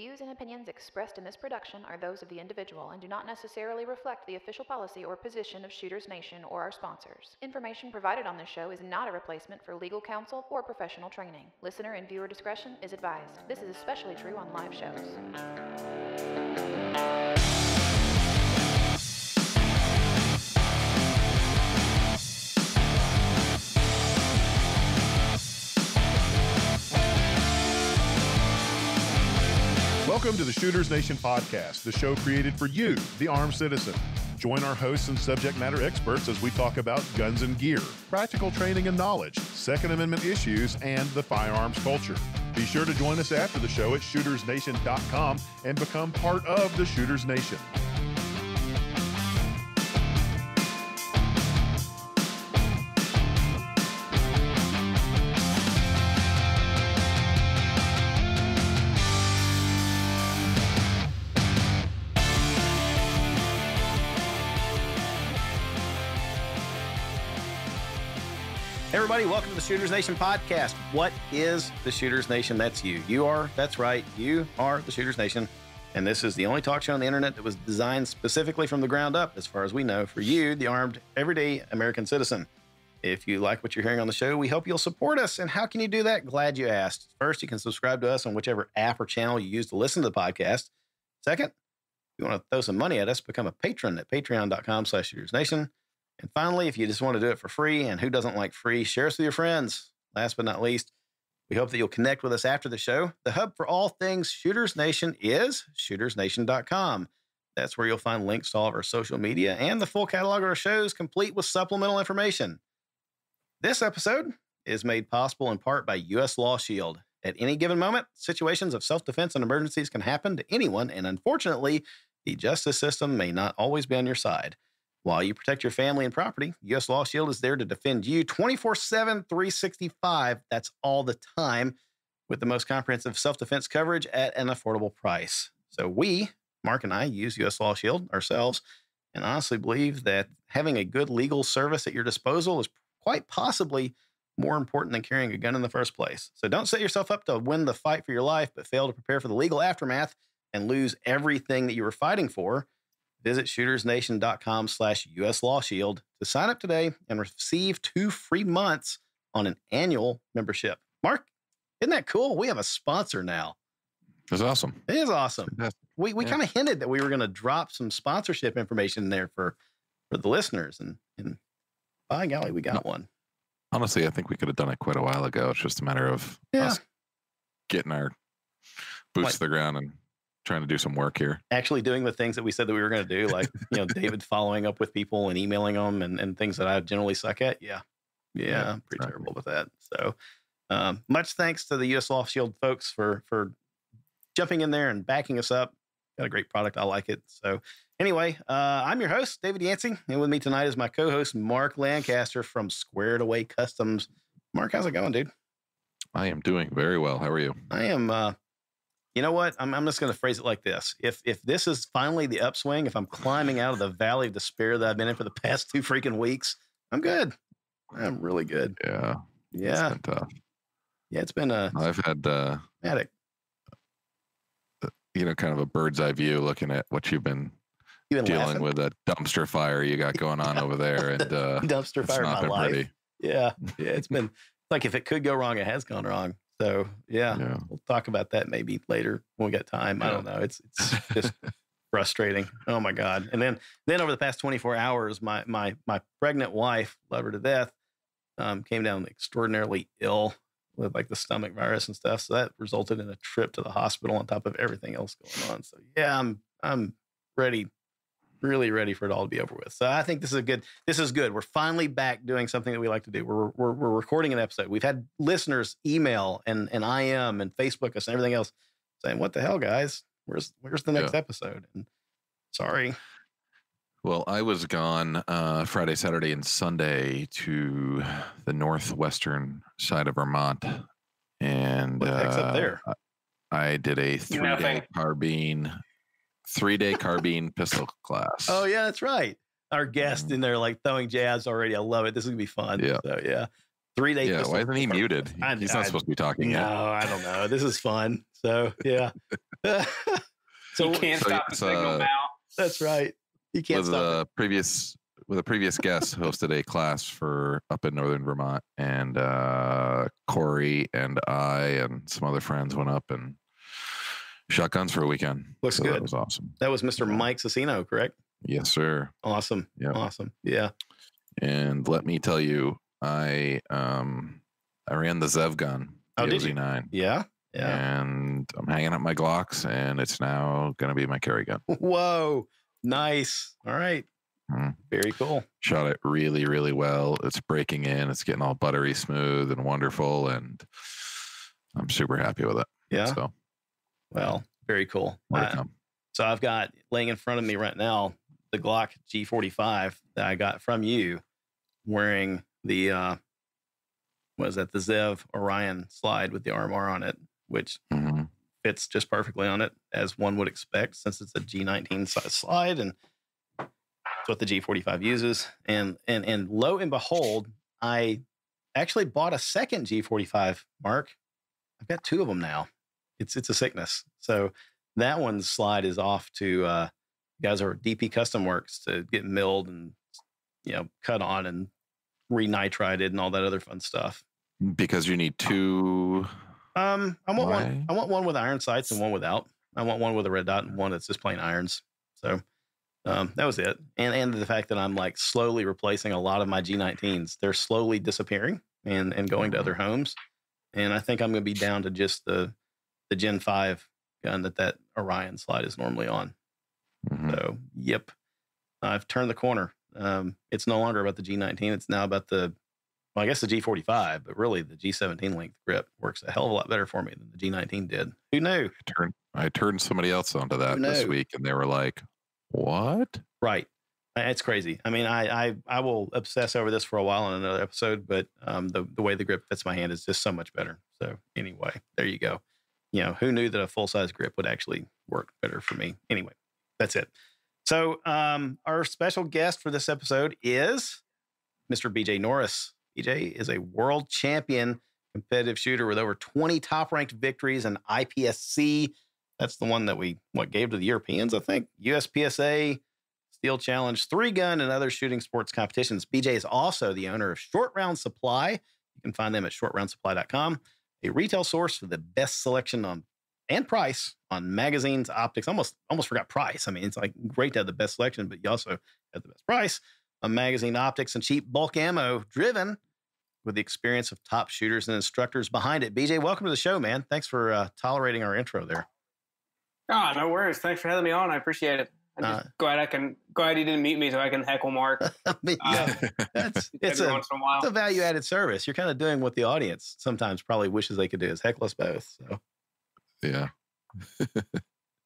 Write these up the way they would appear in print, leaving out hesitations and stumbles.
Views and opinions expressed in this production are those of the individual and do not necessarily reflect the official policy or position of Shooters Nation or our sponsors. Information provided on this show is not a replacement for legal counsel or professional training. Listener and viewer discretion is advised. This is especially true on live shows. Welcome to the Shooters Nation podcast, the show created for you, the armed citizen. Join our hosts and subject matter experts as we talk about guns and gear, practical training and knowledge, Second Amendment issues, and the firearms culture. Be sure to join us after the show at shootersnation.com and become part of the Shooters Nation. Hey everybody, welcome to the Shooters Nation podcast. What is the Shooters Nation? That's you. That's right. You are the Shooters Nation. And this is the only talk show on the internet that was designed specifically from the ground up, as far as we know, for you, the armed, everyday American citizen. If you like what you're hearing on the show, we hope you'll support us. And how can you do that? Glad you asked. First, you can subscribe to us on whichever app or channel you use to listen to the podcast. Second, if you want to throw some money at us, become a patron at patreon.com/shootersnation. And finally, if you just want to do it for free, and who doesn't like free, share us with your friends. Last but not least, we hope that you'll connect with us after the show. The hub for all things Shooters Nation is shootersnation.com. That's where you'll find links to all of our social media and the full catalog of our shows, complete with supplemental information. This episode is made possible in part by U.S. Law Shield. At any given moment, situations of self-defense and emergencies can happen to anyone, and unfortunately, the justice system may not always be on your side. While you protect your family and property, U.S. Law Shield is there to defend you 24/7, 365. That's all the time, with the most comprehensive self-defense coverage at an affordable price. So we, Mark and I, use U.S. Law Shield ourselves, and honestly believe that having a good legal service at your disposal is quite possibly more important than carrying a gun in the first place. So don't set yourself up to win the fight for your life, but fail to prepare for the legal aftermath and lose everything that you were fighting for. Visit shootersnation.com/US Law Shield to sign up today and receive 2 free months on an annual membership. Mark, isn't that cool? We have a sponsor now. That's awesome. It is awesome. We kind of hinted that we were going to drop some sponsorship information there for the listeners, and by golly, we got one. Honestly, I think we could have done it quite a while ago. It's just a matter of us getting our boots to the ground and trying to do some work here. Actually doing the things that we said that we were going to do, like, David following up with people and emailing them and things that I generally suck at. Yeah. I'm pretty terrible with that. So much thanks to the U.S. Law Shield folks for jumping in there and backing us up. Got a great product. I like it. So anyway, I'm your host, David Yancey. And with me tonight is my co-host, Mark Lancaster from Squared Away Customs. Mark, how's it going, dude? I am doing very well. How are you? I am... you know what? I'm just going to phrase it like this. If this is finally the upswing, if I'm climbing out of the valley of despair that I've been in for the past 2 freaking weeks, I'm good. I'm really good. Yeah. It's been tough. Yeah, it's been I've had dramatic. Kind of a bird's eye view looking at what you've been dealing laughing with, a dumpster fire you got going on over there, and dumpster fire in my life. Pretty. Yeah. It's been like, if it could go wrong, it has gone wrong. So we'll talk about that maybe later when we got time. I don't know. It's just frustrating. Oh my God. And then over the past 24 hours, my pregnant wife, love her to death, came down extraordinarily ill with like the stomach virus and stuff. So that resulted in a trip to the hospital on top of everything else going on. So I'm ready. Really ready for it all to be over with. So I think this is good. We're finally back doing something that we like to do. We're recording an episode. We've had listeners email and IM and Facebook us and everything else saying, "What the hell, guys? Where's the next episode?" And sorry. Well, I was gone Friday, Saturday, and Sunday to the northwestern side of Vermont. And what the heck's up there? I did a 3-day carbine pistol class. Oh yeah, that's right. Our guest in there like throwing jabs already. I love it. This is gonna be fun. Yeah. So yeah. 3-day Yeah, pistol. why isn't he muted? He's not supposed to be talking yet. No, I don't know. This is fun. So, yeah. So you can't stop the signal now. That's right. You can't stop it. With a previous guest, hosted a class for up in northern Vermont, and Corey and I and some other friends went up and shot guns for a weekend. Looks good. That was awesome. That was Mr. Mike Cicino, correct? Yes, sir. Awesome. Yeah. Awesome. Yeah. And let me tell you, I ran the Zev gun, the did you? OZ9. Yeah. Yeah. And I'm hanging up my Glocks, and it's now going to be my carry gun. Whoa. Nice. All right. Very cool. Shot it really, really well. It's breaking in. It's getting all buttery smooth and wonderful, and I'm super happy with it. Yeah. So, well, very cool. more to come. So I've got laying in front of me right now the Glock G45 that I got from you, wearing the the Zev Orion slide with the RMR on it, which fits just perfectly on it, as one would expect, since it's a G19 size slide, and it's what the G45 uses. And lo and behold, I actually bought a second G45, Mark. I've got 2 of them now. It's a sickness. So that one's slide is off to guys are DP Custom Works to get milled and cut on and renitrided and all that other fun stuff. Because you need 2. I want one with iron sights and one without. I want one with a red dot and one that's just plain irons. So that was it. And the fact that I'm like slowly replacing a lot of my G19s. They're slowly disappearing and going to other homes. And I think I'm going to be down to just the Gen 5 gun that Orion slide is normally on. So, yep, I've turned the corner. It's no longer about the G19. It's now about the G45, but really the G17 length grip works a hell of a lot better for me than the G19 did. Who knew? I turned somebody else onto that this week, and they were like, "What?" Right. It's crazy. I mean, I will obsess over this for a while in another episode, but the way the grip fits my hand is just so much better. So anyway, there you go. Who knew that a full-size grip would actually work better for me? Anyway, that's it. So our special guest for this episode is Mr. BJ Norris. BJ is a world champion competitive shooter with over 20 top-ranked victories in IPSC. That's the one that we gave to the Europeans, I think. USPSA, Steel Challenge, 3-gun, and other shooting sports competitions. BJ is also the owner of Short Round Supply. You can find them at shortroundsupply.com, a retail source for the best selection on and price on magazines, optics. Almost forgot price. I mean, it's like great to have the best selection, but you also have the best price on magazine, optics, and cheap bulk ammo, driven with the experience of top shooters and instructors behind it. BJ, welcome to the show, man. Thanks for tolerating our intro there. Oh, no worries. Thanks for having me on. I appreciate it. I'm just glad you didn't mute me so I can heckle Mark. I mean, it's a value-added service. You're kind of doing what the audience sometimes probably wishes they could do, is heckle us both. So, yeah.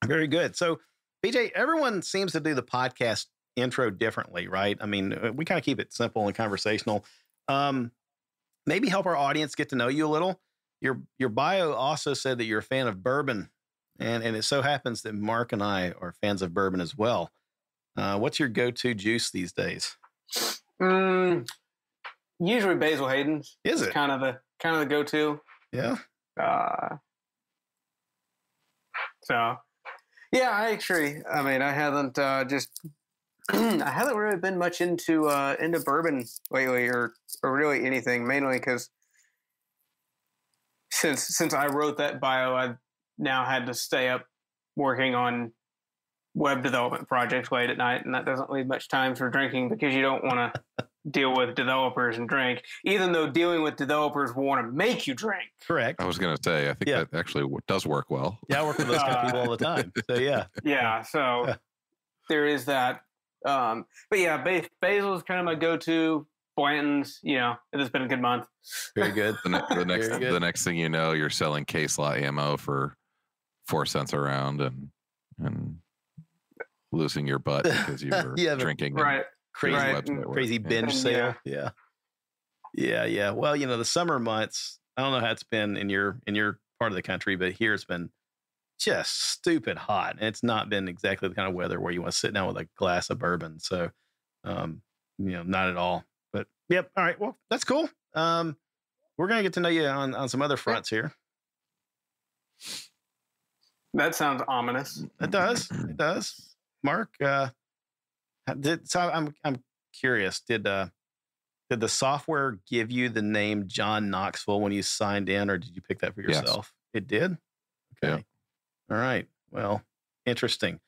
Very good. So, BJ, everyone seems to do the podcast intro differently, right? I mean, we kind of keep it simple and conversational. Maybe help our audience get to know you a little. Your bio also said that you're a fan of bourbon, and it so happens that Mark and I are fans of bourbon as well. What's your go-to juice these days? Usually Basil Hayden's. Is it kind of the go-to? Yeah. So, yeah, I agree. I mean, I haven't I haven't really been much into bourbon lately, or really anything. Mainly because since I wrote that bio, I've now had to stay up working on web development projects late at night, and that doesn't leave much time for drinking because you don't want to deal with developers and drink, even though dealing with developers will want to make you drink. Correct. I was going to say, I think that actually does work well. Yeah, I work with those kind of people all the time. So, yeah. Yeah, so there is that. But yeah, Basil is kind of my go-to. Blanton's, it has been a good month. Very good. The next thing you know, you're selling case lot ammo for 4 cents a round and losing your butt because you were drinking. Right. Crazy binge sale. Yeah. Well, the summer months, I don't know how it's been in your part of the country, but here it's been just stupid hot. And it's not been exactly the kind of weather where you want to sit down with a glass of bourbon. So, not at all. But yep. All right. Well, that's cool. we're going to get to know you on some other fronts here. That sounds ominous. It does. It does. Mark, I'm curious. Did the software give you the name John Knoxville when you signed in, or did you pick that for yourself? Yes. It did. Okay. Yeah. All right. Well, interesting.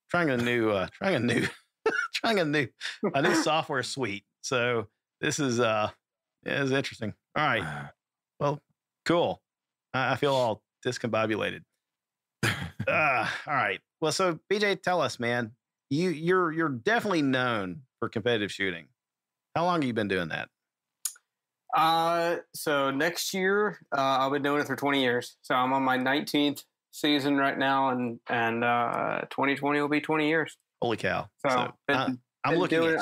Trying a new software suite. So this is is interesting. All right. Well, cool. I feel all discombobulated. All right. Well, so BJ, tell us, man, you're definitely known for competitive shooting. How long have you been doing that? So next year, I'll be doing it for 20 years. So I'm on my 19th season right now, and 2020 will be 20 years. Holy cow! So I'm looking at you.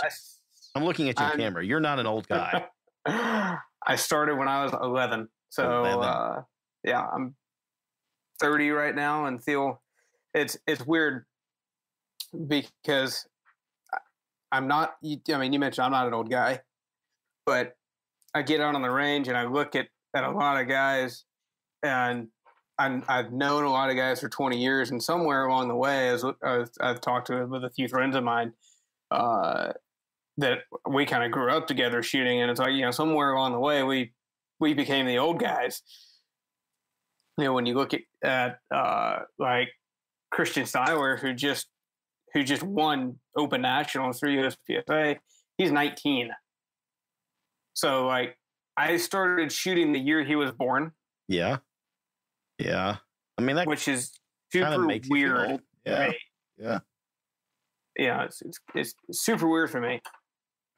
I'm looking at your camera. You're not an old guy. I started when I was 11. So 11. Yeah, I'm 30 right now, and feel it's weird because I'm not. I mean, you mentioned I'm not an old guy, but I get out on the range and I look at a lot of guys, and I've known a lot of guys for 20 years, and somewhere along the way, as I've talked with a few friends of mine, that we kind of grew up together shooting, and it's like, somewhere along the way we became the old guys. When you look at like Christian Styler, who just won Open Nationals through USPSA, he's 19. So like I started shooting the year he was born. Yeah. Yeah. I mean, which is super weird. Yeah. Right? Yeah. Yeah. It's super weird for me.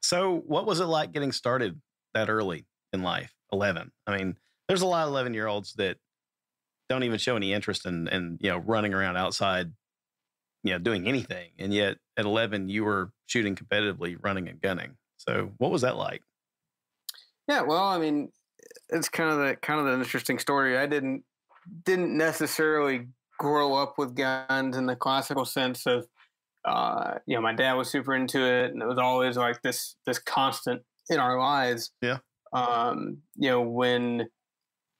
So what was it like getting started that early in life? 11. I mean, there's a lot of 11-year-olds that don't even show any interest in running around outside, doing anything. And yet at 11, you were shooting competitively, running and gunning. So what was that like? Yeah, well, I mean, it's kind of the interesting story. I didn't necessarily grow up with guns in the classical sense of, my dad was super into it, and it was always like this constant in our lives. Yeah.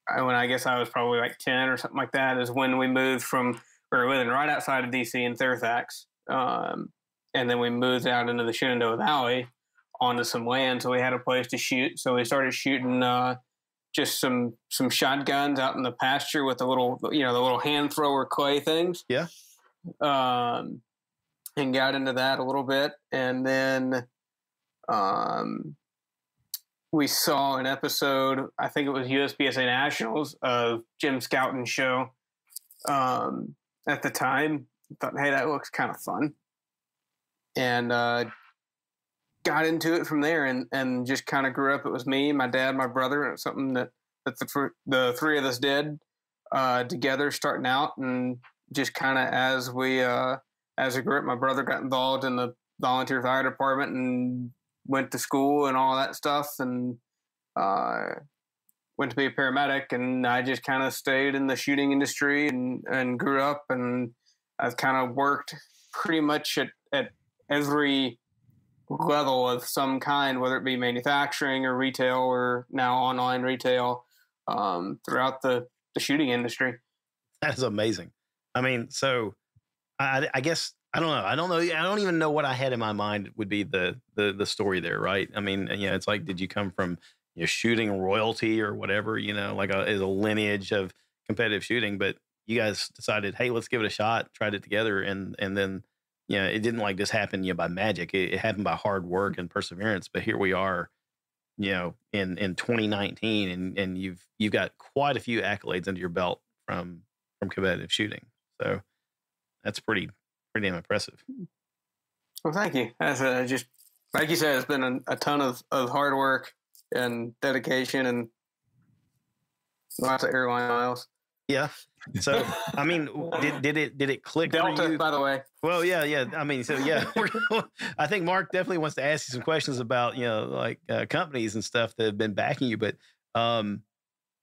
When I guess I was probably like 10 or something like that, is when we moved we were living right outside of DC in Fairfax, and then we moved out into the Shenandoah Valley onto some land, so we had a place to shoot. So we started shooting just some shotguns out in the pasture with the little hand thrower clay things. Yeah. And got into that a little bit, and then we saw an episode, I think it was USPSA Nationals, of Jim Scouten's show at the time. Thought, hey, that looks kind of fun, and got into it from there, and just kind of grew up. It was me, my dad, my brother, and it was something that the three of us did together starting out, and just kind of as a group. My brother got involved in the volunteer fire department and went to school and all that stuff, and went to be a paramedic, and I just kind of stayed in the shooting industry and grew up, and I've kind of worked pretty much at every level of some kind, whether it be manufacturing or retail or now online retail, throughout the shooting industry. That is amazing. I mean, so I guess I don't know. I don't even know what I had in my mind would be the story there, right? I mean, it's like, did you come from shooting royalty or whatever, like as a lineage of competitive shooting? But you guys decided, hey, let's give it a shot. Tried it together, and then it didn't like just happen by magic. It happened by hard work and perseverance. But here we are, in 2019, and you've got quite a few accolades under your belt from competitive shooting. So that's pretty damn impressive. Well, thank you. That's just like you said, it's been a ton of hard work and dedication and lots of airline miles. Yeah. So, I mean, did it click Delta, for you? By the way. Well, yeah. I mean, so yeah, I think Mark definitely wants to ask you some questions about, companies and stuff that have been backing you. But, I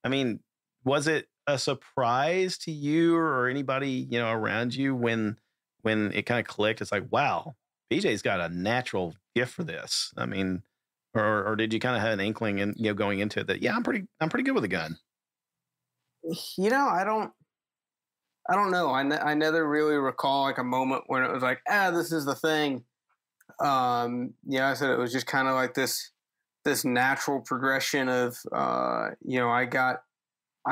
mean, was it a surprise to you or anybody, around you when it kind of clicked? It's like, wow, BJ's got a natural gift for this. I mean, or did you kind of have an inkling and going into it that I'm pretty good with a gun? I don't know. I never really recall like a moment when it was like, this is the thing. I said it was just kind of like this natural progression of, I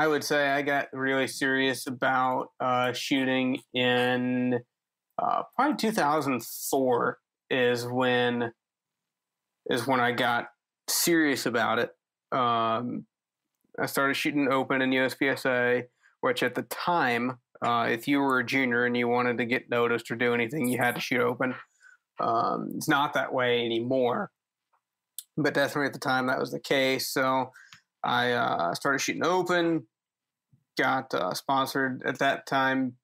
would say I got really serious about shooting in probably 2004 is when I got serious about it. I started shooting open in USPSA, which at the time, if you were a junior and you wanted to get noticed or do anything, you had to shoot open. It's not that way anymore, but definitely at the time that was the case. So I started shooting open, got sponsored at that time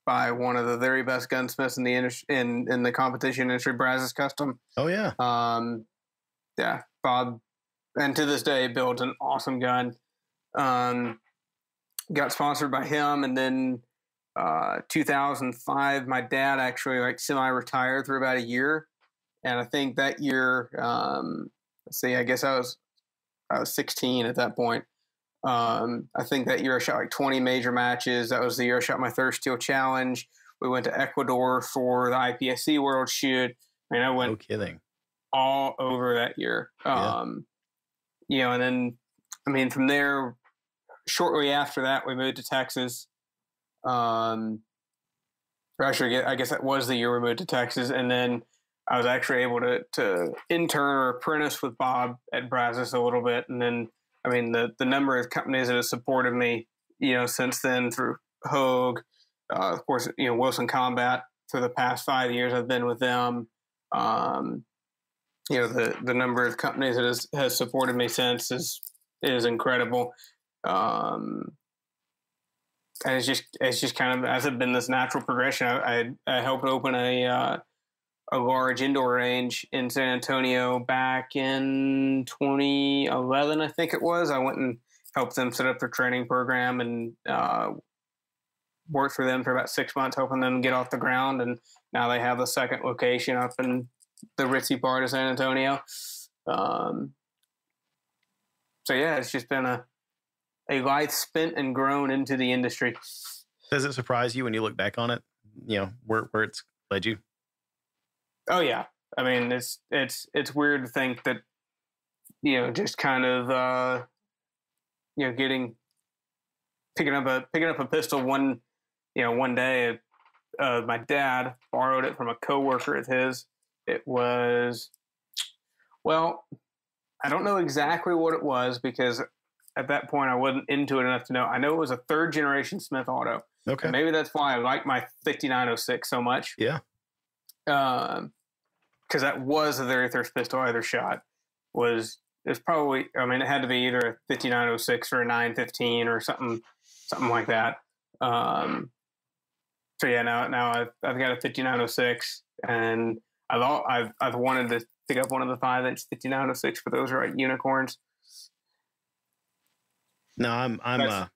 by one of the very best gunsmiths in the in the competition industry, Brazos Custom. Oh yeah, Bob, and to this day builds an awesome gun. Got sponsored by him, and then 2005, my dad actually like semi-retired for about a year, and I think that year, I guess I was 16 at that point. I think that year I shot like 20 major matches. That was the year I shot my third steel challenge. We went to Ecuador for the IPSC World Shoot. I mean, I went no kidding all over that year. And then, from there, shortly after that, we moved to Texas. I guess that was the year we moved to Texas. And then I was actually able to intern or apprentice with Bob at Brazos a little bit. And then, the number of companies that have supported me, since then through Hogue, of course, Wilson Combat for the past 5 years, I've been with them. The number of companies that has supported me since is incredible. And it's just kind of, as it's been this natural progression. I helped open a large indoor range in San Antonio back in 2011, I think it was. I went and helped them set up their training program and worked for them for about 6 months, helping them get off the ground. And now they have the second location up in the ritzy part of San Antonio. It's just been a life spent and grown into the industry. Does it surprise you when you look back on it, where it's led you? Oh yeah. It's weird to think that, just kind of, picking up a pistol one day, my dad borrowed it from a coworker of his. It was, I don't know exactly what it was because at that point I wasn't into it enough to know. I know it was a third generation Smith Auto. Okay. And maybe that's why I like my 5906 so much. Yeah. Because that was the very first pistol I ever shot. It had to be either a 5906 or a 915 or something like that. Now I've got a 5906, and I've wanted to pick up one of the 5-inch 5906 for those right unicorns. No,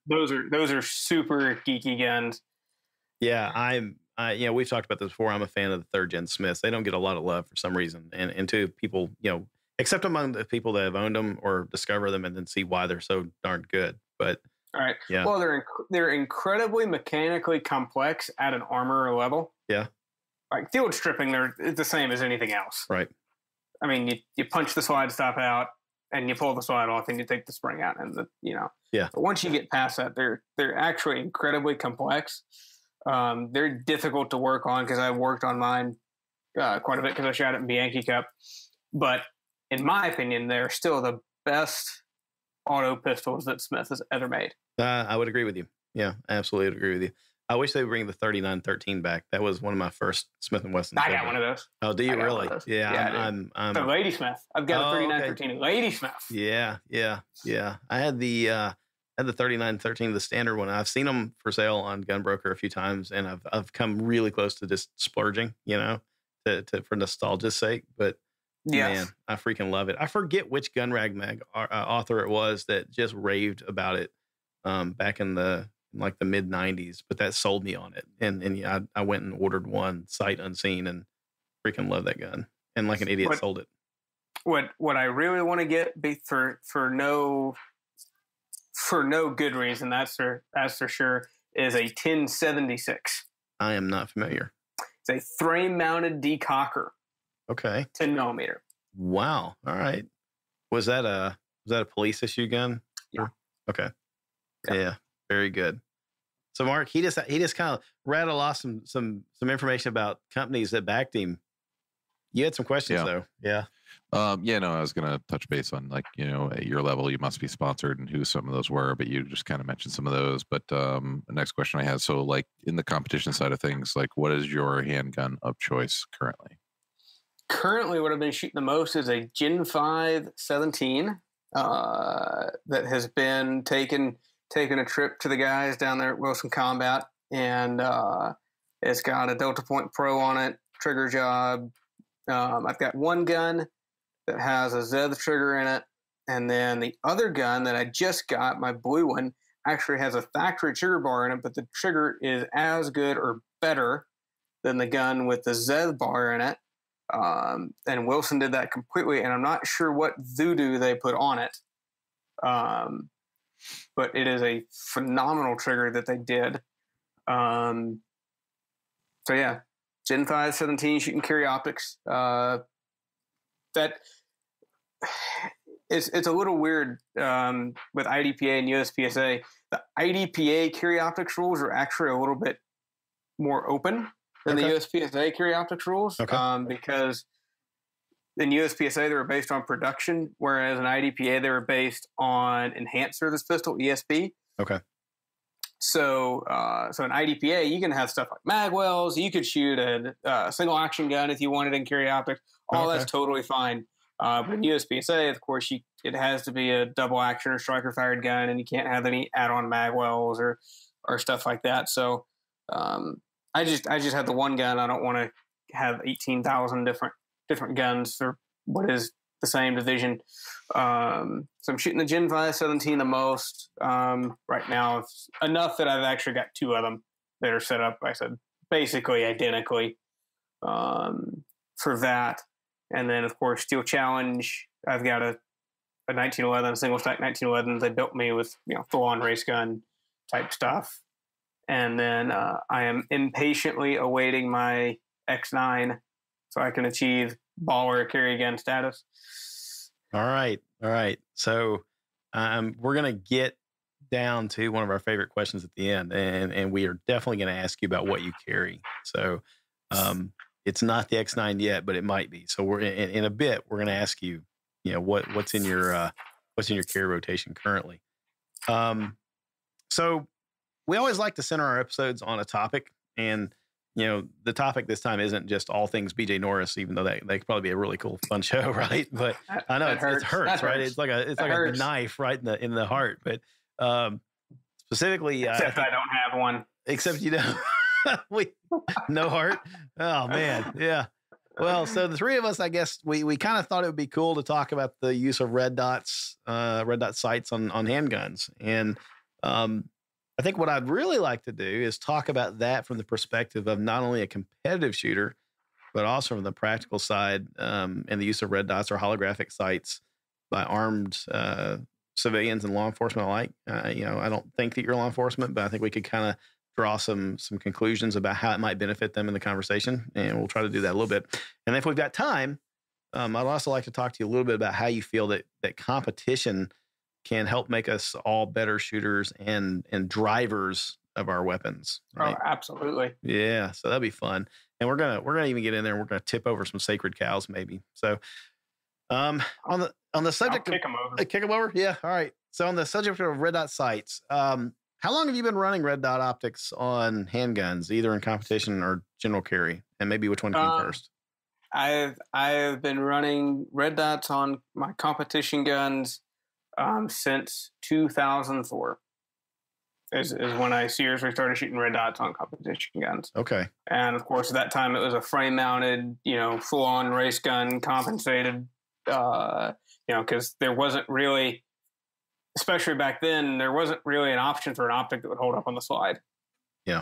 those are super geeky guns. Yeah, we've talked about this before. I'm a fan of the third gen Smiths. They don't get a lot of love for some reason, and to people, except among the people that have owned them or discover them and then see why they're so darn good. But all right, yeah. Well, they're incredibly mechanically complex at an armor level. Yeah, like field stripping, they're the same as anything else. Right. You punch the slide stop out and you pull the slide off and you take the spring out, and Yeah. But once you get past that, they're actually incredibly complex. They're difficult to work on because I worked on mine quite a bit because I shot it in Bianchi Cup. But in my opinion, they're still the best auto pistols that Smith has ever made. I would agree with you. Yeah, I absolutely agree with you. I wish they would bring the 3913 back. That was one of my first Smith & Wesson. I got one of those. Oh, do you really? Yeah, I'm the Ladysmith. I've got a 3913 Ladysmith. Yeah. I had the 3913, the standard one. I've seen them for sale on Gunbroker a few times, and I've come really close to just splurging, for nostalgia's sake. But man, I freaking love it. I forget which Gun Rag Mag author it was that just raved about it back in the mid 90s, but that sold me on it. And I went and ordered one sight unseen and freaking love that gun. And like an idiot sold it. what I really want to get for no good reason, that's for sure, is a 1076. I am not familiar. It's a frame-mounted decocker. Okay. 10 millimeter. Wow. All right. Was that a police issue gun? Yeah. Okay. Yeah. Very good. So Mark, he just kind of rattled off some information about companies that backed him. You had some questions though. Yeah. No, I was going to touch base on at your level, you must be sponsored and who some of those were, but you just kind of mentioned some of those. But the next question I had, so like in the competition side of things, like what is your handgun of choice currently? Currently, what I've been shooting the most is a Gen 5 17 that has been taking a trip to the guys down there at Wilson Combat, and it's got a Delta Point Pro on it, trigger job. I've got one gun that has a Z trigger in it, and then the other gun that I just got, my blue one, actually has a factory trigger bar in it, but the trigger is as good or better than the gun with the Z bar in it. And Wilson did that completely, and I'm not sure what voodoo they put on it. But it is a phenomenal trigger that they did. So yeah, Gen 5 17 shooting carry optics. That it's a little weird with IDPA and USPSA. The IDPA carry optics rules are actually a little bit more open than the USPSA carry optics rules, because in USPSA they were based on production, whereas in IDPA they were based on enhanced service pistol, ESP. Okay. So in IDPA you can have stuff like mag wells. You could shoot a single action gun if you wanted in carry optics. All that's totally fine. But in USPSA, of course, it has to be a double action or striker fired gun, and you can't have any add-on mag wells or stuff like that. So I just have the one gun. I don't want to have 18,000 different guns for what is the same division. So I'm shooting the Gen 5 17 the most right now. It's enough that I've actually got two of them that are set up, I said, basically identically for that. And then, of course, Steel Challenge, I've got a 1911, a single stack 1911. They built me with full-on race gun type stuff. And then I am impatiently awaiting my X9 so I can achieve baller carry gun status. All right. So we're going to get down to one of our favorite questions at the end, and we are definitely going to ask you about what you carry. So it's not the X9 yet, but it might be. So we're in a bit. We're going to ask you, what's in your carry rotation currently. So we always like to center our episodes on a topic, and the topic this time isn't just all things BJ Norris, even though that could probably be a really cool, fun show, right? But I know it hurts, right? It's like a knife right in the heart. But specifically, except I don't have one. Except you don't. No heart. Oh man, yeah. Well, so the three of us, I guess we kind of thought it would be cool to talk about the use of red dot sights on handguns, and I think what I'd really like to do is talk about that from the perspective of not only a competitive shooter, but also from the practical side, and the use of red dots or holographic sights by armed civilians and law enforcement alike. I don't think that you're law enforcement, but I think we could kind of draw some conclusions about how it might benefit them in the conversation, and we'll try to do that a little bit. And if we've got time, I'd also like to talk to you a little bit about how you feel that competition can help make us all better shooters and drivers of our weapons. Right? Oh, absolutely. Yeah, so that'd be fun. And we're gonna even get in there and we're gonna tip over some sacred cows maybe. So on the subject, I'll kick them over. Kick them over. Yeah. All right. So on the subject of red dot sights, how long have you been running red dot optics on handguns, either in competition or general carry? And maybe which one came first? I've been running red dots on my competition guns since 2004. Is when I seriously started shooting red dots on competition guns. Okay. And of course, at that time it was a frame-mounted, full-on race gun, compensated. Because there wasn't really, especially back then, there wasn't really an option for an optic that would hold up on the slide. Yeah.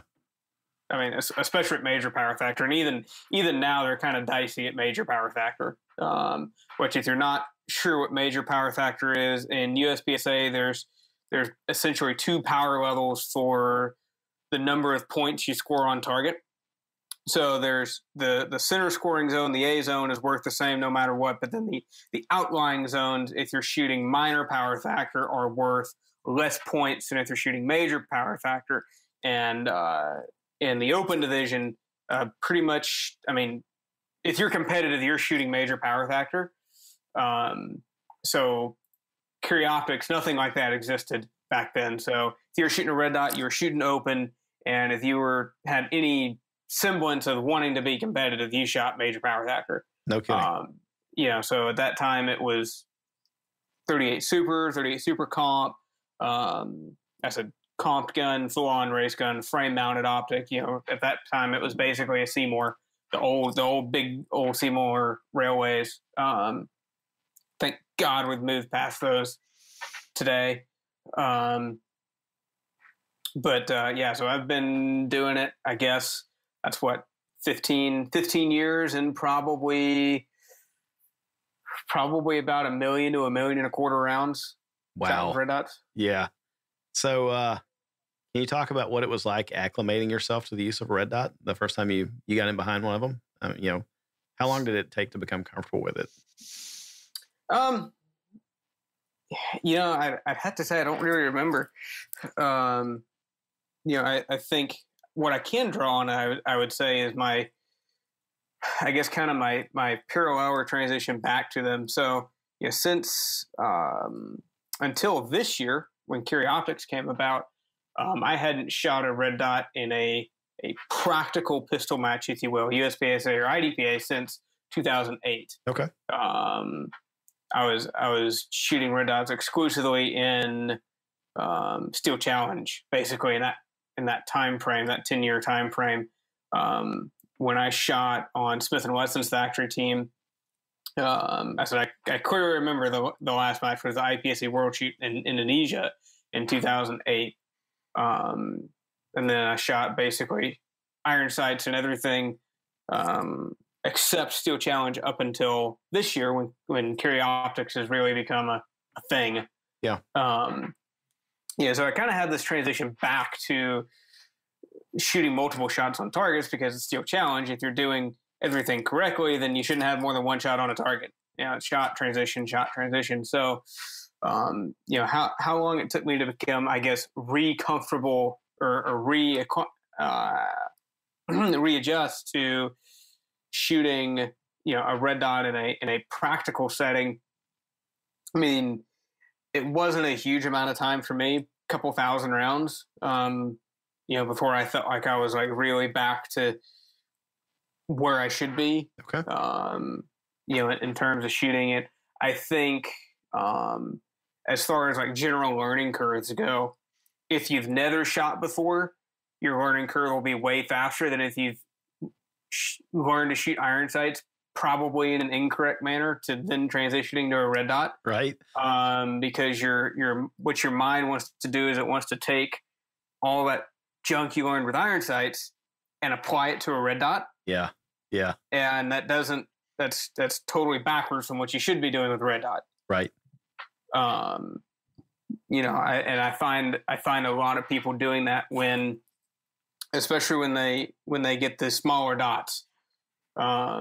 I mean, especially at major power factor, and even now they're kind of dicey at major power factor. Which, if you're not sure what major power factor is, in USPSA, there's essentially 2 power levels for the number of points you score on target. So there's the center scoring zone, the A zone is worth the same no matter what, but then the outlying zones, if you're shooting minor power factor, are worth less points than if you're shooting major power factor. And in the open division, pretty much, I mean, if you're competitive, you're shooting major power factor. So carry optics, nothing like that existed back then. So if you were shooting a red dot, you were shooting open, and if you had any semblance of wanting to be competitive, you shot major power factor. No kidding. So at that time it was 38 super comp. I said comped gun, full on race gun, frame mounted optic. At that time it was basically a Seymour, the old big old Seymour railways. Thank God we've moved past those today. So I've been doing it, I guess. That's what, 15 years, and probably about 1 million to 1.25 million rounds. Wow. Red dots. Yeah. So, can you talk about what it was like acclimating yourself to the use of a red dot the first time you got in behind one of them? How long did it take to become comfortable with it? I'd have to say I don't really remember. I think what I can draw on, I would say, is my parallel or transition back to them. So, since until this year, when Carry Optics came about, I hadn't shot a red dot in a practical pistol match, if you will, USPSA or IDPA, since 2008. Okay. I was shooting red dots exclusively in Steel Challenge, basically in that time frame, that 10-year time frame. When I shot on Smith & Wesson's factory team, I clearly remember the last match was the IPSC World Shoot in Indonesia in 2008. And then I shot basically iron sights and everything except Steel Challenge up until this year when Carry Optics has really become a thing. Yeah. So I kind of had this transition back to shooting multiple shots on targets, because it's Steel Challenge. If you're doing everything correctly, then you shouldn't have more than one shot on a target. Shot transition. So, how long it took me to become, I guess, comfortable or readjust to shooting, a red dot in a practical setting. I mean, it wasn't a huge amount of time for me, a couple thousand rounds, before I felt like I was really back to where I should be. Okay. In terms of shooting it, I think, as far as general learning curves go, if you've never shot before, your learning curve will be way faster than if you've learned to shoot iron sights, probably in an incorrect manner, to then transitioning to a red dot. Right. Because what your mind wants to do is it wants to take all that junk you learned with iron sights and apply it to a red dot. Yeah. Yeah. And that's totally backwards from what you should be doing with red dot. Right. I find a lot of people doing that especially when they get the smaller dots. I've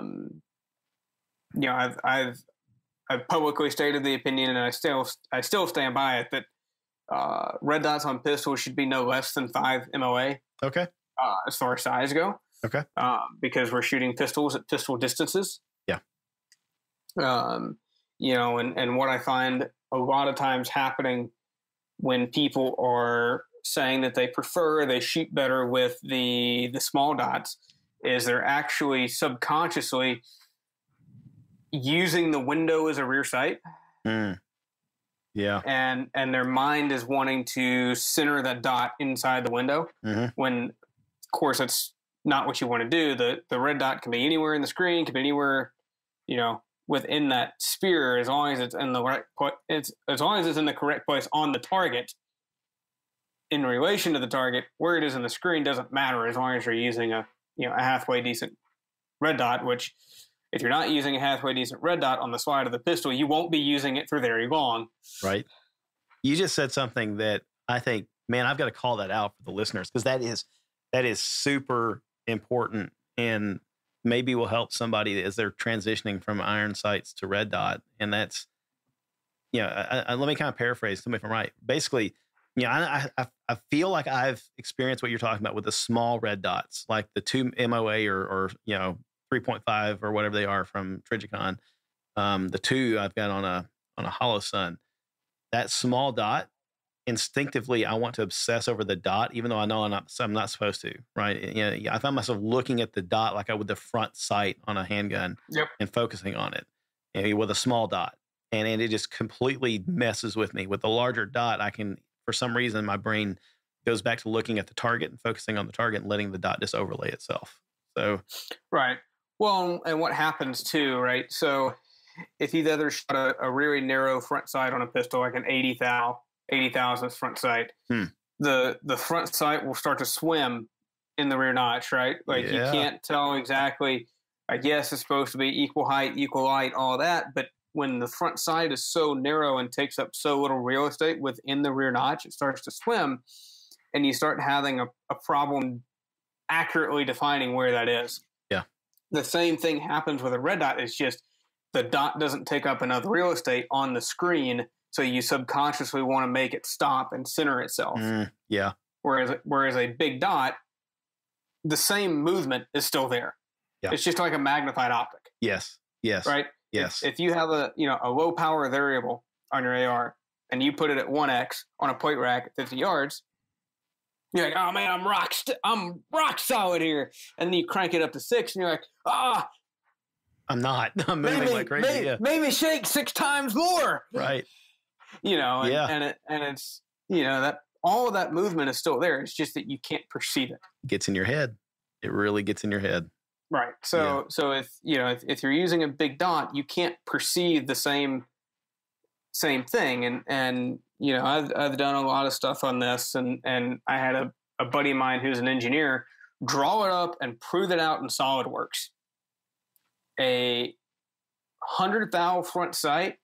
publicly stated the opinion, and I still stand by it, that red dots on pistols should be no less than 5 MOA. Okay. As far as size go. Okay. Because we're shooting pistols at pistol distances. Yeah. And what I find a lot of times happening when people are saying that they shoot better with the small dots is they're actually subconsciously using the window as a rear sight. Mm. Yeah. And their mind is wanting to center that dot inside the window, when, of course, that's not what you want to do. The red dot can be anywhere in the screen, can be anywhere, within that sphere, as long as it's in the right as long as it's in the correct place on the target. in relation to the target, where it is in the screen doesn't matter as long as you're using a halfway decent red dot, which if you're not using a halfway decent red dot on the slide of the pistol, you won't be using it for very long. Right. You just said something that I think, man, I've got to call that out for the listeners, because that is super important and maybe will help somebody as they're transitioning from iron sights to red dot. And that's, let me kind of paraphrase, tell me if I'm right. Basically, I feel like I've experienced what you're talking about with the small red dots, like the 2 MOA or 3.5 or whatever they are from Trijicon. The 2 I've got on a Hollow Sun. That small dot, instinctively, I want to obsess over the dot, even though I know I'm not supposed to. Right? I find myself looking at the dot like I would the front sight on a handgun, and focusing on it, with a small dot, and it just completely messes with me. With the larger dot, I can, for some reason, my brain goes back to looking at the target and focusing on the target and letting the dot just overlay itself. So, right. Well, and what happens too, right? So, if you've ever shot a really narrow front sight on a pistol, like an 80 thousandth front sight, the front sight will start to swim in the rear notch, right? Like you can't tell exactly. I guess it's supposed to be equal height, equal light, all that, but when the front sight is so narrow and takes up so little real estate within the rear notch, it starts to swim, and you start having a problem accurately defining where that is. Yeah. The same thing happens with a red dot. It's just the dot doesn't take up enough real estate on the screen, so you subconsciously want to make it stop and center itself. Yeah. Whereas a big dot, the same movement is still there. Yeah. It's just like a magnified optic. Yes. Right? Yes. If you have a low power variable on your AR and you put it at 1x on a plate rack at 50 yards, you're like, oh man, I'm rock solid here. And then you crank it up to 6 and you're like, I'm not. I'm moving like crazy. Maybe shake 6 times more. Right. And it's that all of that movement is still there. It's just that you can't perceive it. It gets in your head. It really gets in your head. Right. So if you're using a big dot, you can't perceive the same thing. And I've done a lot of stuff on this, and I had a buddy of mine who's an engineer draw it up and prove it out in SolidWorks. A 100 thou front sight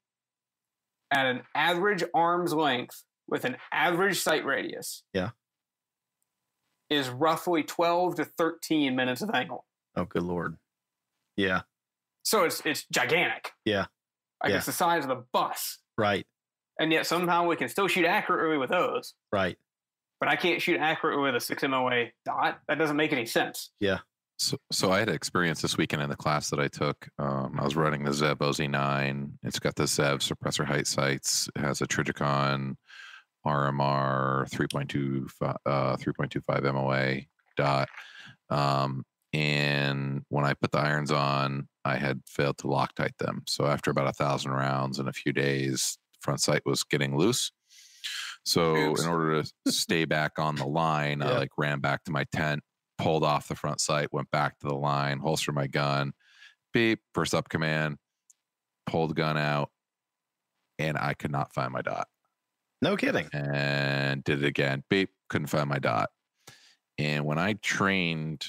at an average arm's length with an average sight radius. Yeah. Is roughly 12 to 13 minutes of angle. Oh, good Lord. Yeah. So it's gigantic. Yeah. It's the size of the bus. Right. And yet somehow we can still shoot accurately with those. Right. But I can't shoot accurately with a 6 MOA dot. That doesn't make any sense. Yeah. So I had experience this weekend in the class that I took. I was running the Zev OZ9. It's got the Zev suppressor height sights. It has a Trijicon RMR 3.25 MOA dot. And when I put the irons on, I had failed to Loctite them. So after about 1,000 rounds in a few days, front sight was getting loose. So in order to stay back on the line, I ran back to my tent, pulled off the front sight, went back to the line, holstered my gun, beep, first up command, pulled the gun out, and I could not find my dot. No kidding. And did it again, beep, couldn't find my dot. And when I trained,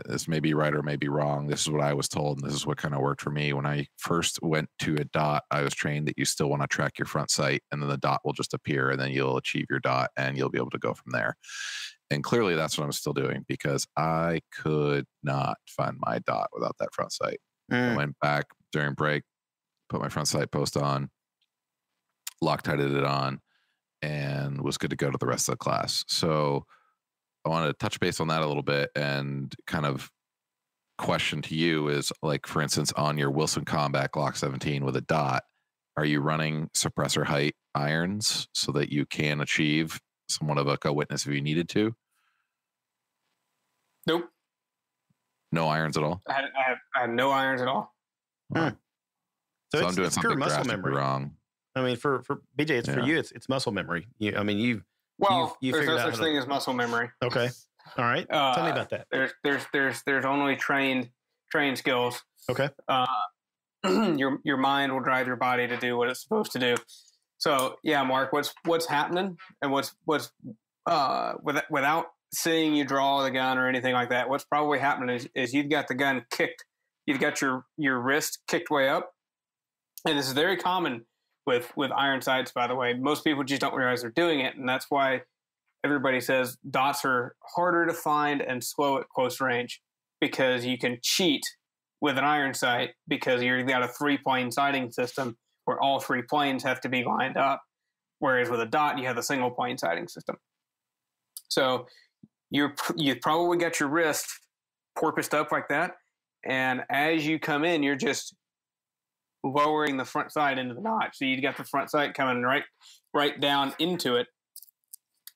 this may be right or may be wrong, this is what I was told, and this is what kind of worked for me. When I first went to a dot, I was trained that you still want to track your front sight, and then the dot will just appear, and then you'll achieve your dot, and you'll be able to go from there. And clearly that's what I'm still doing, because I could not find my dot without that front sight. I went back during break, put my front sight post on, Loctited it on, and was good to go to the rest of the class. So I wanted to touch base on that a little bit, and kind of question to you is, like, for instance, on your Wilson Combat Glock 17 with a dot, are you running suppressor height irons so that you can achieve somewhat of a witness if you needed to? Nope. No irons at all? I have no irons at all. So I'm doing something muscle memory wrong. I mean, for BJ, it's for you. It's muscle memory. You've there's no such thing as muscle memory. Okay. All right. Tell me about that. There's only trained skills. Okay. Your mind will drive your body to do what it's supposed to do. So yeah, Mark, what's happening and what's without seeing you draw the gun or anything like that, what's probably happening is you've got the gun kicked. You've got your wrist kicked way up. And this is very common with iron sights, by the way. Most people just don't realize they're doing it. And that's why everybody says dots are harder to find and slow at close range, because you can cheat with an iron sight because you've got a 3-plane sighting system where all 3 planes have to be lined up. Whereas with a dot, you have a single plane sighting system. So you probably got your wrist porpoised up like that. And as you come in, you're just lowering the front sight into the notch. So you got the front sight coming right down into it,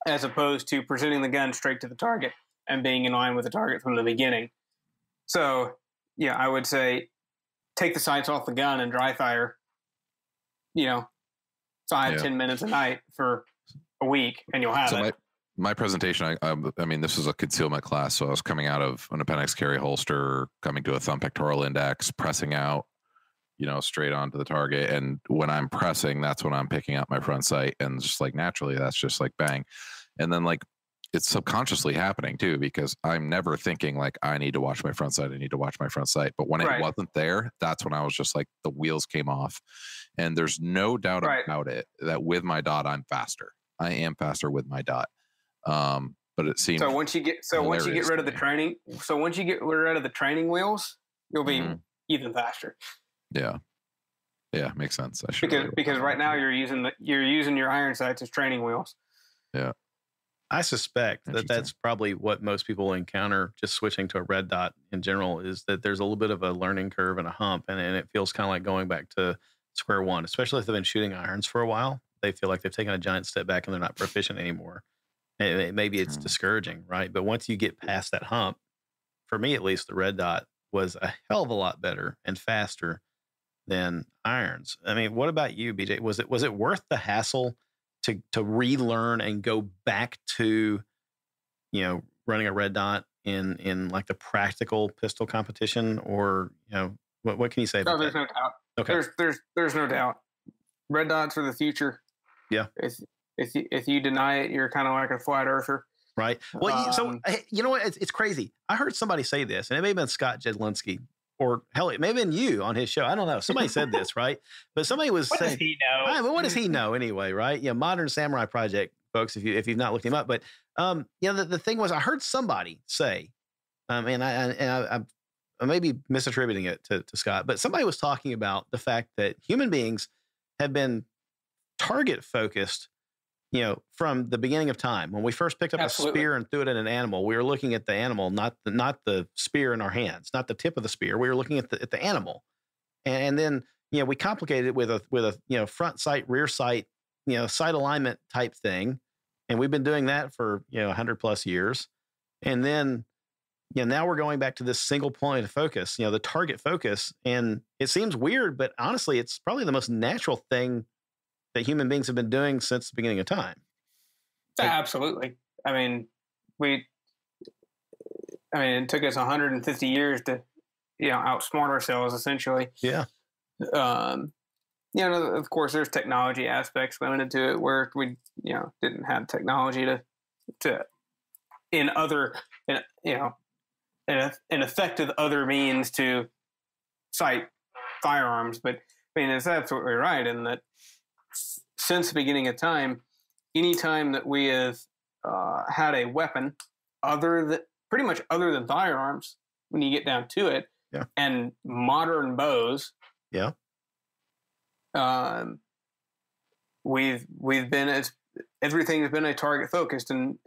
as opposed to presenting the gun straight to the target and being in line with the target from the beginning. So, yeah, I would say take the sights off the gun and dry fire, 5-10 minutes a night for a week, and you'll have it. My presentation, I mean, this is a concealment class, so I was coming out of an appendix carry holster, coming to a thumb pectoral index, pressing out, straight onto the target. And when I'm pressing, that's when I'm picking up my front sight, and just like naturally, that's just like bang. And then like it's subconsciously happening too, because I'm never thinking like I need to watch my front sight. I need to watch my front sight. But when it wasn't there, that's when I was just like the wheels came off. And there's no doubt about it that with my dot, I'm faster. I am faster with my dot. But it seems once you get rid of the training, once you get rid of the training wheels, you'll be even faster. Yeah, makes sense. I should because right now you're using your iron sights as training wheels. Yeah, I suspect that's probably what most people encounter just switching to a red dot in general, is that there's a little bit of a learning curve and a hump, and it feels kind of like going back to square one, especially if they've been shooting irons for a while. They feel like they've taken a giant step back and they're not proficient anymore. Maybe it's discouraging, right? But once you get past that hump, for me at least, the red dot was a hell of a lot better and faster than irons. I mean, what about you, BJ? Was it worth the hassle to relearn and go back to, running a red dot in like the practical pistol competition, or what can you say about that? There's no doubt. Okay, there's no doubt. Red dots are the future. Yeah. If you deny it, you're kind of like a flat earther. Right. Well, so you know what? It's crazy. I heard somebody say this, and it may have been Scott Jedlinski, or hell, it may have been you on his show. I don't know. Somebody said this, right? But somebody was saying, "What does he know?" Right, but what does he know anyway, right? Modern Samurai Project, folks. If you've not looked him up, but the thing was, I heard somebody say, and I may be misattributing it to Scott, but somebody was talking about the fact that human beings have been target focused. From the beginning of time, when we first picked up a spear and threw it at an animal, we were looking at the animal, not the spear in our hands, not the tip of the spear. We were looking at the animal, and then we complicated it with a front sight, rear sight, sight alignment type thing, and we've been doing that for 100+ years, and then now we're going back to this single point of focus, the target focus, and it seems weird, but honestly, it's probably the most natural thing that human beings have been doing since the beginning of time. Absolutely. I mean, it took us 150 years to, outsmart ourselves essentially. Yeah. Of course there's technology aspects limited to it where we, didn't have technology to in effective other means to sight firearms. But I mean, it's absolutely right in that, since the beginning of time, any time that we have had a weapon other than firearms, when you get down to it, and modern bows, we've been everything has been a target focused, and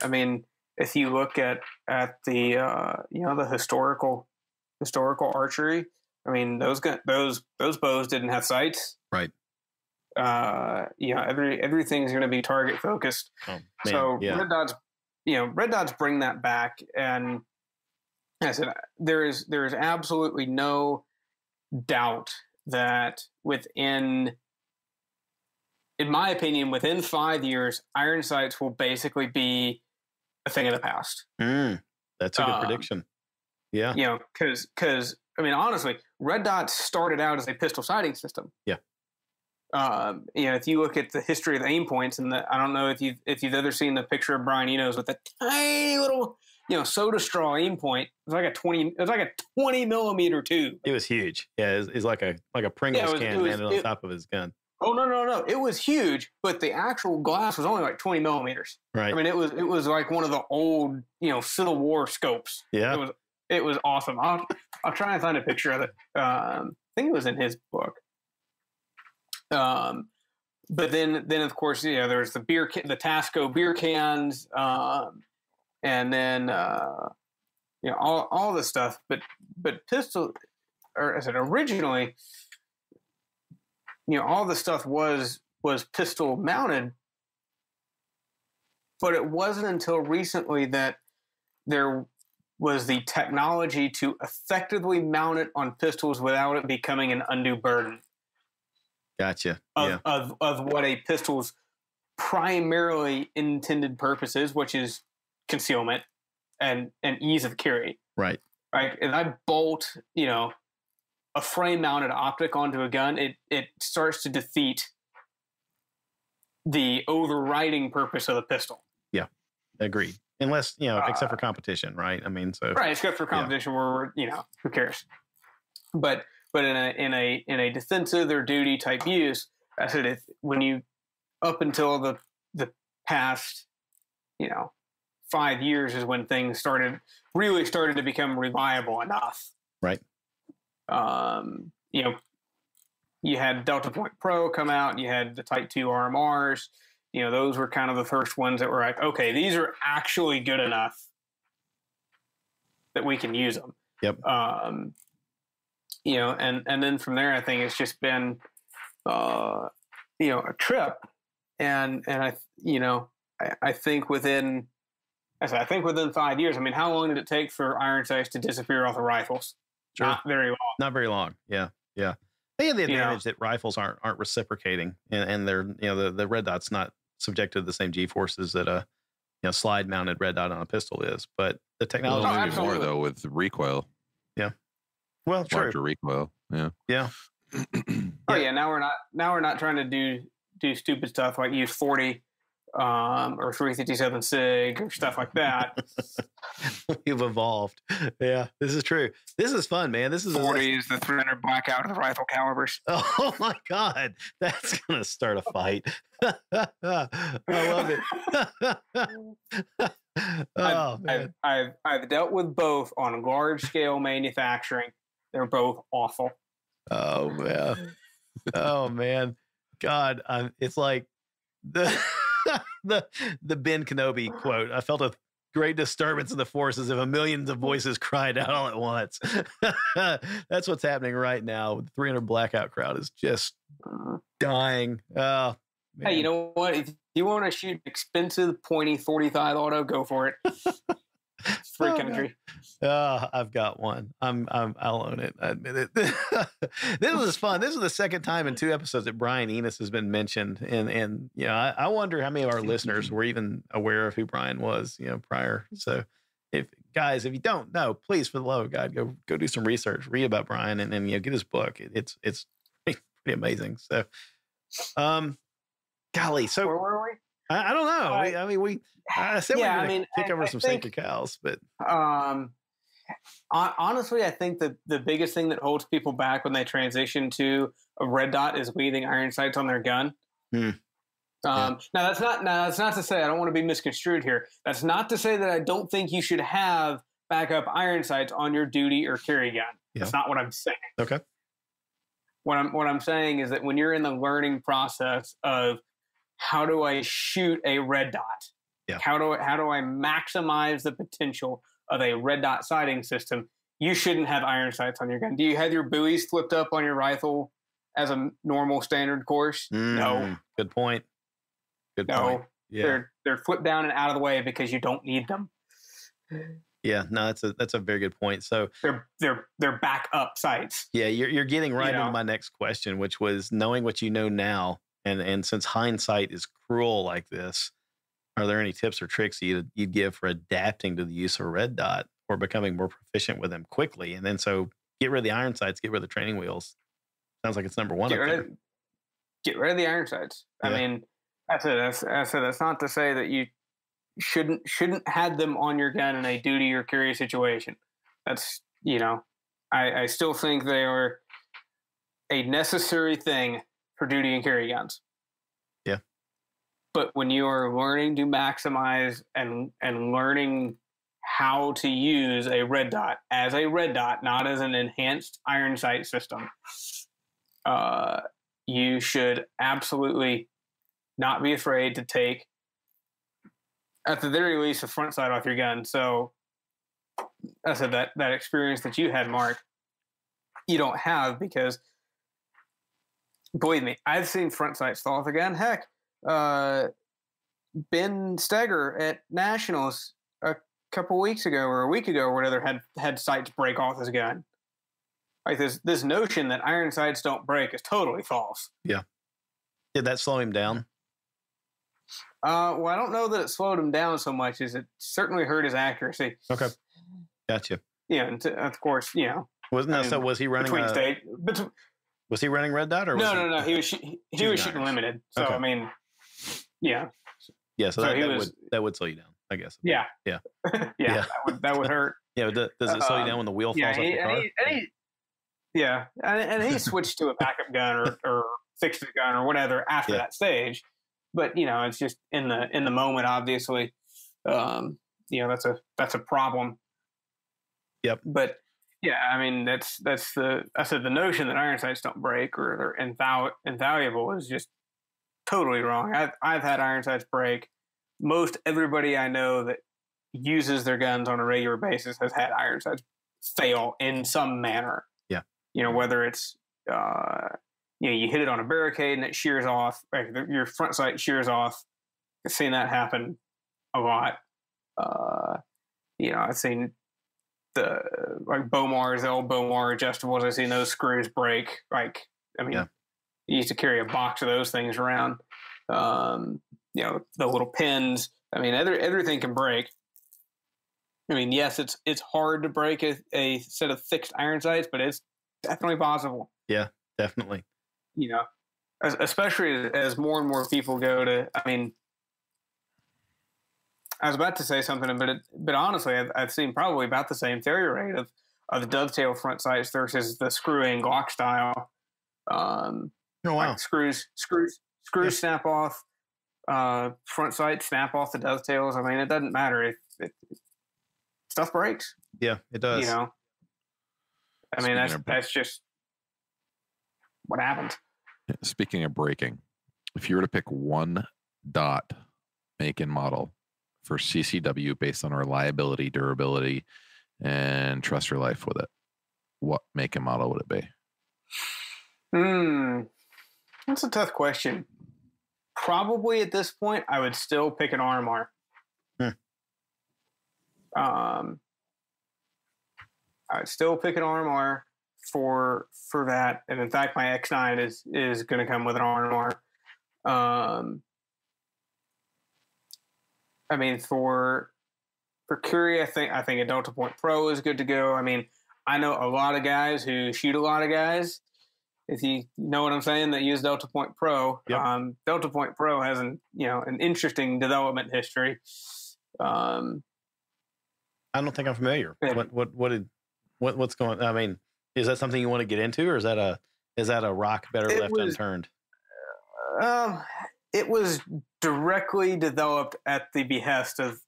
I mean, if you look at the the historical archery, I mean those bows didn't have sights, right? Everything's going to be target focused. So red dots bring that back. And as I said, there is absolutely no doubt that in my opinion, within 5 years, iron sights will basically be a thing of the past. That's a good prediction. Yeah. Because I mean, honestly, red dots started out as a pistol sighting system. Yeah. If you look at the history of the aim points, and I don't know if you've ever seen the picture of Brian Enos with a tiny little soda straw aim point. It was like a 20 millimeter tube. It was huge. Yeah, it's like a Pringles can landed on top of his gun. Oh no! It was huge, but the actual glass was only like 20 millimeters. Right. I mean, it was like one of the old Civil War scopes. Yeah. It was awesome. I'll try and find a picture of it. I think it was in his book. But then of course, there's the the Tasco beer cans, and then all this stuff. But pistol, or as it originally, all the stuff was pistol mounted, but it wasn't until recently that there was the technology to effectively mount it on pistols without it becoming an undue burden. Gotcha. Of what a pistol's primarily intended purpose is, which is concealment and ease of carry. Right. Right. If I bolt, a frame-mounted optic onto a gun, it starts to defeat the overriding purpose of the pistol. Yeah, agreed. Unless except for competition, right? I mean, so right, except for competition, where who cares? But in a defensive or duty type use, I said when you up until the past 5 years is when things really started to become reliable enough. Right. You had Delta Point Pro come out, and you had the Type 2 RMRs. Those were kind of the first ones that were like, okay, these are actually good enough that we can use them. Yep. And then from there, I think it's just been, a trip. And I think within 5 years, I mean, how long did it take for iron sights to disappear off the rifles? Sure. Not very long. Not very long. Yeah. Yeah. They have the advantage that rifles aren't reciprocating, and they're the red dot's not subjected to the same G forces that a slide mounted red dot on a pistol is. But the technology maybe more though with recoil. Yeah. Well, true. Larger recoil. Yeah. Yeah. Yeah. Now we're not trying to do stupid stuff like use 40 or 357 SIG or stuff like that. We've evolved. Yeah, this is true. This is fun, man. This is 40 is the 300 blackout of the rifle calibers. Oh my God, that's gonna start a fight. I love it. Man. I've dealt with both on large scale manufacturing. They're both awful. Oh man. Oh man. God, it's like the Ben Kenobi quote. I felt a great disturbance in the forces if a million of voices cried out all at once. That's what's happening right now. The 300 blackout crowd is just dying. Oh, man. Hey, you know what? If you want to shoot expensive, pointy 45 auto, go for it. It's free country. I've got one. I'll own it. I admit it. This was fun. This is the second time in 2 episodes that Brian Enos has been mentioned, and I wonder how many of our listeners were even aware of who Brian was, prior. So, if you don't know, please, for the love of God, go do some research, read about Brian, and get his book. It's pretty amazing. So, golly, so where were we? I don't know. I said we were going to kick over some sacred cows, but honestly, I think that the biggest thing that holds people back when they transition to a red dot is leaving iron sights on their gun. Now that's not to say I don't want to be misconstrued here. That's not to say that I don't think you should have backup iron sights on your duty or carry gun. Yeah. That's not what I'm saying. Okay. What I'm saying is that when you're in the learning process of how do I shoot a red dot? Yeah. How do I maximize the potential of a red dot sighting system? You shouldn't have iron sights on your gun. Do you have your buoys flipped up on your rifle as a normal standard course? No. Good point. Good point. Yeah. They're flipped down and out of the way because you don't need them. Yeah, no, that's a very good point. So they're backup sights. Yeah, you're getting right into my next question, which was knowing what you know now, and since hindsight is cruel like this, are there any tips or tricks you'd give for adapting to the use of a red dot or becoming more proficient with them quickly? And then so get rid of the iron sights, get rid of the training wheels. Sounds like it's number one. get rid of the iron sights. Yeah. I mean, that's not to say that you shouldn't have them on your gun in a duty or carry situation. That's, I still think they are a necessary thing for duty and carry guns. Yeah. But when you are learning to maximize and learning how to use a red dot as a red dot, not as an enhanced iron sight system, you should absolutely not be afraid to take, at the very least, the front sight off your gun. So I said that experience that you had, Mark, you don't have, because believe me, I've seen front sights fall off the gun. Heck, Ben Steger at Nationals a couple weeks ago or a week ago or whatever had sights break off his gun. Like this notion that iron sights don't break is totally false. Yeah. Did that slow him down? Well, I don't know that it slowed him down so much as it certainly hurt his accuracy. Okay. Gotcha. Yeah, and of course, Wasn't that so? Was he running? Was he running red dot or? No. He was shooting limited. So okay. I mean, yeah. Yeah. So, that would slow you down, I guess. Yeah. Yeah. yeah. That would hurt. Yeah. Does it slow you down when the wheel falls off the car? Yeah, and he switched to a backup gun or fixed the gun or whatever after that stage. But it's just in the moment, obviously. That's a problem. Yep. But yeah, I mean I said the notion that iron sights don't break or they're invaluable is just totally wrong. I've had iron sights break. Most everybody I know that uses their guns on a regular basis has had iron sights fail in some manner. Yeah. Whether it's you hit it on a barricade and it shears off, your front sight shears off. I've seen that happen a lot. I've seen the Bomars, the old Bomar adjustables. I've seen those screws break. You used to carry a box of those things around. The little pins. I mean, everything can break. I mean, yes, it's hard to break a set of fixed iron sights, but it's definitely possible. Yeah, definitely. Especially as more and more people go to. I mean, I was about to say something, but honestly, I've seen probably about the same failure rate of the dovetail front sights versus the screw-in Glock style. Oh wow! Screws snap off. Front sight snap off the dovetails. I mean, it doesn't matter if stuff breaks. Yeah, it does. I mean, that's just what happens. Speaking of breaking, if you were to pick one dot, make and model for CCW based on reliability, durability, and trust your life with it, what make and model would it be? That's a tough question. Probably at this point, I would still pick an RMR. I'd still pick an RMR for that, and in fact, my X9 is going to come with an RMR. I mean, for Curie, I think a Delta Point Pro is good to go. I mean, I know a lot of guys who shoot a lot of guys. If you know what I'm saying, that use Delta Point Pro. Yep. Delta Point Pro has an interesting development history. I don't think I'm familiar. What's going? I mean, is that something you want to get into, or is that a rock better left unturned? It was directly developed at the behest of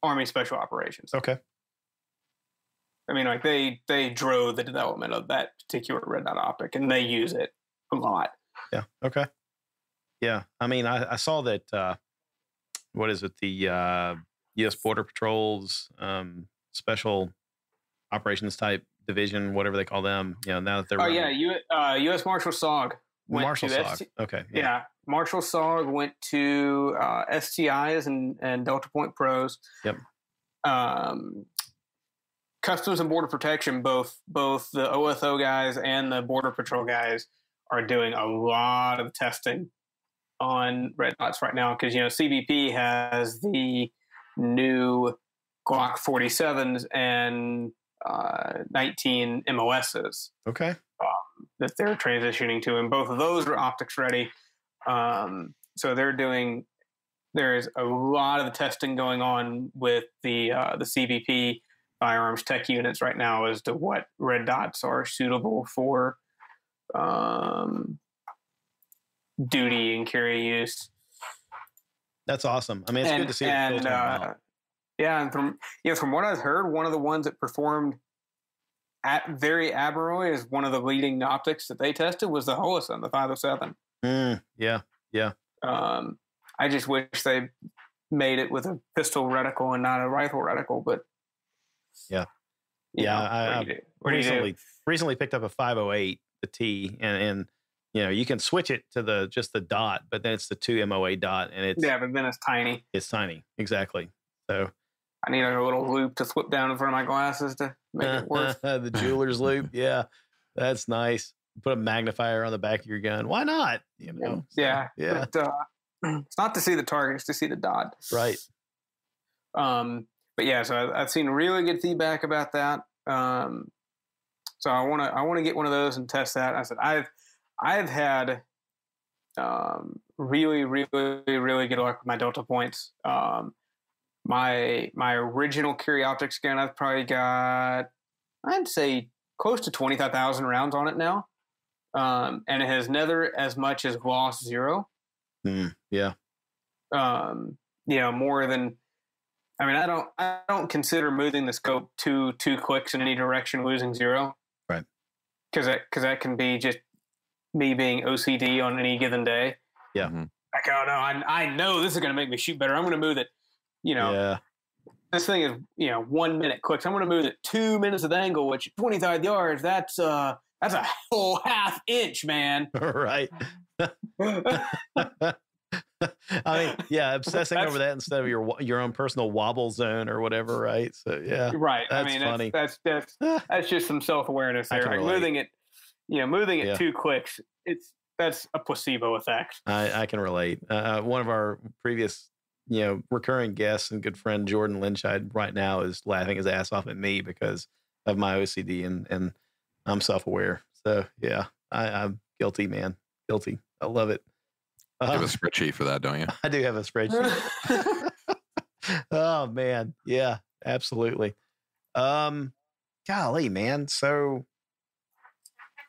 Army Special Operations. Okay. I mean, they drove the development of that particular red dot optic, and they use it a lot. Yeah. Okay. Yeah. I mean, I saw that. What is it? The U.S. Border Patrol's special operations type division, whatever they call them. Now that they're U.S. Marshal SOG. Marshal SOG. Okay. Yeah. Marshal SOG went to STIs and Delta Point Pros. Yep. Customs and Border Protection, both the OFO guys and the Border Patrol guys are doing a lot of testing on red dots right now because CBP has the new Glock 47s and 19 MOSs. Okay. that they're transitioning to, and both of those are optics ready. So there's a lot of the testing going on with the CBP firearms tech units right now as to what red dots are suitable for duty and carry use. That's awesome. I mean, it's good to see it filtering out. Yeah, and from what I've heard, one of the ones that performed very admirably is one of the leading optics that they tested was the Holosun, the 507. Yeah. I just wish they made it with a pistol reticle and not a rifle reticle, but I recently picked up a 508, the T, and you can switch it to just the dot, but then it's the 2 MOA dot, and but then it's tiny. It's tiny, exactly. So I need a little loop to slip down in front of my glasses to make it work. The jeweler's loop, yeah, that's nice. Put a magnifier on the back of your gun. Why not? Yeah. But, it's not to see the target; it's to see the dot. Right. But yeah, so I've seen really good feedback about that. So I want to get one of those and test that. I said I've had really good luck with my Delta points. My original carry optics gun, I've probably got, I'd say, close to 25,000 rounds on it now, and it has never as much as gloss 0. Yeah. More than. I mean, I don't consider moving the scope two clicks in any direction losing 0. Right. Because that can be just me being OCD on any given day. Yeah. Like, oh no, I know this is going to make me shoot better. I'm going to move it. This thing is 1 minute clicks. I'm going to move it 2 minutes of angle, which 25 yards. That's a whole half inch, man. Right. I mean, obsessing over that instead of your own personal wobble zone or whatever, right? So right. That's funny. That's just some self-awareness there. Like moving it 2 clicks, that's a placebo effect. I can relate. One of our previous recurring guests and good friend Jordan Linscheid right now is laughing his ass off at me because of my OCD and I'm self-aware. So I'm guilty, man. Guilty. I love it. You have a spreadsheet for that, don't you? I do have a spreadsheet. Oh man. Yeah, absolutely. Golly, man. So,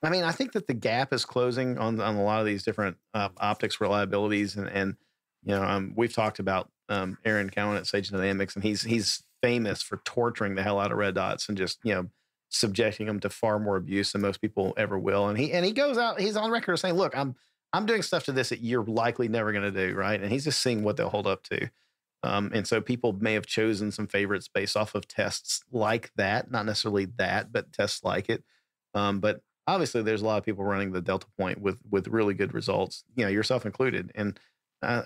I mean, I think that the gap is closing on a lot of these different optics reliabilities, and we've talked about Aaron Cowan at Sage Dynamics, and he's famous for torturing the hell out of red dots and just subjecting them to far more abuse than most people ever will. And he goes out, he's on record saying, "Look, I'm doing stuff to this that you're likely never going to do," right? And he's just seeing what they'll hold up to. And so people may have chosen some favorites based off of tests like that, not necessarily that, but tests like it. But obviously there's a lot of people running the Delta Point with really good results, yourself included. And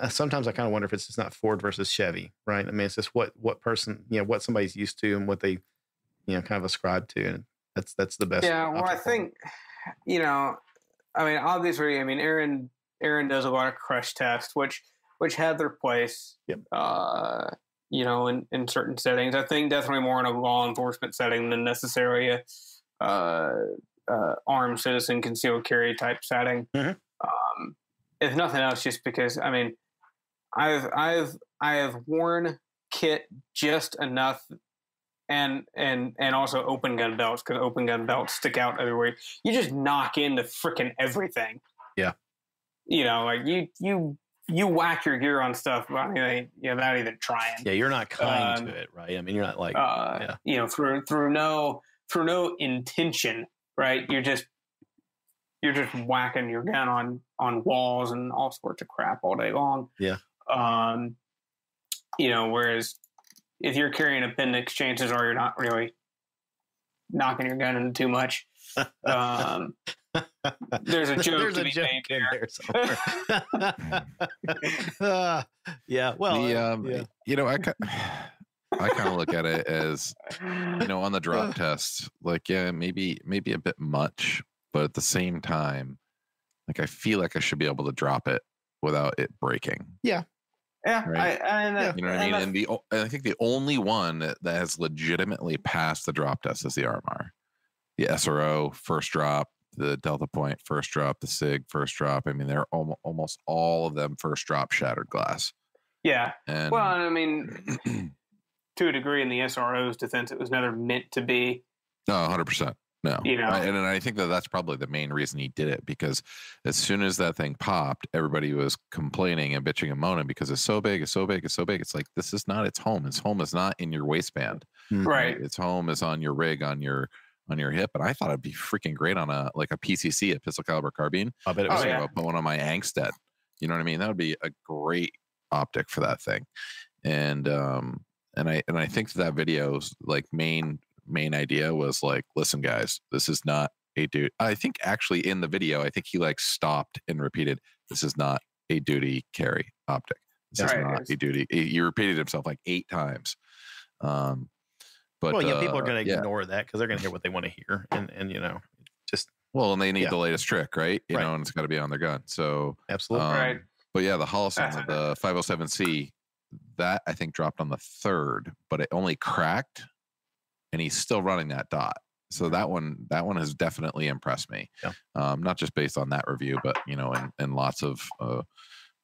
sometimes I kind of wonder if it's just not Ford versus Chevy, right? I mean, it's just what person, what somebody's used to and what they, kind of ascribe to. And that's the best. Yeah. Well, I think, I mean, obviously, Aaron does a lot of crush tests, which had their place, yep. In certain settings. I think definitely more in a law enforcement setting than necessarily a armed citizen concealed carry type setting. Mm-hmm. If nothing else, just because I've worn kit just enough. And also open gun belts, because open gun belts stick out everywhere. You just knock into freaking everything. Yeah. Like you whack your gear on stuff, without even trying. Yeah, you're not kind to it, right? I mean, you're not like, through no intention, right? You're just whacking your gun on walls and all sorts of crap all day long. Yeah. Whereas if you're carrying appendix, chances are you're not really knocking your gun into too much. There's a joke to be made there. Yeah. Well, I kind of look at it as, on the drop test, like, maybe a bit much, but at the same time, like, I feel like I should be able to drop it without it breaking. Yeah. Yeah, right? You know what I mean? And I think the only one that has legitimately passed the drop test is the RMR. The SRO, first drop, the Delta Point first drop, the SIG first drop. I mean, they're almost all of them first drop shattered glass. Yeah. And Well, I mean, to a degree, in the SRO's defense, it was never meant to be. No, 100%. No. You know, and I think that's probably the main reason he did it, because as soon as that thing popped, everybody was complaining and bitching and moaning because it's so big, it's so big, it's so big. It's like, this is not its home. Its home is not in your waistband. right? Its home is on your rig, on your hip. And I thought it'd be freaking great on a PCC, a pistol caliber carbine. I bet it was. I'll put one on my Angstead. You know what I mean? That would be a great optic for that thing. And I think that video's like main idea was like, listen guys, this is not a dude. I think actually in the video, I think he like stopped and repeated, this is not a duty carry optic. This is not a duty. He repeated himself like 8 times. But well, yeah, people are going to ignore that because they're going to hear what they want to hear, and you know, just and they need the latest trick, right? You know, and it's got to be on their gun. So absolutely right. But yeah, the Holosun, the 507C, that I think dropped on the 3rd, but it only cracked, and he's still running that dot. So that one has definitely impressed me. Yeah. Not just based on that review, but you know, and lots of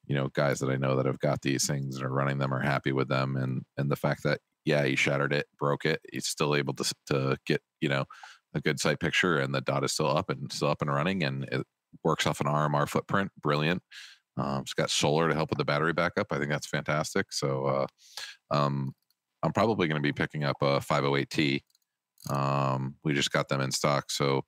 you know, guys that I know that have got these things and are running them are happy with them, and the fact that he shattered it, broke it, he's still able to get, you know, a good sight picture, and the dot is still up and running, and it works off an RMR footprint. Brilliant. It's got solar to help with the battery backup. I think that's fantastic. So I'm probably going to be picking up a 508T. We just got them in stock, so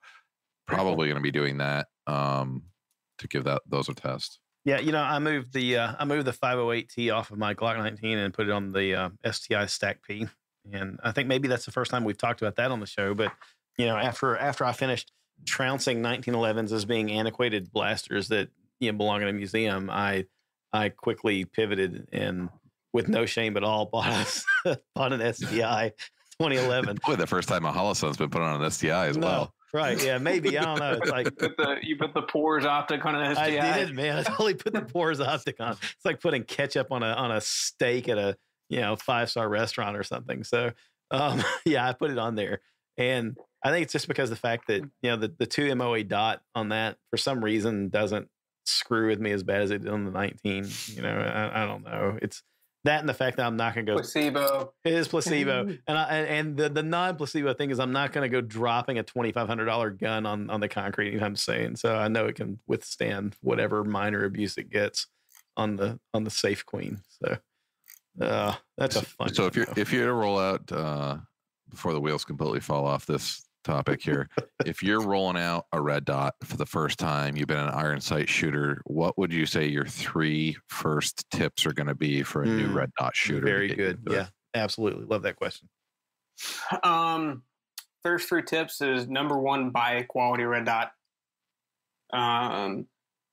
probably going to be doing that to give those a test. Yeah, you know, I moved the 508T off of my Glock 19 and put it on the STI Stack P, and I think maybe that's the first time we've talked about that on the show. But you know, after I finished trouncing 1911s as being antiquated blasters that belong in a museum, I quickly pivoted and with no shame at all bought an STI 2011. Boy, the first time a Holosun's been put on an STI as well. Right. Yeah, maybe. I don't know. It's like you put the pores optic on an STI. I did, man. I totally put the pores optic on. It's like putting ketchup on a steak at a 5-star restaurant or something. So yeah, I put it on there. And I think it's just because the fact that the 2 MOA dot on that for some reason doesn't screw with me as bad as it did on the 19. I don't know. It's that and the fact that I'm not going to go placebo. It is placebo, and the non-placebo thing is I'm not going to go dropping a $2,500 gun on the concrete anytime soon. So I know it can withstand whatever minor abuse it gets on the Safe Queen. So that's a fun. So if you're to roll out before the wheels completely fall off this topic here, if you're rolling out a red dot for the first time, you've been an iron sight shooter, what would you say your 3 first tips are going to be for a new red dot shooter? Very good. Yeah, absolutely. Love that question. First 3 tips is number 1, buy a quality red dot.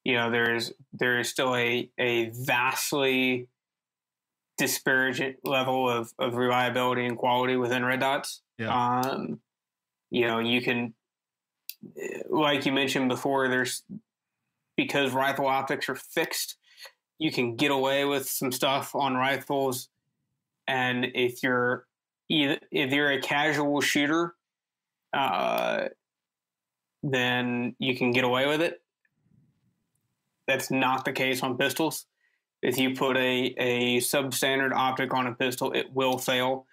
There is still a vastly disparaging level of reliability and quality within red dots. Yeah. You can, like you mentioned before, because rifle optics are fixed, you can get away with some stuff on rifles. And if you're a casual shooter, then you can get away with it. That's not the case on pistols. If you put a substandard optic on a pistol, it will fail.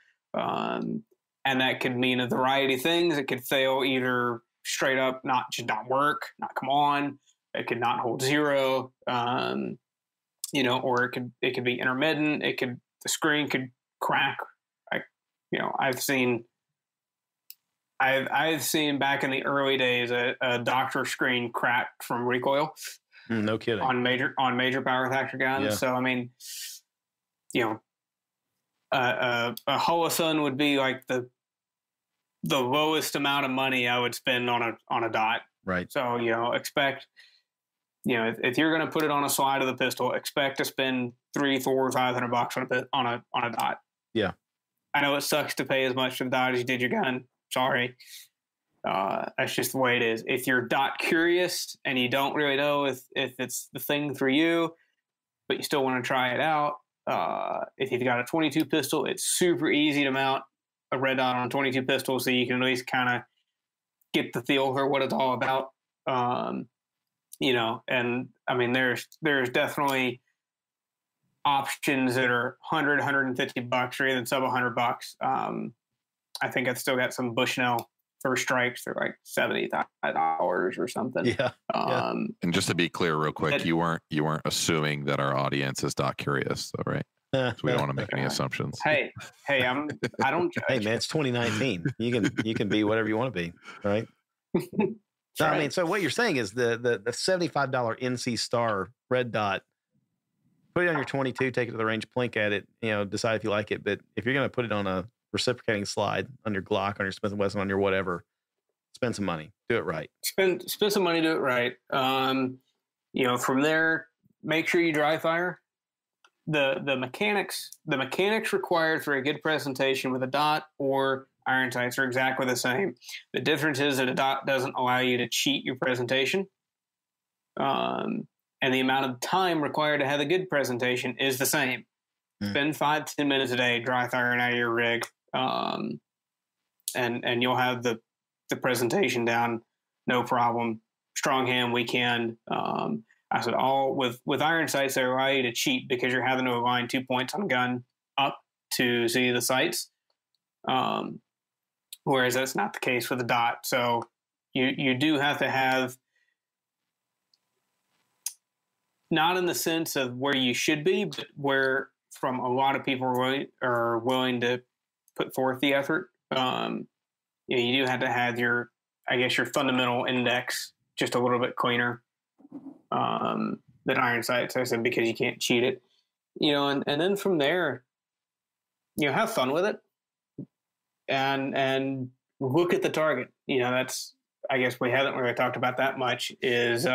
And that could mean a variety of things. It could fail either straight up, not work, not come on. It could not hold 0, or it could be intermittent. The screen could crack. I've seen back in the early days a doctor screen cracked from recoil. No kidding. On major power factor guns. Yeah. So I mean, a Holosun would be like the lowest amount of money I would spend on a dot. Right. So expect, if you're going to put it on a slide of the pistol, expect to spend $300, $400, $500 on a dot. Yeah. I know it sucks to pay as much for the dot as you did your gun. Sorry. That's just the way it is. If you're dot curious and you don't really know if it's the thing for you, but you still want to try it out, if you've got a 22 pistol, it's super easy to mount a red dot on a 22 pistol, so you can at least kind of get the feel for what it's all about. And I mean, there's definitely options that are $100-$150 or even sub $100. I think I've still got some Bushnell first strikes. They're like $75 or something. Yeah. And just to be clear real quick, you weren't assuming that our audience is dot curious, though, right? So we don't want to make any assumptions. Hey, I don't judge. Hey man, it's 2019. You can be whatever you want to be, right? No, I mean, so what you're saying is the $75 NC Star red dot, put it on your 22, take it to the range, plink at it, decide if you like it. But if you're going to put it on a reciprocating slide on your Glock, on your Smith & Wesson, on your whatever, spend some money, do it right. Spend some money, do it right. From there, make sure you dry fire. The mechanics required for a good presentation with a dot or iron sights are exactly the same. The difference is that a dot doesn't allow you to cheat your presentation. And the amount of time required to have a good presentation is the same. Spend 5-10 minutes a day dry firing out of your rig, and you'll have the presentation down, no problem. Strong hand, weak hand. I said all with iron sights, they allow you to cheat because you're having to align 2 points on a gun up to see the sights. Whereas that's not the case with a dot. So you do have to have, not in the sense of where you should be, but where from a lot of people are willing to put forth the effort. You do have to have your fundamental index just a little bit cleaner than iron sights, I said, because you can't cheat it. And then from there, have fun with it. And look at the target. That's, I guess we haven't really talked about that much, is,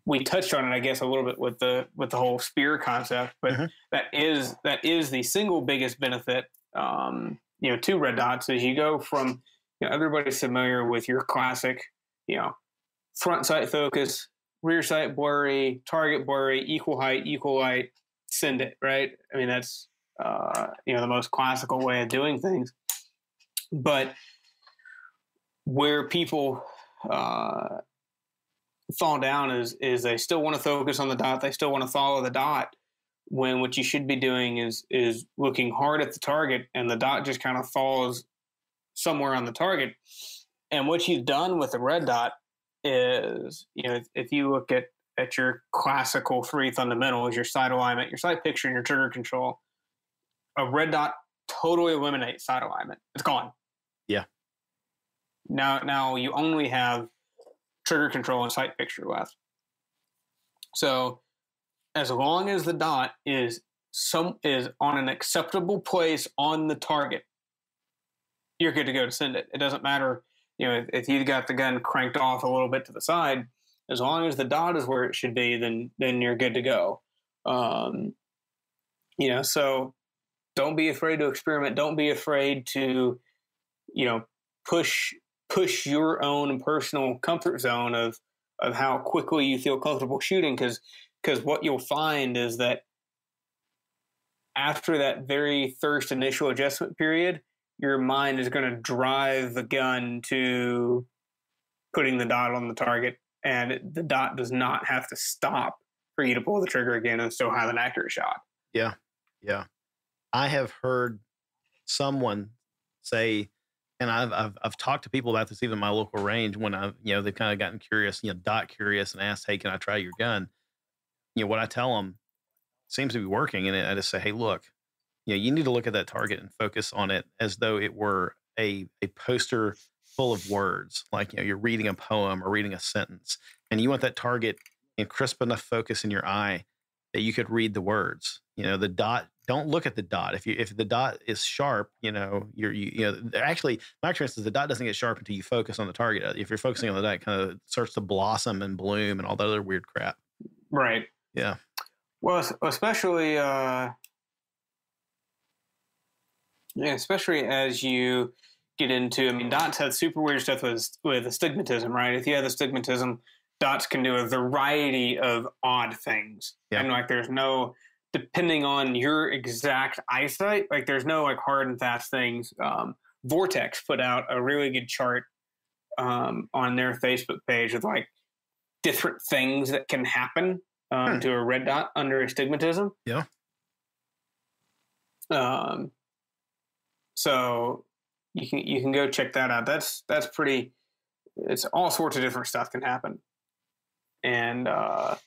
we touched on it, I guess, a little bit with the whole spear concept, but that is the single biggest benefit, to red dots, is you go from, everybody's familiar with your classic, front sight focus, rear sight blurry, target blurry, equal height, equal light, send it, right? I mean, that's, the most classical way of doing things. But where people fall down is they still want to focus on the dot. They still want to follow the dot, when what you should be doing is looking hard at the target, and the dot just kind of falls somewhere on the target. And what you've done with the red dot is, if you look at your classical 3 fundamentals, your sight alignment, your sight picture, and your trigger control, a red dot totally eliminates sight alignment. It's gone. Yeah. Now you only have trigger control and sight picture left. So as long as the dot is on an acceptable place on the target, you're good to go to send it. It doesn't matter, if you've got the gun cranked off a little bit to the side, as long as the dot is where it should be, then you're good to go. So don't be afraid to experiment. Don't be afraid to, push your own personal comfort zone of how quickly you feel comfortable shooting. Because what you'll find is that after that very first initial adjustment period, your mind is going to drive the gun to putting the dot on the target, and the dot does not have to stop for you to pull the trigger again and still have an accurate shot. Yeah. Yeah. I have heard someone say, and I've talked to people about this even in my local range, when they've kind of gotten curious, dot curious, and asked, hey, can I try your gun? What I tell them seems to be working. And I just say, hey, look, you need to look at that target and focus on it as though it were a poster full of words. Like, you're reading a poem or reading a sentence, and you want that target in crisp enough focus in your eye that you could read the words. The dot, don't look at the dot. If the dot is sharp, actually, my experience is the dot doesn't get sharp until you focus on the target. If you're focusing on the dot, it kind of starts to blossom and bloom and all that other weird crap. Right. Yeah. Well, especially as you get into, dots have super weird stuff with astigmatism, right? If you have astigmatism, dots can do a variety of odd things. Yeah. And there's no, depending on your exact eyesight, there's no hard and fast things. Vortex put out a really good chart on their Facebook page with like different things that can happen to a red dot under astigmatism. Yeah. So you can go check that out. That's pretty. It's all sorts of different stuff can happen, and so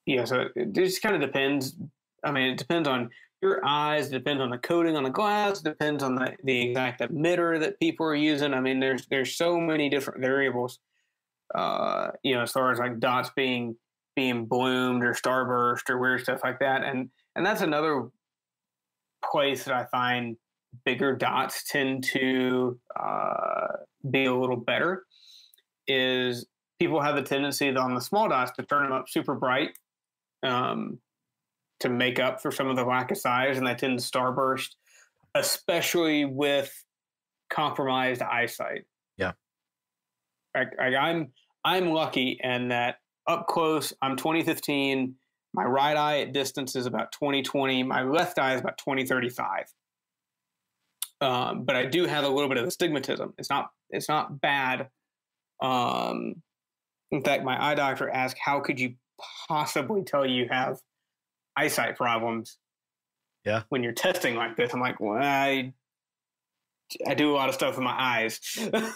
it just kind of depends. I mean, it depends on your eyes. It depends on the coating on the glass. It depends on the exact emitter that people are using. I mean, there's so many different variables. As far as like dots being bloomed or starburst or weird stuff like that, and that's another place that I find bigger dots tend to be a little better. Is people have the tendency on the small dots to turn them up super bright to make up for some of the lack of size, and they tend to starburst, especially with compromised eyesight. Yeah, I'm lucky in that up close, I'm 20/15. My right eye at distance is about 20/20. My left eye is about 20/35. But I do have a little bit of astigmatism. It's not bad. In fact, my eye doctor asked, "How could you possibly tell you have eyesight problems?" Yeah. When you're testing like this, I'm like, well, I do a lot of stuff with my eyes.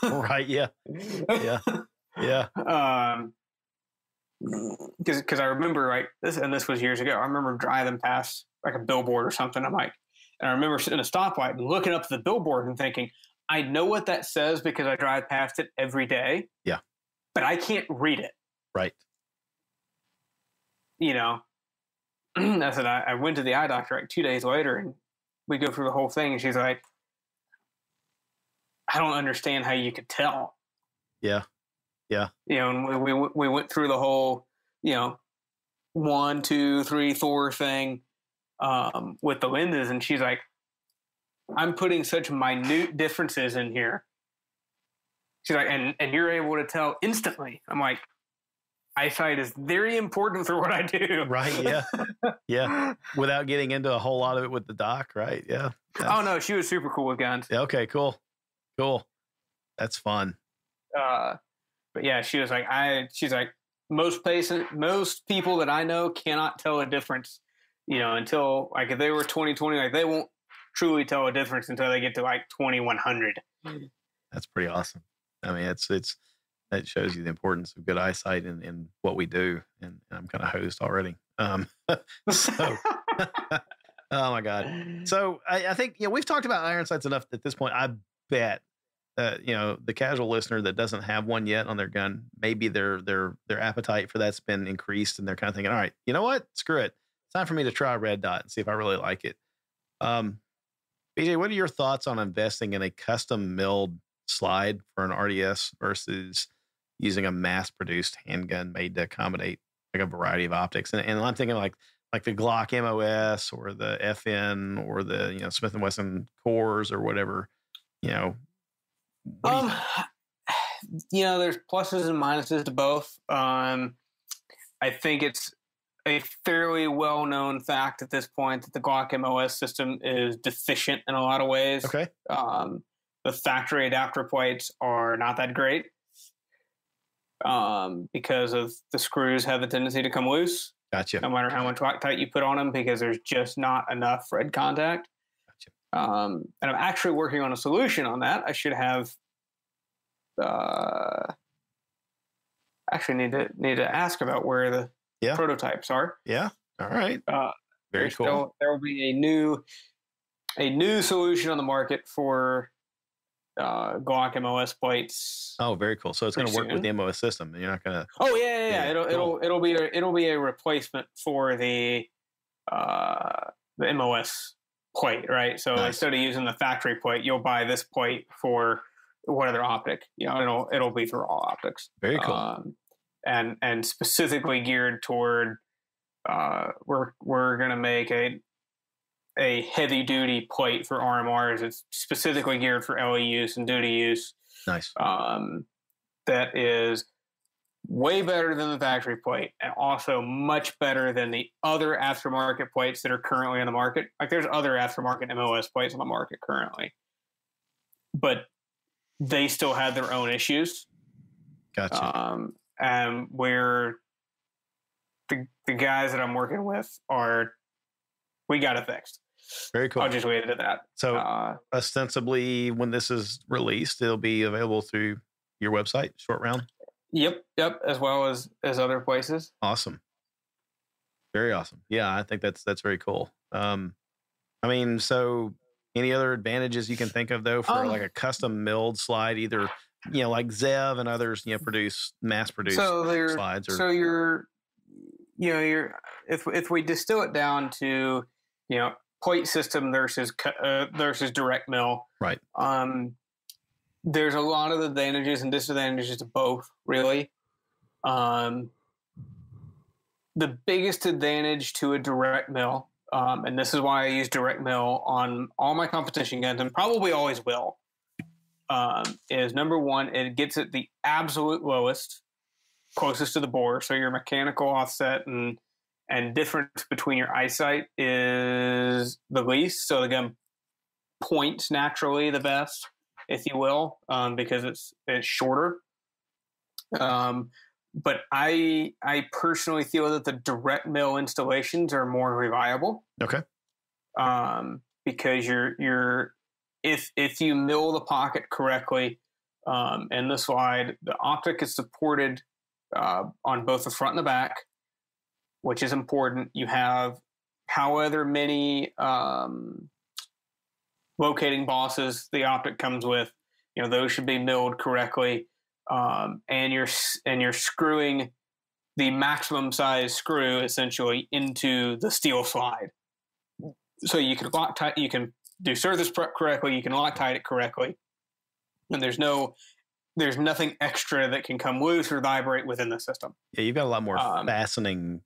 Right. Yeah. Yeah. Yeah. Because I remember like this, and this was years ago. I remember driving past like a billboard or something. And I remember sitting at a stoplight and looking up at the billboard and thinking, I know what that says because I drive past it every day. Yeah. But I can't read it. Right. I said, I went to the eye doctor like 2 days later, and we go through the whole thing, and she's like, I don't understand how you could tell. Yeah. Yeah. And we went through the whole, 1, 2, 3, 4 thing with the lenses, and she's like, I'm putting such minute differences in here. She's like, and you're able to tell instantly. I'm like, eyesight is very important for what I do. Right. Yeah. Yeah. Without getting into a whole lot of it with the doc. Right. Yeah. Oh no, she was super cool with guns. Yeah, okay. Cool. That's fun. But yeah, she's like, most people that I know cannot tell a difference, until like if they were 20/20, like they won't truly tell a difference until they get to like 2100. That's pretty awesome. I mean, that shows you the importance of good eyesight in what we do. And I'm kind of hosed already. So, oh my God. So I think, we've talked about iron sights enough at this point. I bet, the casual listener that doesn't have one yet on their gun, maybe their appetite for that's been increased, and they're kind of thinking, all right, you know what? Screw it. It's time for me to try a red dot and see if I really like it. BJ, what are your thoughts on investing in a custom milled slide for an RDS versus using a mass-produced handgun made to accommodate like a variety of optics? And I'm thinking like the Glock MOS or the FN or the Smith & Wesson cores or whatever. There's pluses and minuses to both. I think it's a fairly well-known fact at this point that the Glock MOS system is deficient in a lot of ways. Okay. The factory adapter plates are not that great because of the screws have the tendency to come loose. Gotcha. No matter how much Loctite you put on them, because there's just not enough red contact. Gotcha. And I'm actually working on a solution on that. I should have. Actually, need to ask about where the prototypes are. Yeah. All right. Very cool. There will be a new solution on the market for Glock MOS plates. Oh, very cool. So it's going to work with the MOS system. You're not going to. Oh yeah. It'll be a replacement for the MOS plate, right? So nice. Instead of using the factory plate, you'll buy this plate for whatever optic. It'll be for all optics. Very cool. And specifically geared toward we're going to make a heavy duty plate for RMRs. It's specifically geared for LE use and duty use. Nice. That is way better than the factory plate, and also much better than the other aftermarket plates that are currently on the market. Like there's other aftermarket MOS plates on the market currently, but they still had their own issues. Gotcha. And where the guys that I'm working with we got it fixed. Very cool. I'll just leave it at that. So ostensibly, when this is released, it'll be available through your website, Short Round. Yep, as well as other places. Awesome. Very awesome. Yeah, I think that's very cool. I mean, so any other advantages you can think of though for like a custom milled slide, either like Zev and others, mass produced slides. So you're if we distill it down to plate system versus direct mill, right? There's a lot of advantages and disadvantages to both, really. The biggest advantage to a direct mill, and this is why I use direct mill on all my competition guns and probably always will, is number one, it gets at the absolute lowest, closest to the bore. So your mechanical offset and difference between your eyesight is the least. So the gun points naturally the best, if you will, because it's shorter. But I personally feel that the direct mill installations are more reliable. Okay. Because if you mill the pocket correctly, in the slide, the optic is supported on both the front and the back, which is important. You have however many locating bosses the optic comes with, those should be milled correctly. And you're screwing the maximum size screw essentially into the steel slide. So you can you can do surface prep correctly, you can Loctite it correctly. And there's nothing extra that can come loose or vibrate within the system. Yeah, you've got a lot more fastening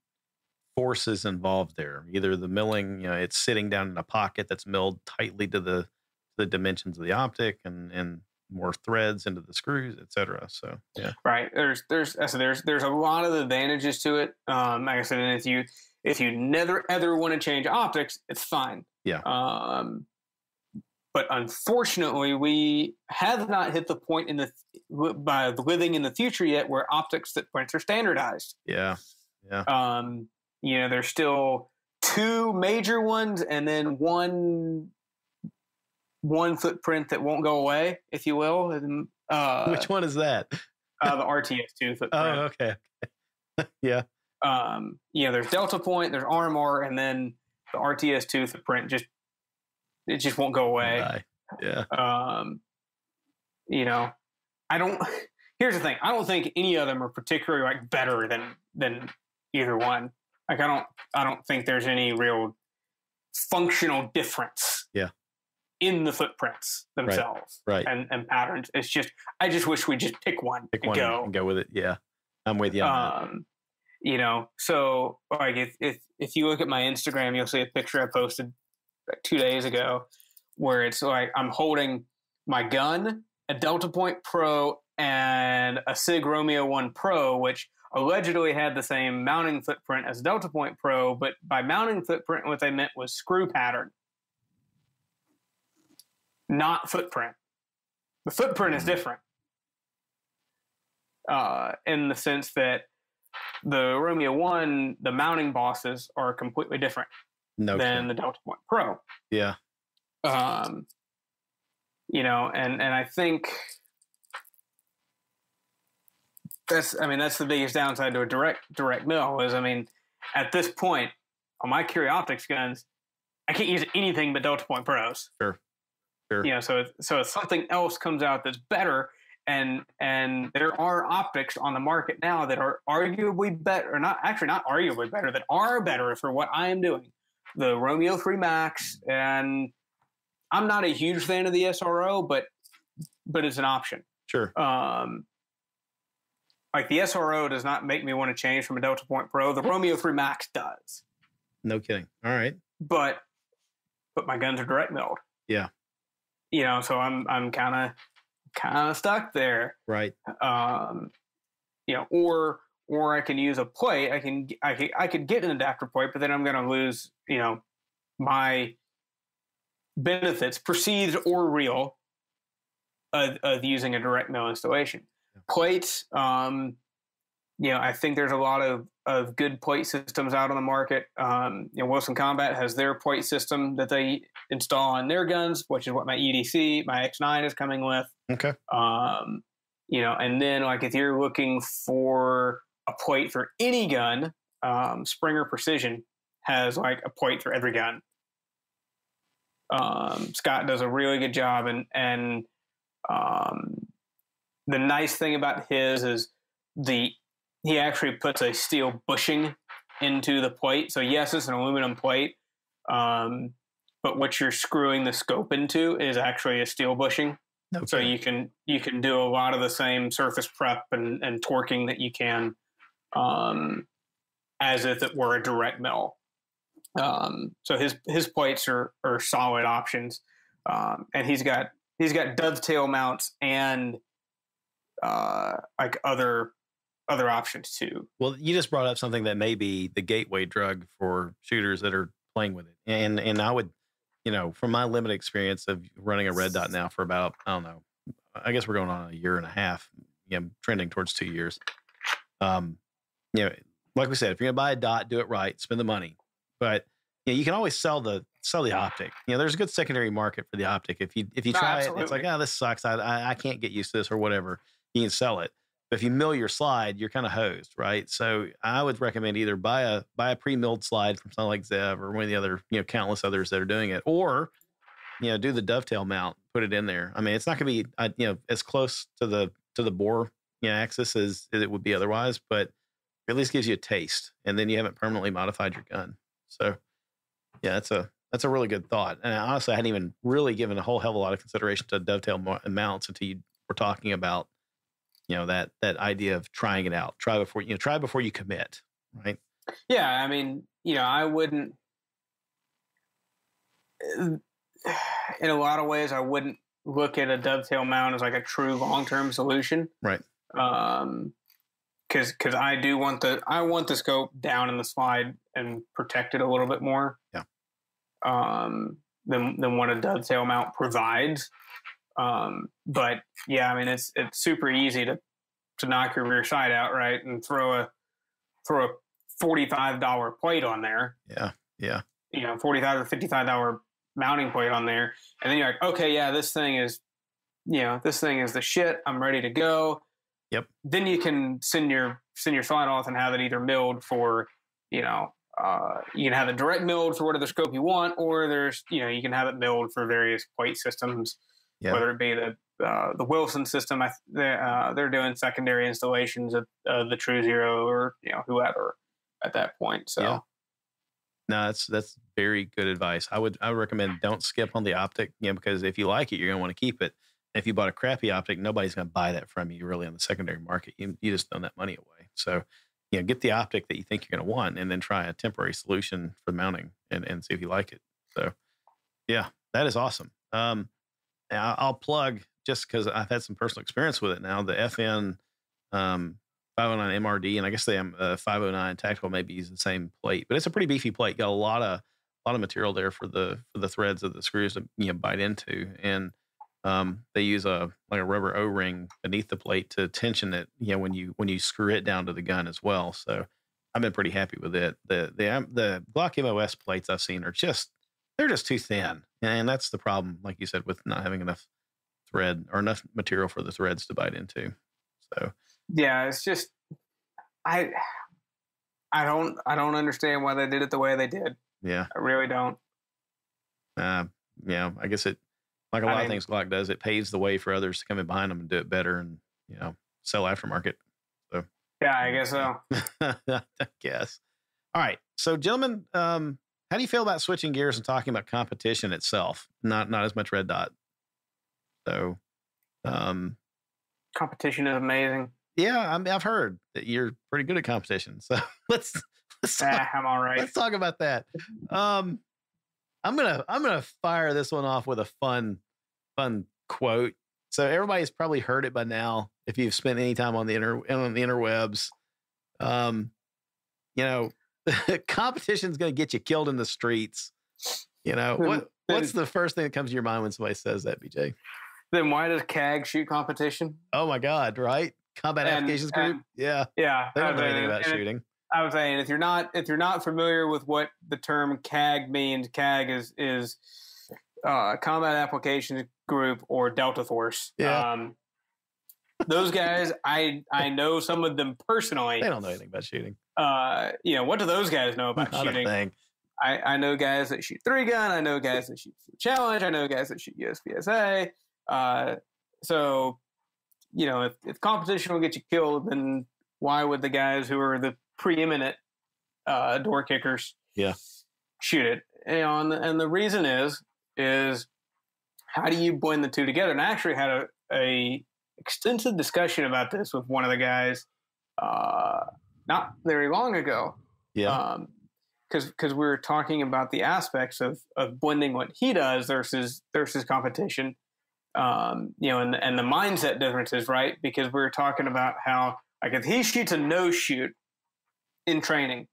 forces involved there. Either the milling, it's sitting down in a pocket that's milled tightly to the dimensions of the optic, and more threads into the screws, etc. So yeah, right. There's a lot of advantages to it. Like I said, and if you never ever want to change optics, it's fine. Yeah. But unfortunately, we have not hit the point by living in the future yet where optics footprints are standardized. Yeah. Yeah. There's still two major ones and then one footprint that won't go away, if you will. And, which one is that? The RTS2 footprint. Oh, okay. Yeah. There's Delta Point, there's RMR, and then the RTS2 footprint just won't go away. Yeah. Here's the thing. I don't think any of them are particularly better than either one. I don't think there's any real functional difference. Yeah. In the footprints themselves. Right. And patterns. It's just, I just wish we just pick one and go with it. Yeah. I'm with you on that. So if you look at my Instagram, you'll see a picture I posted 2 days ago where it's like I'm holding my gun, a Delta Point Pro, and a SIG Romeo 1 Pro, which allegedly had the same mounting footprint as Delta Point Pro, but by mounting footprint, what they meant was screw pattern, not footprint. The footprint is different in the sense that the Romeo 1, the mounting bosses are completely different than the Delta Point Pro. Yeah. And I think that's the biggest downside to a direct mill is, at this point on my Curie Optics guns, I can't use anything but Delta Point Pros. Sure. So if something else comes out that's better, and there are optics on the market now that are arguably better, or not arguably better, that are better for what I am doing. The Romeo 3 Max, and I'm not a huge fan of the SRO, but it's an option. Sure. Like the SRO does not make me want to change from a Delta Point Pro. The Romeo 3 Max does. No kidding. All right. But my guns are direct milled. Yeah. So I'm kind of stuck there. Right. Or I can use a plate. I could get an adapter plate, but then I'm going to lose, my benefits, perceived or real, of using a direct mill installation. Plates, I think there's a lot of good plate systems out on the market. Wilson Combat has their plate system that they install on their guns, which is what my EDC, my X9 is coming with. Okay. And then like if you're looking for a plate for any gun, Springer Precision has like a plate for every gun. Scott does a really good job, and the nice thing about his is he actually puts a steel bushing into the plate. So yes, it's an aluminum plate, but what you're screwing the scope into is actually a steel bushing. Okay. So you can do a lot of the same surface prep and torquing that you can as if it were a direct mill. So his plates are solid options, and he's got dovetail mounts and like other options too. Well, you just brought up something that may be the gateway drug for shooters that are playing with it, and I would, from my limited experience of running a red dot now for about, I don't know, I guess we're going on a year and a half, trending towards 2 years. Like we said, if you're gonna buy a dot, do it right, spend the money. But you can always sell the optic. There's a good secondary market for the optic. If you try absolutely. It, it's like, this sucks. I can't get used to this or whatever. You can sell it. But if you mill your slide, you're kind of hosed, right? So I would recommend either buy a pre-milled slide from something like Zev or one of the other countless others that are doing it, or do the dovetail mount, put it in there. I mean, it's not going to be as close to the bore axis as it would be otherwise, but at least gives you a taste, and then you haven't permanently modified your gun. So, yeah, that's a really good thought. And honestly, I hadn't even really given a whole hell of a lot of consideration to dovetail mounts until you were talking about, that idea of trying it out. Try before you commit, right? Yeah, I mean, I wouldn't. In a lot of ways, I wouldn't look at a dovetail mount as like a true long-term solution, right? Because I want the scope down in the slide and protected a little bit more. Yeah. Than what a dovetail mount provides. But yeah, I mean it's super easy to knock your rear sight out, right, and throw a $45 plate on there. Yeah. Yeah. $45 or $55 mounting plate on there, and then you're like, okay, yeah, this thing is the shit. I'm ready to go. Yep. Then you can send your slide off and have it either milled for, you can have it direct milled for whatever scope you want, or there's, you can have it milled for various plate systems, whether it be the Wilson system. They're doing secondary installations of the True Zero or, whoever at that point. So. Yeah. No, that's very good advice. I would recommend don't skip on the optic, because if you like it, you're going to want to keep it. If you bought a crappy optic, nobody's going to buy that from you really on the secondary market. You just throw that money away. So, get the optic that you think you're going to want, and then try a temporary solution for mounting and see if you like it. So, yeah, that is awesome. I'll plug, just because I've had some personal experience with it now, the FN 509 MRD, and I guess the 509 Tactical maybe use the same plate, but it's a pretty beefy plate. Got a lot of material there for the threads of the screws to bite into, and they use a rubber O-ring beneath the plate to tension it, when you screw it down to the gun as well. So I've been pretty happy with it. The Glock Ammo plates I've seen are just too thin, and that's the problem, like you said, with not having enough thread or enough material for the threads to bite into. So yeah, it's just I don't understand why they did it the way they did. Yeah, I really don't. I guess it. Like a lot of things Glock does, it paves the way for others to come in behind them and do it better and, sell aftermarket. So yeah, I guess so. I guess. All right. So, gentlemen, how do you feel about switching gears and talking about competition itself? Not as much red dot. So, competition is amazing. Yeah, I've heard that you're pretty good at competition. So let's talk, I'm all right. Let's talk about that. I'm gonna fire this one off with a fun quote. So everybody's probably heard it by now if you've spent any time on the interwebs. Competition's gonna get you killed in the streets. What's the first thing that comes to your mind when somebody says that, BJ? Then why does CAG shoot competition? Oh my God! Right? Combat Applications Group. Yeah. Yeah. They don't know anything about shooting. I was saying, if you're not familiar with what the term CAG means, CAG is Combat Applications Group or Delta Force. Yeah. Those guys, I know some of them personally. They don't know anything about shooting. What do those guys know about Not shooting? a thing. I know guys that shoot 3-gun. I know guys that shoot Challenge. I know guys that shoot USPSA. So, if competition will get you killed, then why would the guys who are the preeminent door kickers shoot it? And the reason is how do you blend the two together? And I actually had a extensive discussion about this with one of the guys not very long ago. Yeah. Because we were talking about the aspects of blending what he does versus competition. And the mindset differences, right? Because we were talking about how, like, if he shoots a no shoot in training,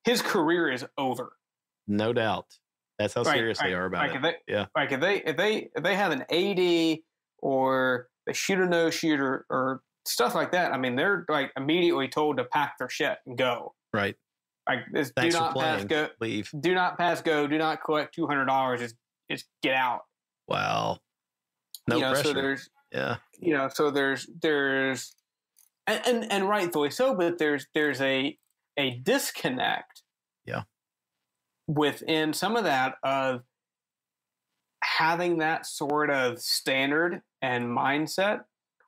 his career is over. No doubt. That's how serious they are about it. If they have an AD or they shoot a no shoot or stuff like that, I mean, they're like immediately told to pack their shit and go. Right. Like, this, Thanks do for not playing. pass go. Leave. Do not pass go. Do not collect $200. Just get out. Wow. No pressure. So there's and rightfully so, but there's a disconnect. Yeah. Within some of that of having that sort of standard and mindset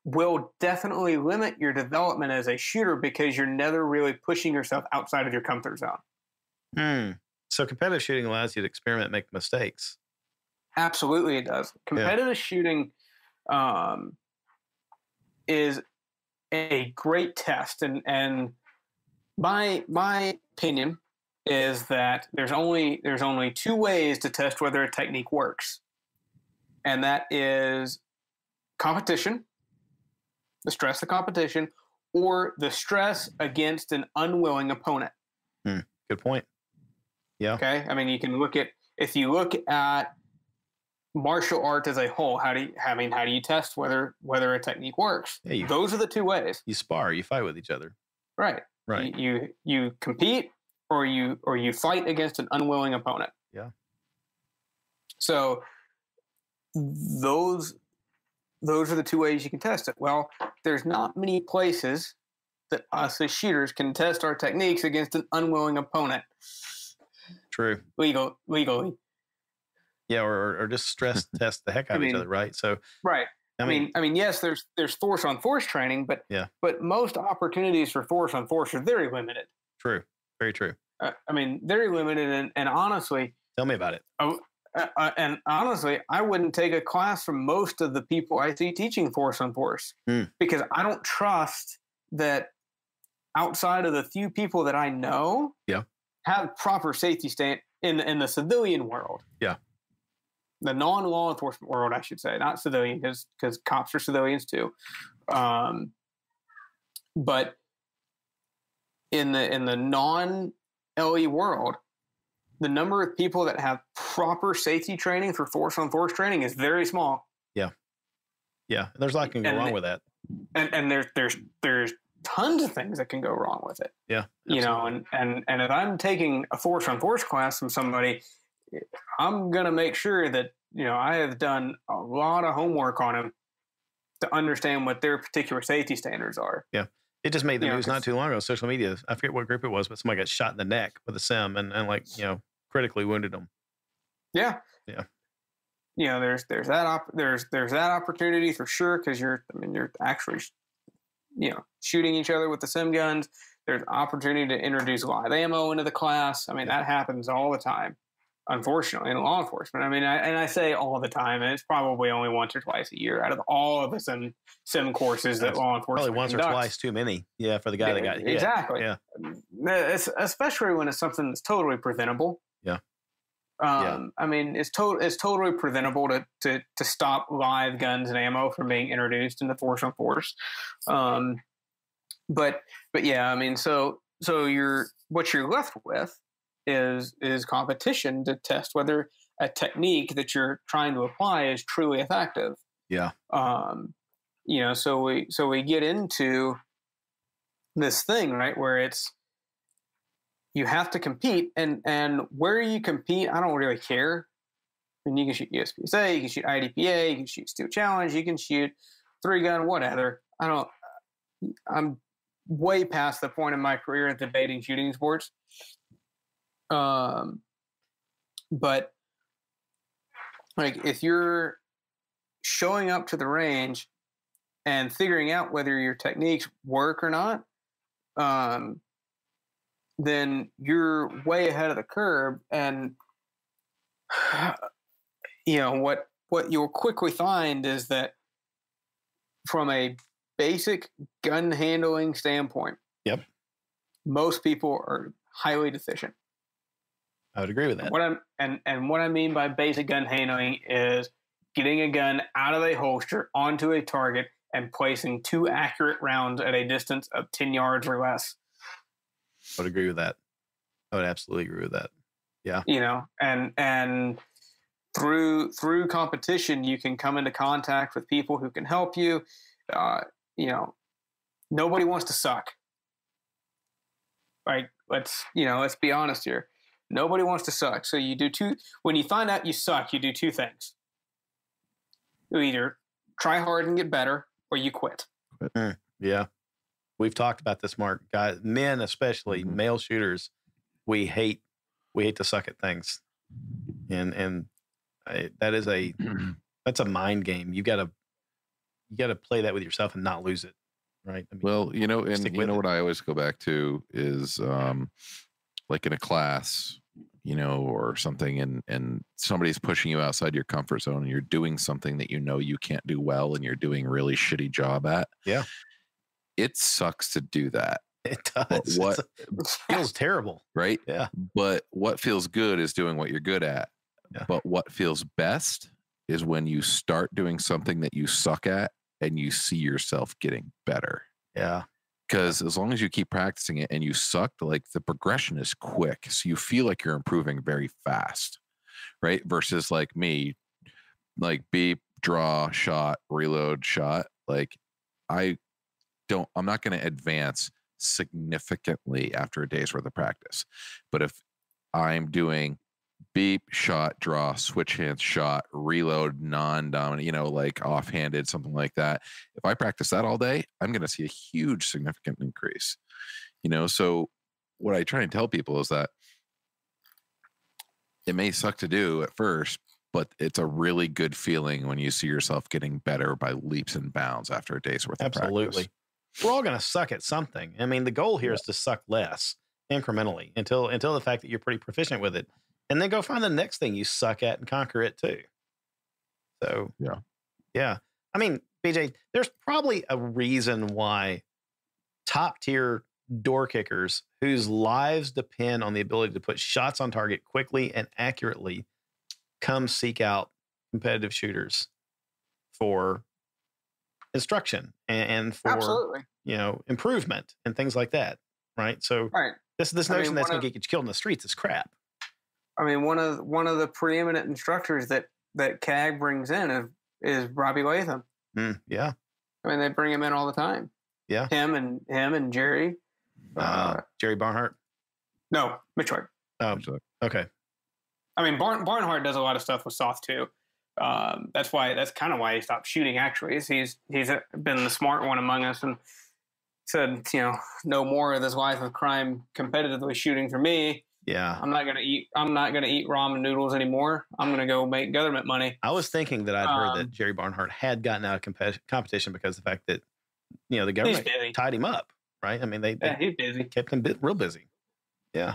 will definitely limit your development as a shooter because you're never really pushing yourself outside of your comfort zone. So competitive shooting allows you to experiment, make mistakes. Absolutely, it does. Competitive shooting is a great test, and my opinion is that there's only two ways to test whether a technique works, and that is competition, the stress of competition, or the stress against an unwilling opponent. Good point. Yeah. Okay. I mean, if you look at martial arts as a whole, how do you test whether a technique works? Yeah, those are the two ways. You spar, you fight with each other. Right. You compete or you fight against an unwilling opponent. Yeah. So those are the two ways you can test it. Well, there's not many places that us as shooters can test our techniques against an unwilling opponent. True. Legally. Yeah, or just stress test the heck out of each other, right? So right. I mean, yes, there's force on force training, but most opportunities for force on force are very limited. True. Very true. Very limited, and honestly, tell me about it. And honestly, I wouldn't take a class from most of the people I see teaching force on force because I don't trust that outside of the few people that I know have proper safety stand in the civilian world. Yeah. The non-law enforcement world, I should say, not civilian, because cops are civilians too. But in the non-LE world, the number of people that have proper safety training for force on force training is very small. Yeah. Yeah. There's a lot can go wrong with that. And there's tons of things that can go wrong with it. Yeah. Absolutely. And if I'm taking a force on force class from somebody, I'm going to make sure that, I have done a lot of homework on them to understand what their particular safety standards are. Yeah. It just made the news not too long ago on social media. I forget what group it was, but somebody got shot in the neck with a sim and critically wounded them. Yeah. Yeah. There's that opportunity for sure. Cause you're actually, shooting each other with the sim guns. There's opportunity to introduce live ammo into the class. That happens all the time, unfortunately, in law enforcement. I say all the time, and it's probably only once or twice a year out of all of the sim courses that law enforcement probably once conducts. or twice too many. Yeah, for the guy that got hit. Exactly. Yeah. Especially when it's something that's totally preventable. Yeah. It's totally preventable to stop live guns and ammo from being introduced into force on force. But yeah, so what you're left with is competition to test whether a technique that you're trying to apply is truly effective. Yeah. So we get into this thing, right, where it's you have to compete, and where you compete, I don't really care. I mean, you can shoot USPSA, you can shoot IDPA, you can shoot Steel Challenge, you can shoot 3-gun, whatever. I'm way past the point in my career of debating shooting sports. But like, if you're showing up to the range and figuring out whether your techniques work or not, then you're way ahead of the curve. And what you'll quickly find is that from a basic gun handling standpoint, yep, most people are highly deficient. I would agree with that. What I mean by basic gun handling is getting a gun out of a holster onto a target and placing 2 accurate rounds at a distance of 10 yards or less. I would agree with that. I would absolutely agree with that. Yeah. And through competition, you can come into contact with people who can help you. Nobody wants to suck. Like, let's be honest here. Nobody wants to suck. So when you find out you suck, you do 2 things. You either try hard and get better, or you quit. Yeah. We've talked about this, Mark. Guys, men, especially male shooters, we hate to suck at things. And that's a mind game. You got to play that with yourself and not lose it. Right. I mean, well, what I always go back to is, like in a class, or something, and somebody's pushing you outside your comfort zone, and you're doing something that you can't do well, and you're doing a really shitty job at. Yeah. It sucks to do that. It does. It feels terrible. Right? Yeah. But what feels good is doing what you're good at. Yeah. But what feels best is when you start doing something that you suck at and you see yourself getting better. Yeah. Because as long as you keep practicing it and you suck, like, the progression is quick. So you feel like you're improving very fast, right? Versus like me, like beep, draw, shot, reload, shot. Like, I'm not going to advance significantly after a day's worth of practice. But if I'm doing beep, shot, draw, switch hands, shot, reload, non-dominant, like offhanded, something like that. If I practice that all day, I'm going to see a huge significant increase. So what I try and tell people is that it may suck to do at first, but it's a really good feeling when you see yourself getting better by leaps and bounds after a day's worth of practice. Absolutely. We're all going to suck at something. I mean, the goal here is to suck less incrementally until the fact that you're pretty proficient with it. And then go find the next thing you suck at and conquer it too. So, yeah. I mean, BJ, there's probably a reason why top tier door kickers whose lives depend on the ability to put shots on target quickly and accurately come seek out competitive shooters for instruction and for, absolutely, improvement and things like that. Right. So this notion that's going to get you killed in the streets is crap. I mean, one of the preeminent instructors that CAG brings in is Robbie Latham. Yeah. I mean, they bring him in all the time. Yeah. Him and Jerry. Jerry Barnhart? No, Mitch White. Oh, okay. I mean, Barnhart does a lot of stuff with Soth too. That's kind of why he stopped shooting. Actually, he's been the smart one among us and said, no more of this life of crime competitively shooting for me. Yeah. I'm not gonna eat ramen noodles anymore. I'm gonna go make government money. I was thinking that I'd heard that Jerry Barnhart had gotten out of competition because of the fact that the government tied him up, right? I mean, they he's busy. Kept him real busy. Yeah.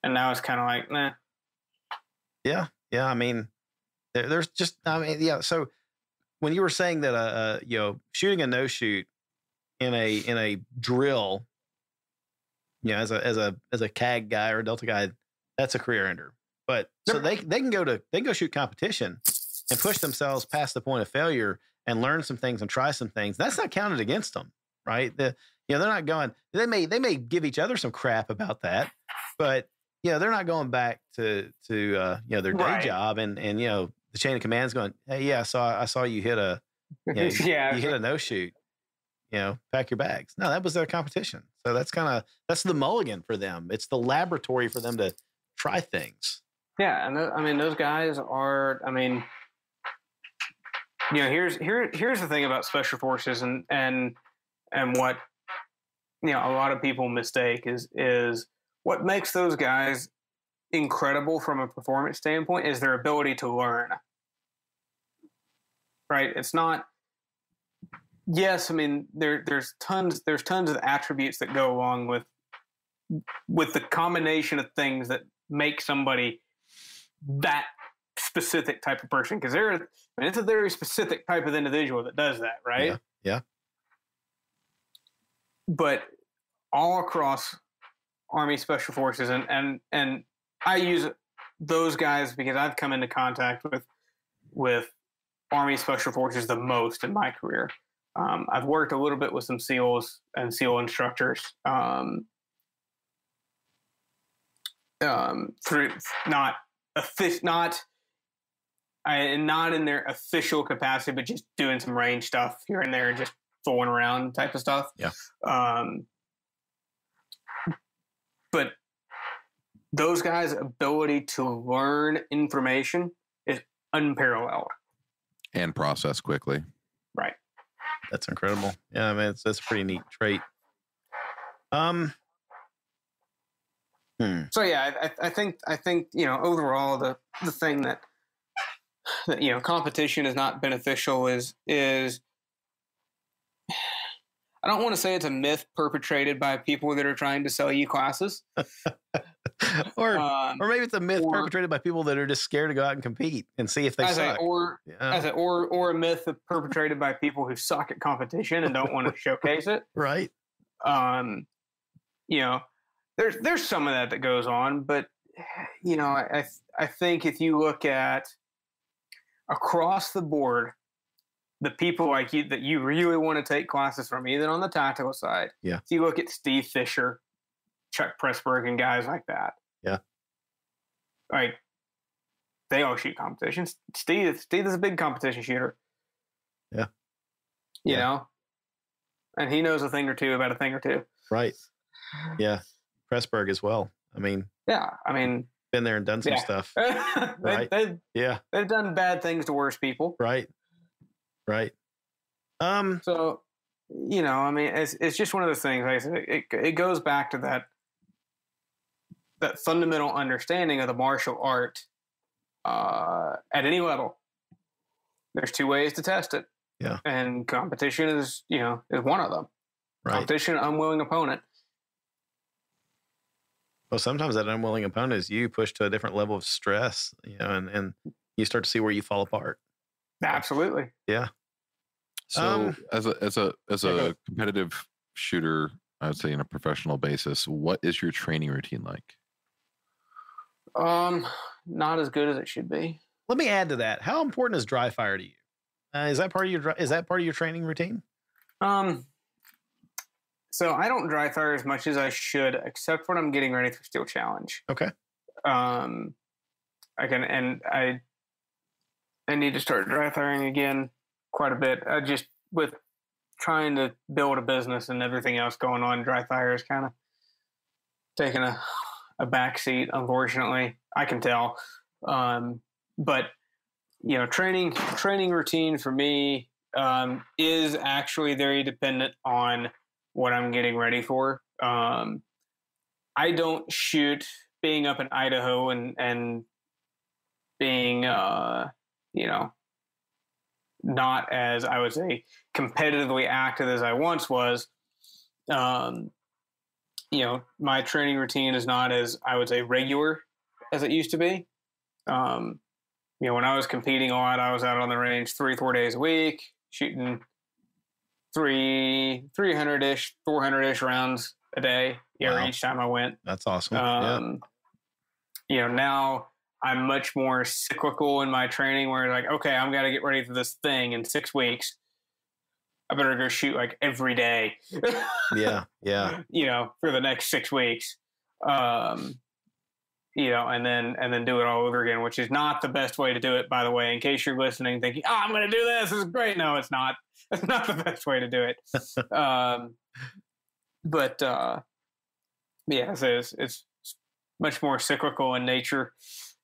And now it's kind of like, nah. Yeah. I mean, there's just, So when you were saying that, shooting a no shoot in a drill, as a CAG guy or a Delta guy, that's a career ender. But so they can go shoot competition and push themselves past the point of failure and learn some things and try some things. That's not counted against them, right? They're not going. They may give each other some crap about that, but they're not going back to their day job and the chain of command's going, hey, yeah, I saw you hit a, you hit a no shoot. Pack your bags. No, that was their competition. So that's the mulligan for them. It's the laboratory for them to try things. Yeah, and those guys are. Here's the thing about special forces and what a lot of people mistake is what makes those guys incredible from a performance standpoint is their ability to learn. Right? It's not. Yes, there's tons of attributes that go along with the combination of things that make somebody that specific type of person, because it's a very specific type of individual that does that, right? Yeah. But all across Army Special Forces, and I use those guys because I've come into contact with Army Special Forces the most in my career. I've worked a little bit with some SEALs and SEAL instructors through not in their official capacity, but just doing some range stuff here and there, just fooling around type of stuff. Yeah. But those guys' ability to learn information is unparalleled and process quickly. Right. That's incredible. Yeah, that's a pretty neat trait. So yeah, I think overall the thing that competition is not beneficial is I don't want to say it's a myth perpetrated by people that are trying to sell you classes, or maybe it's a myth perpetrated by people that are just scared to go out and compete and see if they suck. Or a myth perpetrated by people who suck at competition and don't want to showcase it. Right. There's some of that goes on, but I think if you look at across the board, the people like you that you really want to take classes from, even on the tactical side. Yeah. If you look at Steve Fisher, Chuck Pressburg, and guys like that. Yeah. Like, they all shoot competitions. Steve is a big competition shooter. Yeah. You know? And he knows a thing or two about a thing or two. Right. Yeah. Pressburg as well. Yeah. Been there and done some stuff. Right. They've done bad things to worse people. Right. Right. So, it's just one of those things. Like I said, it goes back to that fundamental understanding of the martial art at any level. There's two ways to test it. Yeah. And competition is one of them. Right. Competition, unwilling opponent. Well, sometimes that unwilling opponent is you pushed to a different level of stress, and you start to see where you fall apart. Absolutely. Yeah. So as a competitive shooter, I would say on a professional basis, what is your training routine like? Not as good as it should be. Let me add to that. How important is dry fire to you? Is that part of your training routine? So I don't dry fire as much as I should, except when I'm getting ready for Steel Challenge. Okay. I need to start dry firing again quite a bit. Just with trying to build a business and everything else going on, dry fire is kind of taking a backseat, unfortunately. I can tell. But training routine for me is actually very dependent on what I'm getting ready for. I don't shoot being up in Idaho and being not as, I would say, competitively active as I once was. My training routine is not as, I would say, regular as it used to be. When I was competing a lot, I was out on the range 3-4 days a week, shooting 300-ish, 400-ish rounds a day each time I went. That's awesome. Now I'm much more cyclical in my training where like, okay, I'm got to get ready for this thing in 6 weeks. I better go shoot like every day. Yeah. For the next 6 weeks. and then do it all over again, which is not the best way to do it, by the way, in case you're listening thinking, I'm going to do this. This is great. No, it's not. It's not the best way to do it. So it's much more cyclical in nature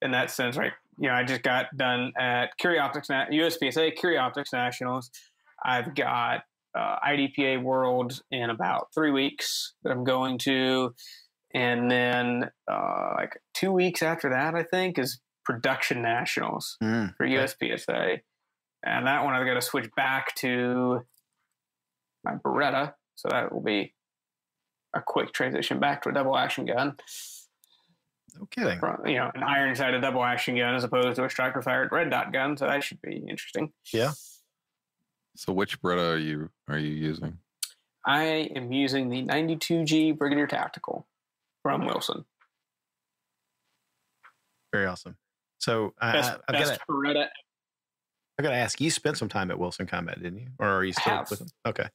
in that sense, right? I just got done at USPSA Curie Optics Nationals. I've got IDPA World in about 3 weeks that I'm going to. And then like 2 weeks after that, I think, is Production Nationals for USPSA. And that one I've got to switch back to my Beretta. So that will be a quick transition back to a double action gun. No kidding. An iron-sighted double action gun as opposed to a striker-fired red dot gun. So that should be interesting. Yeah. So which Beretta are you using? I am using the 92G Brigadier Tactical from Wilson. Very awesome. So I've got to ask, you spent some time at Wilson Combat, didn't you? Or are you still with them? Okay.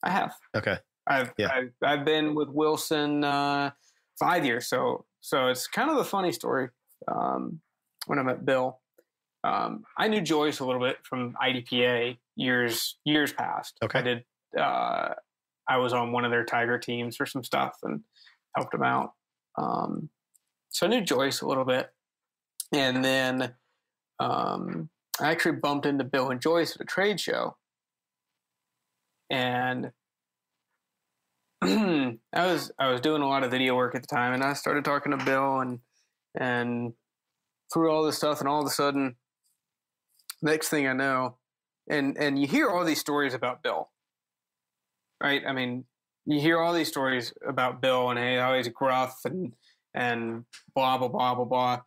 I have. Okay. I've been with Wilson 5 years. So it's kind of a funny story. When I met Bill, I knew Joyce a little bit from IDPA years past. Okay. I did. I was on one of their Tiger teams for some stuff and helped him out. So I knew Joyce a little bit, and then I actually bumped into Bill and Joyce at a trade show, and I was doing a lot of video work at the time, and I started talking to Bill and through all this stuff, and all of a sudden, next thing I know, and you hear all these stories about Bill, right? I mean, you hear all these stories about Bill and how he's gruff and blah blah blah blah blah.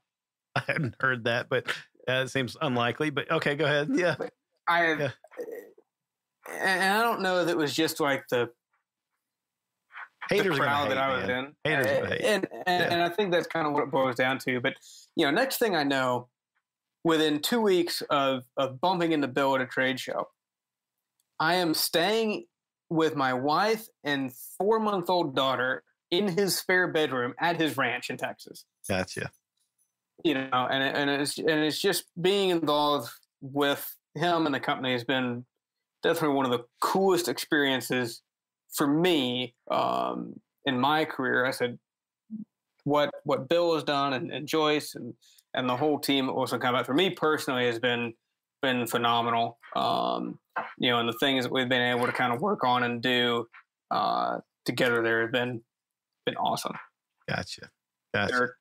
I hadn't heard that, but it seems unlikely. But okay, go ahead. Yeah, and I don't know if it was just like the crowd that I was in. Haters and I think that's kind of what it boils down to. But next thing I know, within 2 weeks of bumping into Bill at a trade show, I am staying with my wife and 4-month-old daughter in his spare bedroom at his ranch in Texas. Gotcha. And it's just being involved with him and the company has been definitely one of the coolest experiences for me in my career. I said, what Bill has done and Joyce and the whole team at Wilson Combat for me personally has been phenomenal. And the things that we've been able to kind of work on and do together there have been awesome. Gotcha. They're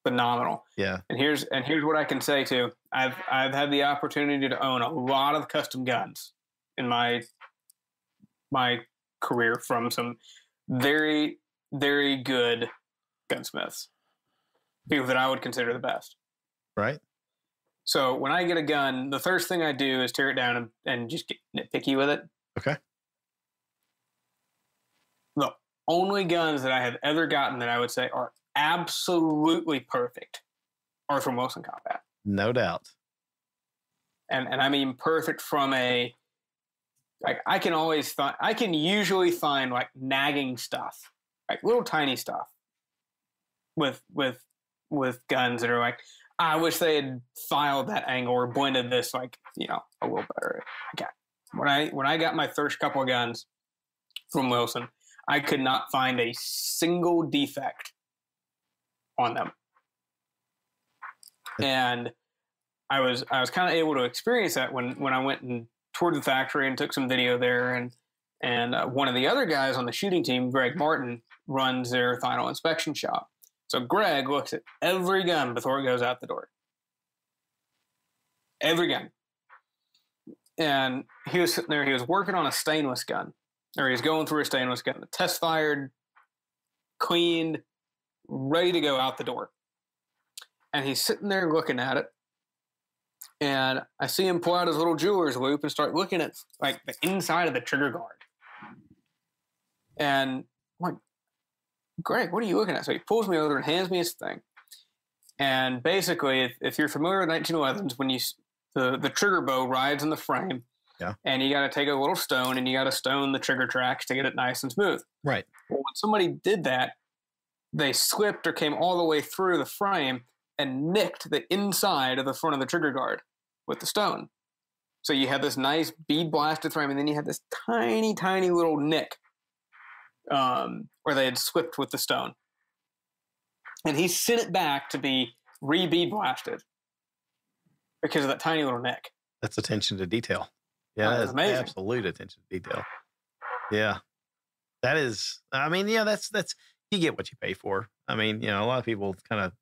phenomenal. Yeah. And here's what I can say too. I've had the opportunity to own a lot of custom guns in my career from some very, very good gunsmiths, people that I would consider the best. Right. So when I get a gun, the first thing I do is tear it down and just get nitpicky with it. Okay. The only guns that I have ever gotten that I would say are absolutely perfect are from Wilson Combat. No doubt. And I mean perfect from a, like, I can usually find like nagging stuff, like little tiny stuff with guns that are like, I wish they had filed that angle or blended this like, a little better. Okay. When I got my first couple of guns from Wilson, I could not find a single defect on them. And I was kind of able to experience that when I went and toured the factory and took some video there. And one of the other guys on the shooting team, Greg Martin, runs their final inspection shop. So Greg looks at every gun before it goes out the door. Every gun. And he was sitting there, he was working on a stainless gun. Or he was going through a stainless gun. Test fired, cleaned, ready to go out the door. And he's sitting there looking at it. And I see him pull out his little jeweler's loop and start looking at like the inside of the trigger guard. And I'm like, Greg, what are you looking at? So he pulls me over and hands me his thing. And basically, if you're familiar with 1911s, when the trigger bow rides in the frame, yeah, and you got to take a little stone and you got to stone the trigger tracks to get it nice and smooth. Right. Well, when somebody did that, they slipped or came all the way through the frame and nicked the inside of the front of the trigger guard with the stone. So you had this nice bead blasted frame, and then you had this tiny, tiny little nick where they had slipped with the stone. And he sent it back to be re-bead blasted because of that tiny little nick. That's attention to detail. Yeah, that is amazing. Absolute attention to detail. Yeah. That is, I mean, yeah, that's, you get what you pay for. I mean, a lot of people kind of,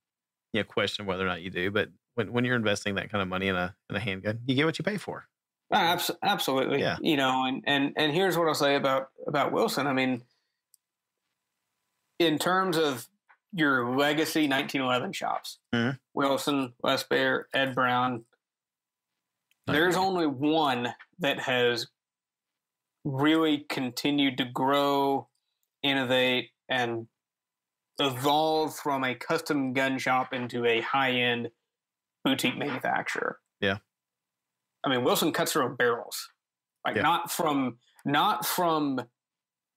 question whether or not you do, but when you're investing that kind of money in a handgun, you get what you pay for. Absolutely. Yeah. And here's what I'll say about Wilson. I mean, in terms of your legacy 1911 shops, Wilson, Les Bear, Ed Brown, there's only one that has really continued to grow, innovate, and evolve from a custom gun shop into a high-end boutique manufacturer. Yeah. I mean, Wilson cuts their own barrels, not from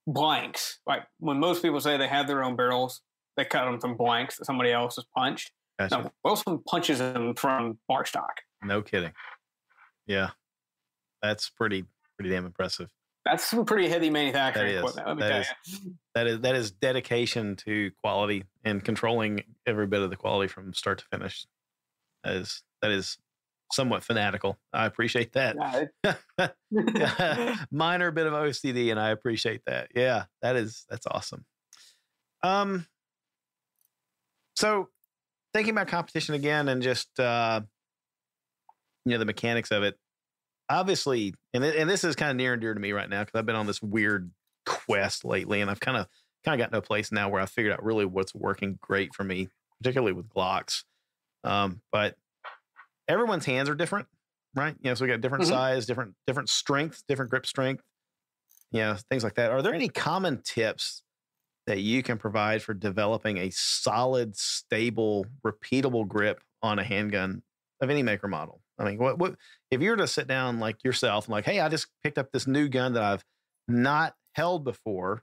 blanks. Like when most people say they have their own barrels, they cut them from blanks that somebody else has punched. Gotcha. No, Wilson punches them from bar stock. No kidding. Yeah. That's pretty damn impressive. That's some pretty heavy manufacturing equipment. Let me tell you. That is dedication to quality and controlling every bit of the quality from start to finish. That is somewhat fanatical. I appreciate that. Minor bit of OCD, and I appreciate that. Yeah, that's awesome. So thinking about competition again, and just the mechanics of it. Obviously, and this is kind of near and dear to me right now because I've been on this weird quest lately, and I've kind of gotten to a place now where I figured out really what's working great for me, particularly with Glocks. But everyone's hands are different, right? So we got different size, different strength, different grip strength, things like that. Are there any common tips that you can provide for developing a solid, stable, repeatable grip on a handgun of any make or model? I mean, what if you were to sit down like yourself and like, hey, I just picked up this new gun that I've not held before,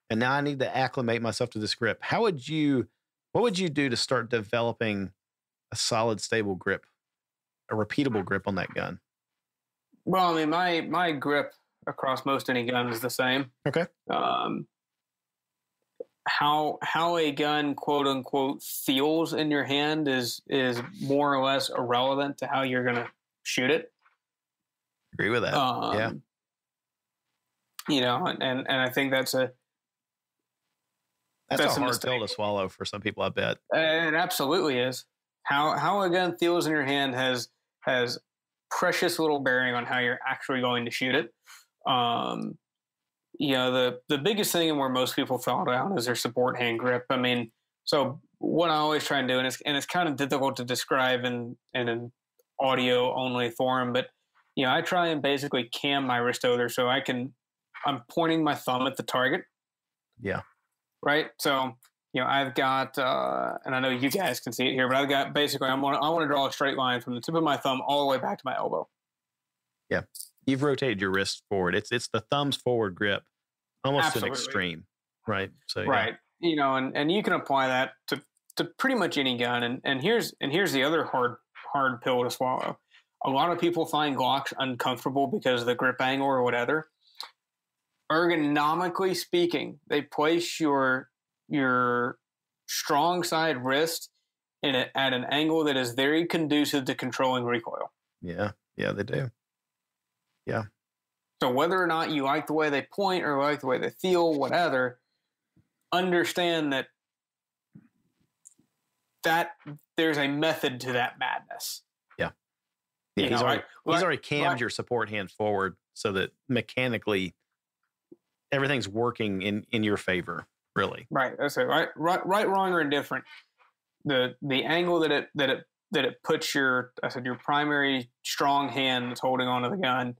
and now I need to acclimate myself to this grip. What would you do to start developing a solid, stable grip, a repeatable grip on that gun? Well, I mean, my grip across most any gun is the same. Okay. How a gun, quote unquote, feels in your hand is more or less irrelevant to how you're going to shoot it. Agree with that. Yeah. And I think that's a hard pill to swallow for some people, I bet. It absolutely is. How a gun feels in your hand has precious little bearing on how you're actually going to shoot it. The biggest thing and where most people fall down is their support hand grip. I mean, so what I always try and do, and it's kind of difficult to describe in an audio only form, but I try and basically cam my wrist over so I'm pointing my thumb at the target. Yeah. Right. So, I've got, and I know you guys can see it here, but I've got basically, I want to draw a straight line from the tip of my thumb all the way back to my elbow. Yeah. You've rotated your wrist forward. It's the thumb's forward grip, almost Absolutely. to an extreme, right? So right, and you can apply that to pretty much any gun. And here's the other hard pill to swallow. A lot of people find Glocks uncomfortable because of the grip angle or whatever. Ergonomically speaking, they place your strong side wrist at an angle that is very conducive to controlling recoil. Yeah, they do. Yeah. So whether or not you like the way they point or like the way they feel, whatever, understand that there's a method to that madness. Yeah. He's already cammed your support hand forward so that mechanically everything's working in your favor, really. Right. That's it. Right, wrong, or indifferent. The angle that it puts your primary strong hand that's holding onto the gun,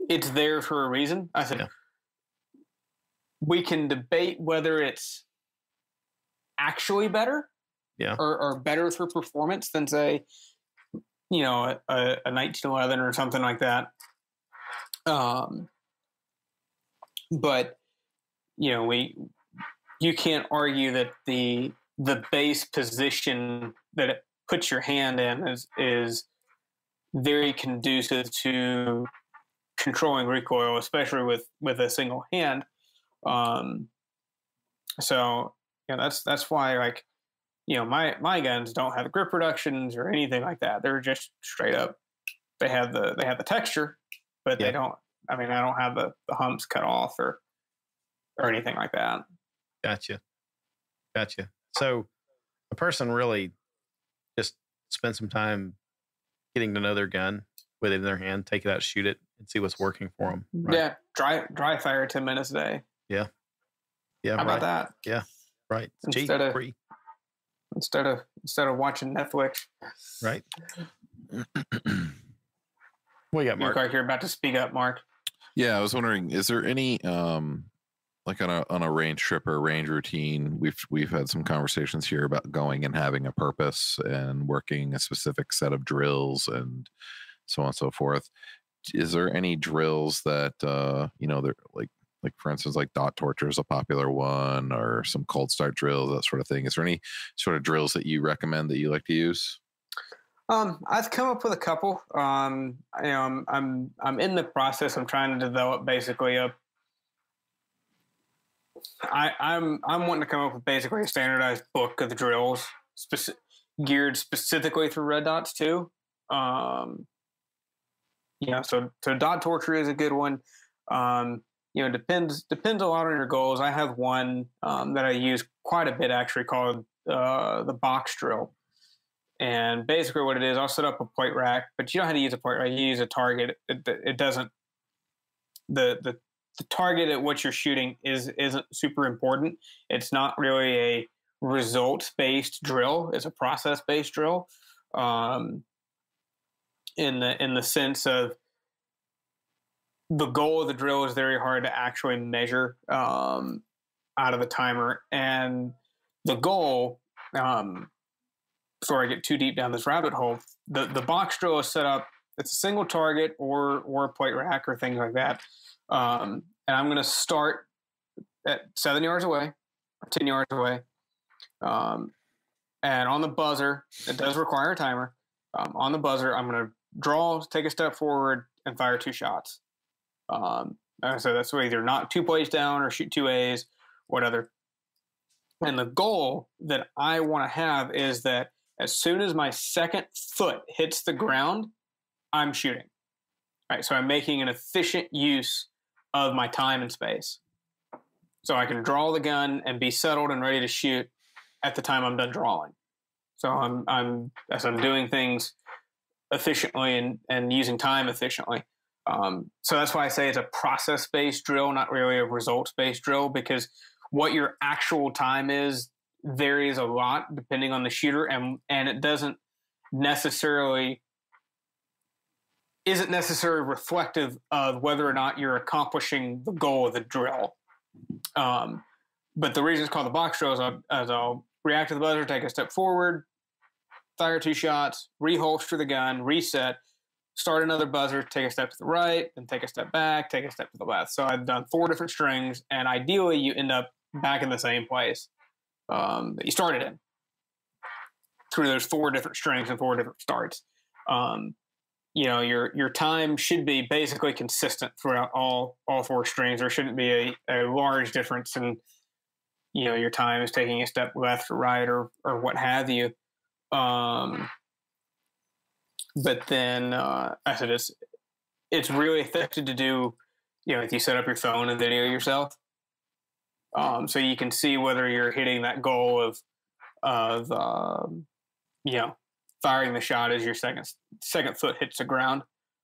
it's there for a reason. We can debate whether it's actually better, or better for performance than, say, a 1911 or something like that. But you can't argue that the base position that it puts your hand in is very conducive to controlling recoil, especially with a single hand. So that's why, like, my guns don't have grip reductions or anything like that. They're just straight up. They have the texture, but they don't. I mean, I don't have the humps cut off or anything like that. Gotcha. So a person really just spend some time getting to know their gun with it in their hand, take it out, shoot it, and see what's working for them. Right? Yeah, dry fire 10 minutes a day. Yeah. How about that? Yeah, right. It's cheap, free. Instead of watching Netflix. Right. What you got, Mark? You look like you're about to speak up, Mark. Yeah, I was wondering, is there any like on a range trip or a range routine? We've had some conversations here about going and having a purpose and working a specific set of drills and so on and so forth. Is there any drills that they're like for instance, like dot torture is a popular one, or some cold start drills, that sort of thing? Is there any sort of drills that you recommend that you like to use? I've come up with a couple. I'm in the process. I'm trying to develop basically I'm wanting to come up with basically a standardized book of the drills, geared specifically for red dots too. So dot torture is a good one. Depends a lot on your goals. I have one that I use quite a bit, actually, called the box drill. And basically what it is, I'll set up a plate rack, but you don't have to use a plate rack. You use a target. It doesn't, the target at what you're shooting isn't super important. It's not really a results-based drill. It's a process-based drill. In the sense of, the goal of the drill is very hard to actually measure out of the timer. And the goal, before I get too deep down this rabbit hole, the box drill is set up, it's a single target or a plate rack or things like that. And I'm going to start at 7 yards away, or 10 yards away. And on the buzzer, it does require a timer. On the buzzer, I'm going to draw, take a step forward, and fire 2 shots. So that's either knock 2 plays down or shoot 2 A's, whatever. And the goal that I want to have is that as soon as my second foot hits the ground, I'm shooting. All right, so I'm making an efficient use of my time and space. So I can draw the gun and be settled and ready to shoot at the time I'm done drawing. So I'm doing things efficiently and using time efficiently. So that's why I say it's a process-based drill, not really a results-based drill, because what your actual time is varies a lot depending on the shooter, and it isn't necessarily reflective of whether or not you're accomplishing the goal of the drill. But the reason it's called the box drill is I'll react to the buzzer, take a step forward, fire 2 shots, reholster the gun, reset, start another buzzer, take a step to the right, then take a step back, take a step to the left. So I've done 4 different strings, and ideally you end up back in the same place that you started in through those 4 different strings and 4 different starts. Your time should be basically consistent throughout all 4 strings. There shouldn't be a large difference in, your time is taking a step left or right or what have you. But then I said it's really effective to do, if you set up your phone and video yourself, so you can see whether you're hitting that goal of firing the shot as your second foot hits the ground.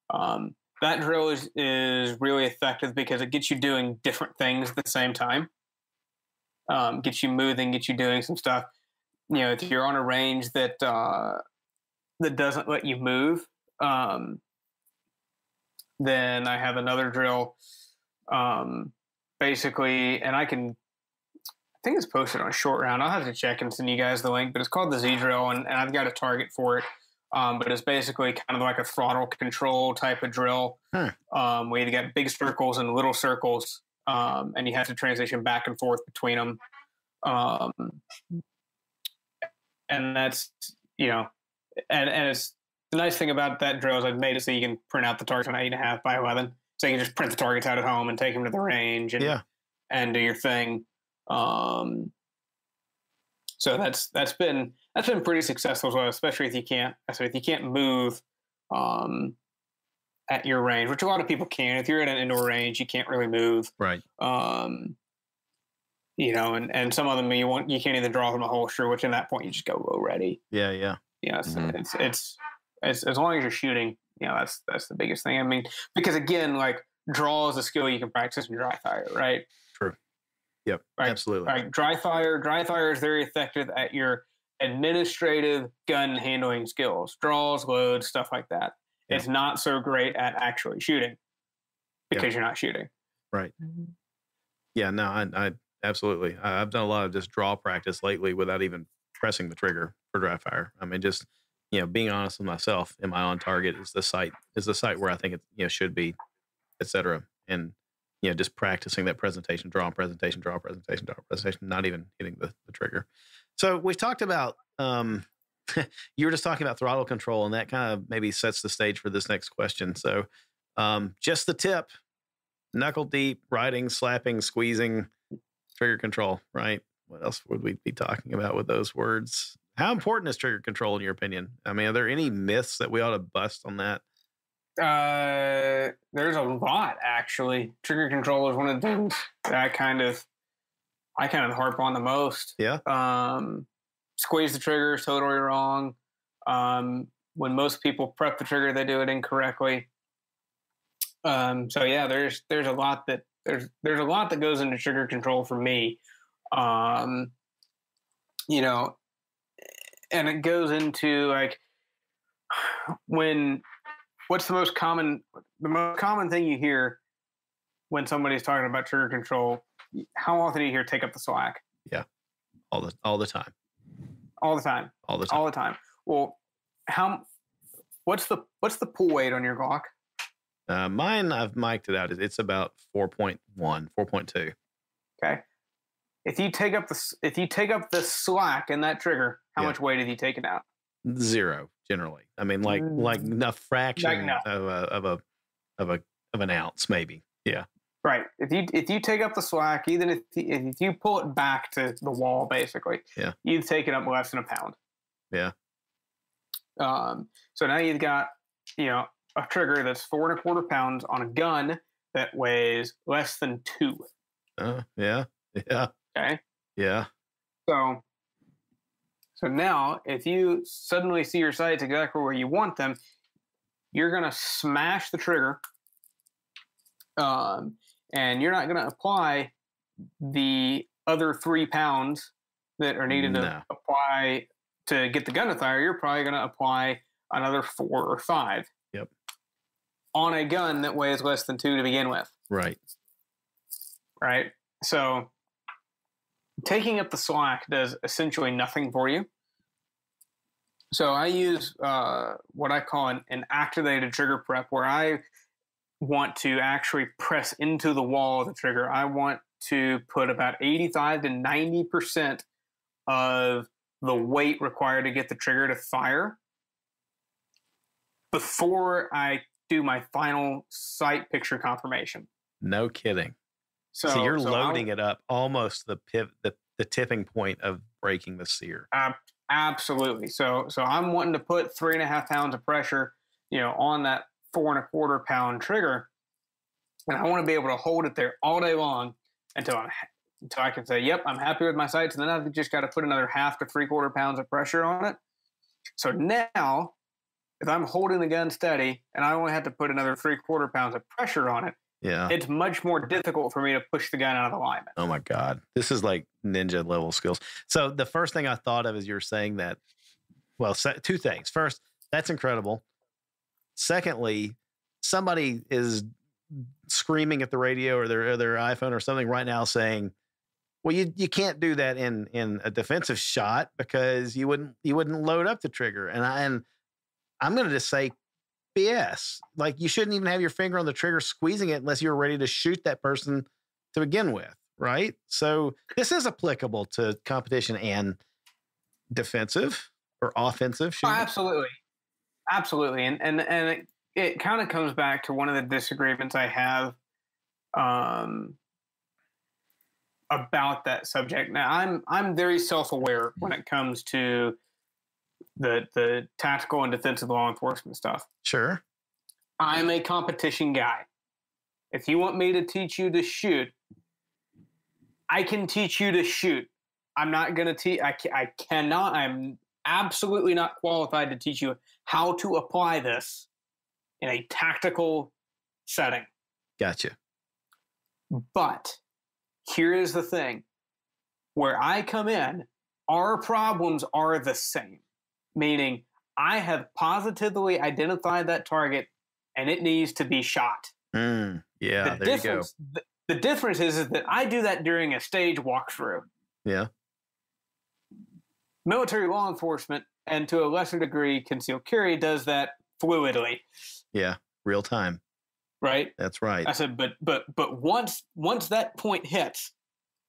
That drill is really effective because it gets you doing different things at the same time. Gets you moving, gets you doing some stuff. If you're on a range that doesn't let you move, then I have another drill, basically, and I think it's posted on Short Round. I'll have to check and send you guys the link, but it's called the Z drill, and I've got a target for it. But it's basically kind of like a throttle control type of drill. Where you got big circles and little circles, and you have to transition back and forth between them. And that's, and it's the nice thing about that drill is I've made it so you can print out the targets on 8.5 by 11. So you can just print the targets out at home and take them to the range and do your thing. So that's been pretty successful as well, especially if you can't move at your range, which a lot of people can. If you're at an indoor range, you can't really move. Right. And some of them you can't even draw from a holster, which in that point you just go ready. Yeah, yeah. It's as long as you're shooting, that's the biggest thing. I mean, because again, like draw is a skill you can practice in dry fire, right? True. Yep. Right? Absolutely. Right. Dry fire is very effective at your administrative gun handling skills, draws, loads, stuff like that. Yeah. It's not so great at actually shooting because you're not shooting. Right. Yeah. No, I absolutely. I've done a lot of just draw practice lately without even pressing the trigger for dry fire. I mean, just being honest with myself, am I on target? Is the site where I think it should be, etc. And just practicing that presentation, draw, presentation, draw, presentation, draw, presentation, not even hitting the trigger. So we've talked about you were just talking about throttle control, and that kind of maybe sets the stage for this next question. So just the tip, knuckle deep, riding, slapping, squeezing, trigger control, right? What else would we be talking about with those words? How important is trigger control in your opinion? I mean, are there any myths that we ought to bust on that? There's a lot, actually. Trigger control is one of the things that I kind of harp on the most. Yeah. Squeeze the trigger is totally wrong. When most people prep the trigger, they do it incorrectly. So yeah, there's a lot that goes into trigger control for me. And it goes into like what's the most common thing you hear when somebody's talking about trigger control? How often do you hear take up the slack? Yeah. All the time. All the time. Well, what's the pull weight on your Glock? Mine, I've mic'd it out. It's about 4.1, 4.2. Okay. If you take up the slack in that trigger, how much weight have you taken out? 0 generally. I mean, like a fraction of an ounce, maybe. Yeah. Right. If you take up the slack, even if you pull it back to the wall, basically, you've taken up less than a pound. Yeah. So now you've got a trigger that's 4.25 pounds on a gun that weighs less than 2. Yeah. Yeah. Okay. Yeah. So now, if you suddenly see your sights exactly where you want them, you're going to smash the trigger, and you're not going to apply the other 3 pounds that are needed to apply to get the gun to fire. You're probably going to apply another 4 or 5. Yep. On a gun that weighs less than 2 to begin with. Right. Right. So taking up the slack does essentially nothing for you. So I use what I call an activated trigger prep, where I want to actually press into the wall of the trigger. I want to put about 85 to 90% of the weight required to get the trigger to fire before I do my final sight picture confirmation. No kidding. So you're loading it up almost the tipping point of breaking the sear. Absolutely. So I'm wanting to put 3.5 pounds of pressure, on that 4.25 pound trigger, and I want to be able to hold it there all day long until I can say, yep, I'm happy with my sights, and then I've just got to put another 1/2 to 3/4 pounds of pressure on it. So now, if I'm holding the gun steady and I only have to put another 3/4 pounds of pressure on it, it's much more difficult for me to push the gun out of alignment. Oh my God. This is like ninja level skills. So the first thing I thought of is you're saying that, well, 2 things. First, that's incredible. Secondly, somebody is screaming at the radio or their iPhone or something right now saying, well, you can't do that in a defensive shot because you wouldn't load up the trigger. And I'm going to just say BS. Like, you shouldn't even have your finger on the trigger squeezing it unless you're ready to shoot that person to begin with, right? So this is applicable to competition and defensive or offensive Oh, shooting. absolutely. And it kind of comes back to one of the disagreements I have about that subject. Now, I'm very self-aware when it comes to the tactical and defensive law enforcement stuff. Sure. I'm a competition guy. If you want me to teach you to shoot, I can teach you to shoot. I'm not going to teach. I cannot. I'm absolutely not qualified to teach you how to apply this in a tactical setting. Gotcha. But here is the thing. Where I come in, our problems are the same. Meaning, I have positively identified that target and it needs to be shot. Yeah, there you go. The difference is that I do that during a stage walkthrough. Yeah. Military law enforcement, and to a lesser degree, concealed carry, does that fluidly. Yeah, real time. Right? That's right. I said, but once that point hits,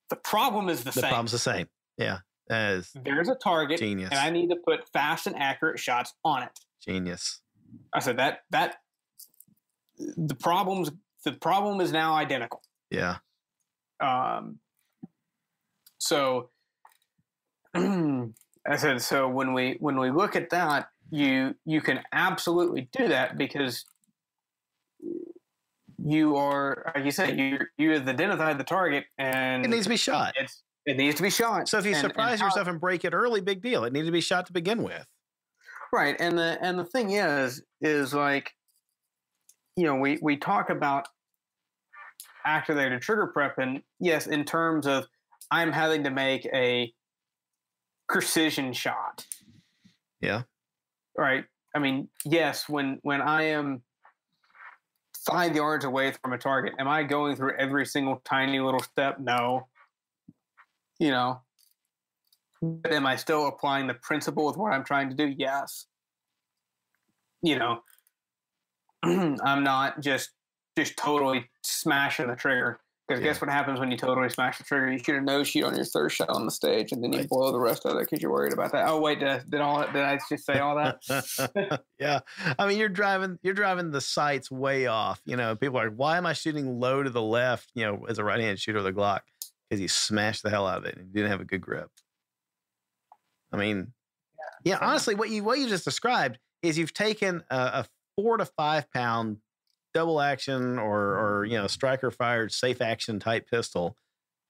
the problem is the same. The problem's the same. Yeah. There's a target, genius. And I need to put fast and accurate shots on it. Genius. I said that the problem is now identical. Yeah. So I said, so when we look at that, you can absolutely do that because you are, like you said, you have identified the target and it needs to be shot. It needs to be shot. So if you surprise yourself and break it early, big deal. It needs to be shot to begin with. Right. And the thing is like, you know, we talk about activated trigger prep, and yes, in terms of I'm having to make a precision shot. Yeah. Right. I mean, yes, when I am 5 yards away from a target, am I going through every single tiny little step? No. You know, but am I still applying the principle of what I'm trying to do? Yes. You know, I'm not just totally smashing the trigger. Because guess what happens when you totally smash the trigger? You shoot a no shoot on your first shot on the stage, and then you blow the rest of it because you're worried about that. Oh wait, did I just say all that? Yeah, I mean you're driving the sights way off. You know, people are like, why am I shooting low to the left? You know, as a right-handed shooter with a Glock, because you smashed the hell out of it and you didn't have a good grip. I mean, yeah, honestly, what you just described is you've taken a 4 to 5 pound double action or you know, striker fired safe action type pistol,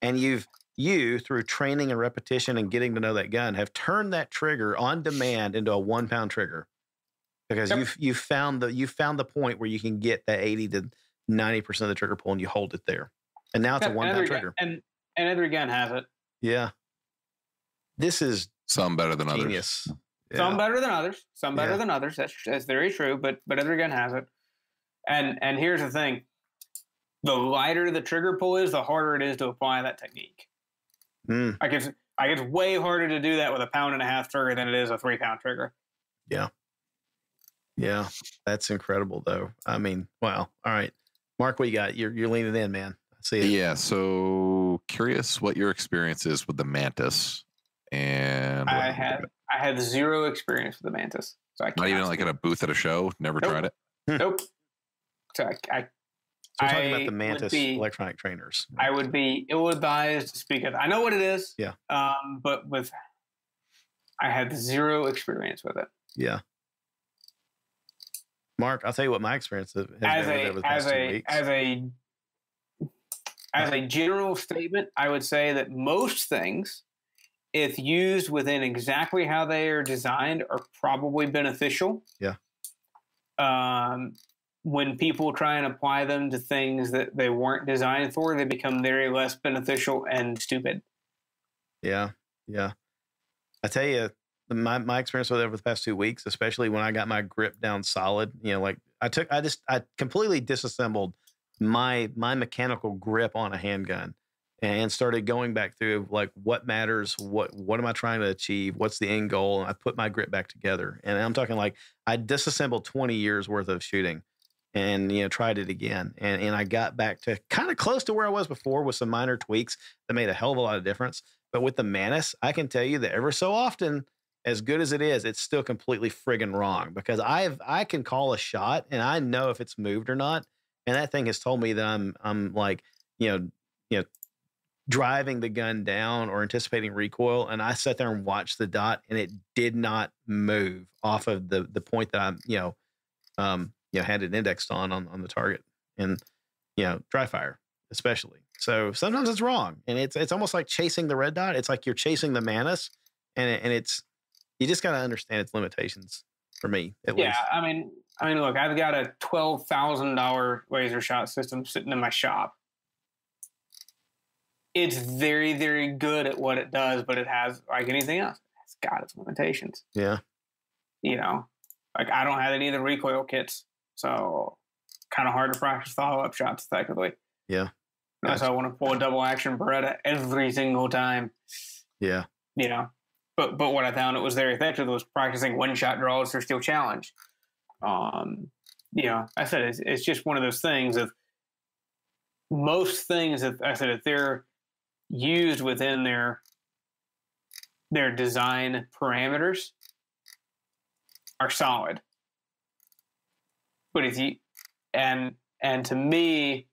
and you through training and repetition and getting to know that gun have turned that trigger on demand into a 1 pound trigger, because you found the point where you can get that 80 to 90% of the trigger pull and you hold it there, and now it's a 1 pound trigger. And every gun has it. Yeah. This is some better than genius. Others. Yeah. Some better than others. Some better than others. That's very true. But every gun has it. And here's the thing: the lighter the trigger pull is, the harder it is to apply that technique. Like it's way harder to do that with a 1.5 pound trigger than it is a 3 pound trigger. Yeah, that's incredible, though. I mean, wow. All right, Mark, what you got? You're leaning in, man. I see it. Yeah. So curious what your experience is with the Mantis. And I had zero experience with the Mantis, so I not even like in a booth at a show. Never tried it. Nope. So we're talking about the Mantis electronic trainers. I would be ill-advised to speak of. I know what it is. Yeah. But I had zero experience with it. Yeah. Mark, I'll tell you what my experience has been over the past 2 weeks. As a general statement, I would say that most things, if used within exactly how they are designed, are probably beneficial. Yeah. When people try and apply them to things that they weren't designed for, they become very less beneficial and stupid. Yeah. Yeah. I tell you, my experience with it over the past 2 weeks, especially when I got my grip down solid, you know, like I completely disassembled my mechanical grip on a handgun and started going back through like what matters, what am I trying to achieve, what's the end goal, and I put my grip back together. And I'm talking like I disassembled 20 years worth of shooting and, tried it again. And I got back to kind of close to where I was before with some minor tweaks that made a hell of a lot of difference. But with the Manus, I can tell you that ever so often, as good as it is, it's still completely friggin' wrong, because I can call a shot and I know if it's moved or not. And that thing has told me that I'm like, driving the gun down or anticipating recoil, and I sat there and watched the dot, and it did not move off of the point that I'm had it indexed on the target, and dry fire especially. So sometimes it's wrong, and it's almost like chasing the red dot. It's like you're chasing the Manus, and it's you just got to understand its limitations. For me, at least. Yeah, I mean, look, I've got a $12,000 laser shot system sitting in my shop. It's very, very good at what it does, but it has, like anything else, it's got its limitations. Yeah. Like I don't have any of the recoil kits, so kind of hard to practice follow-up shots effectively. Yeah. That's why I want to pull a double action Beretta every single time. Yeah. But what I found it was very effective was practicing one-shot draws for Steel Challenge. I said it's just one of those things of most things that I said if they're used within their design parameters are solid. But if you and to me,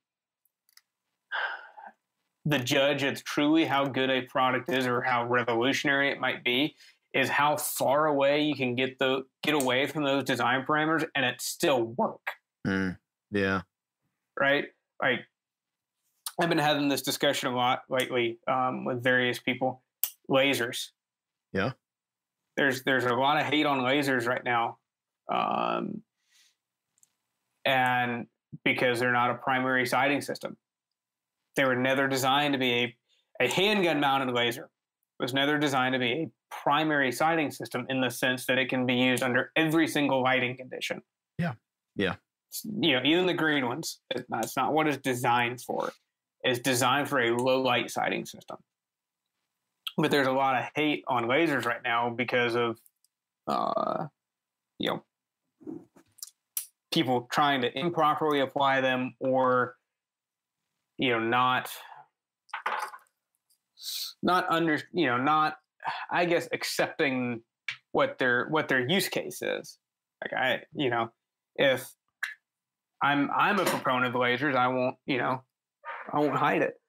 the judge of truly how good a product is or how revolutionary it might be is how far away you can get away from those design parameters and it still work. Yeah. Right? Like I've been having this discussion a lot lately with various people. Lasers. Yeah. There's a lot of hate on lasers right now. And because they're not a primary sighting system. They were never designed to be a handgun mounted laser. Was never designed to be a primary sighting system in the sense that it can be used under every single lighting condition. Yeah. Yeah. Even the green ones, it's not what it's designed for. It's designed for a low light sighting system. But there's a lot of hate on lasers right now because of, people trying to improperly apply them or, not I guess accepting what their use case is. Like if I'm a proponent of lasers, I won't hide it.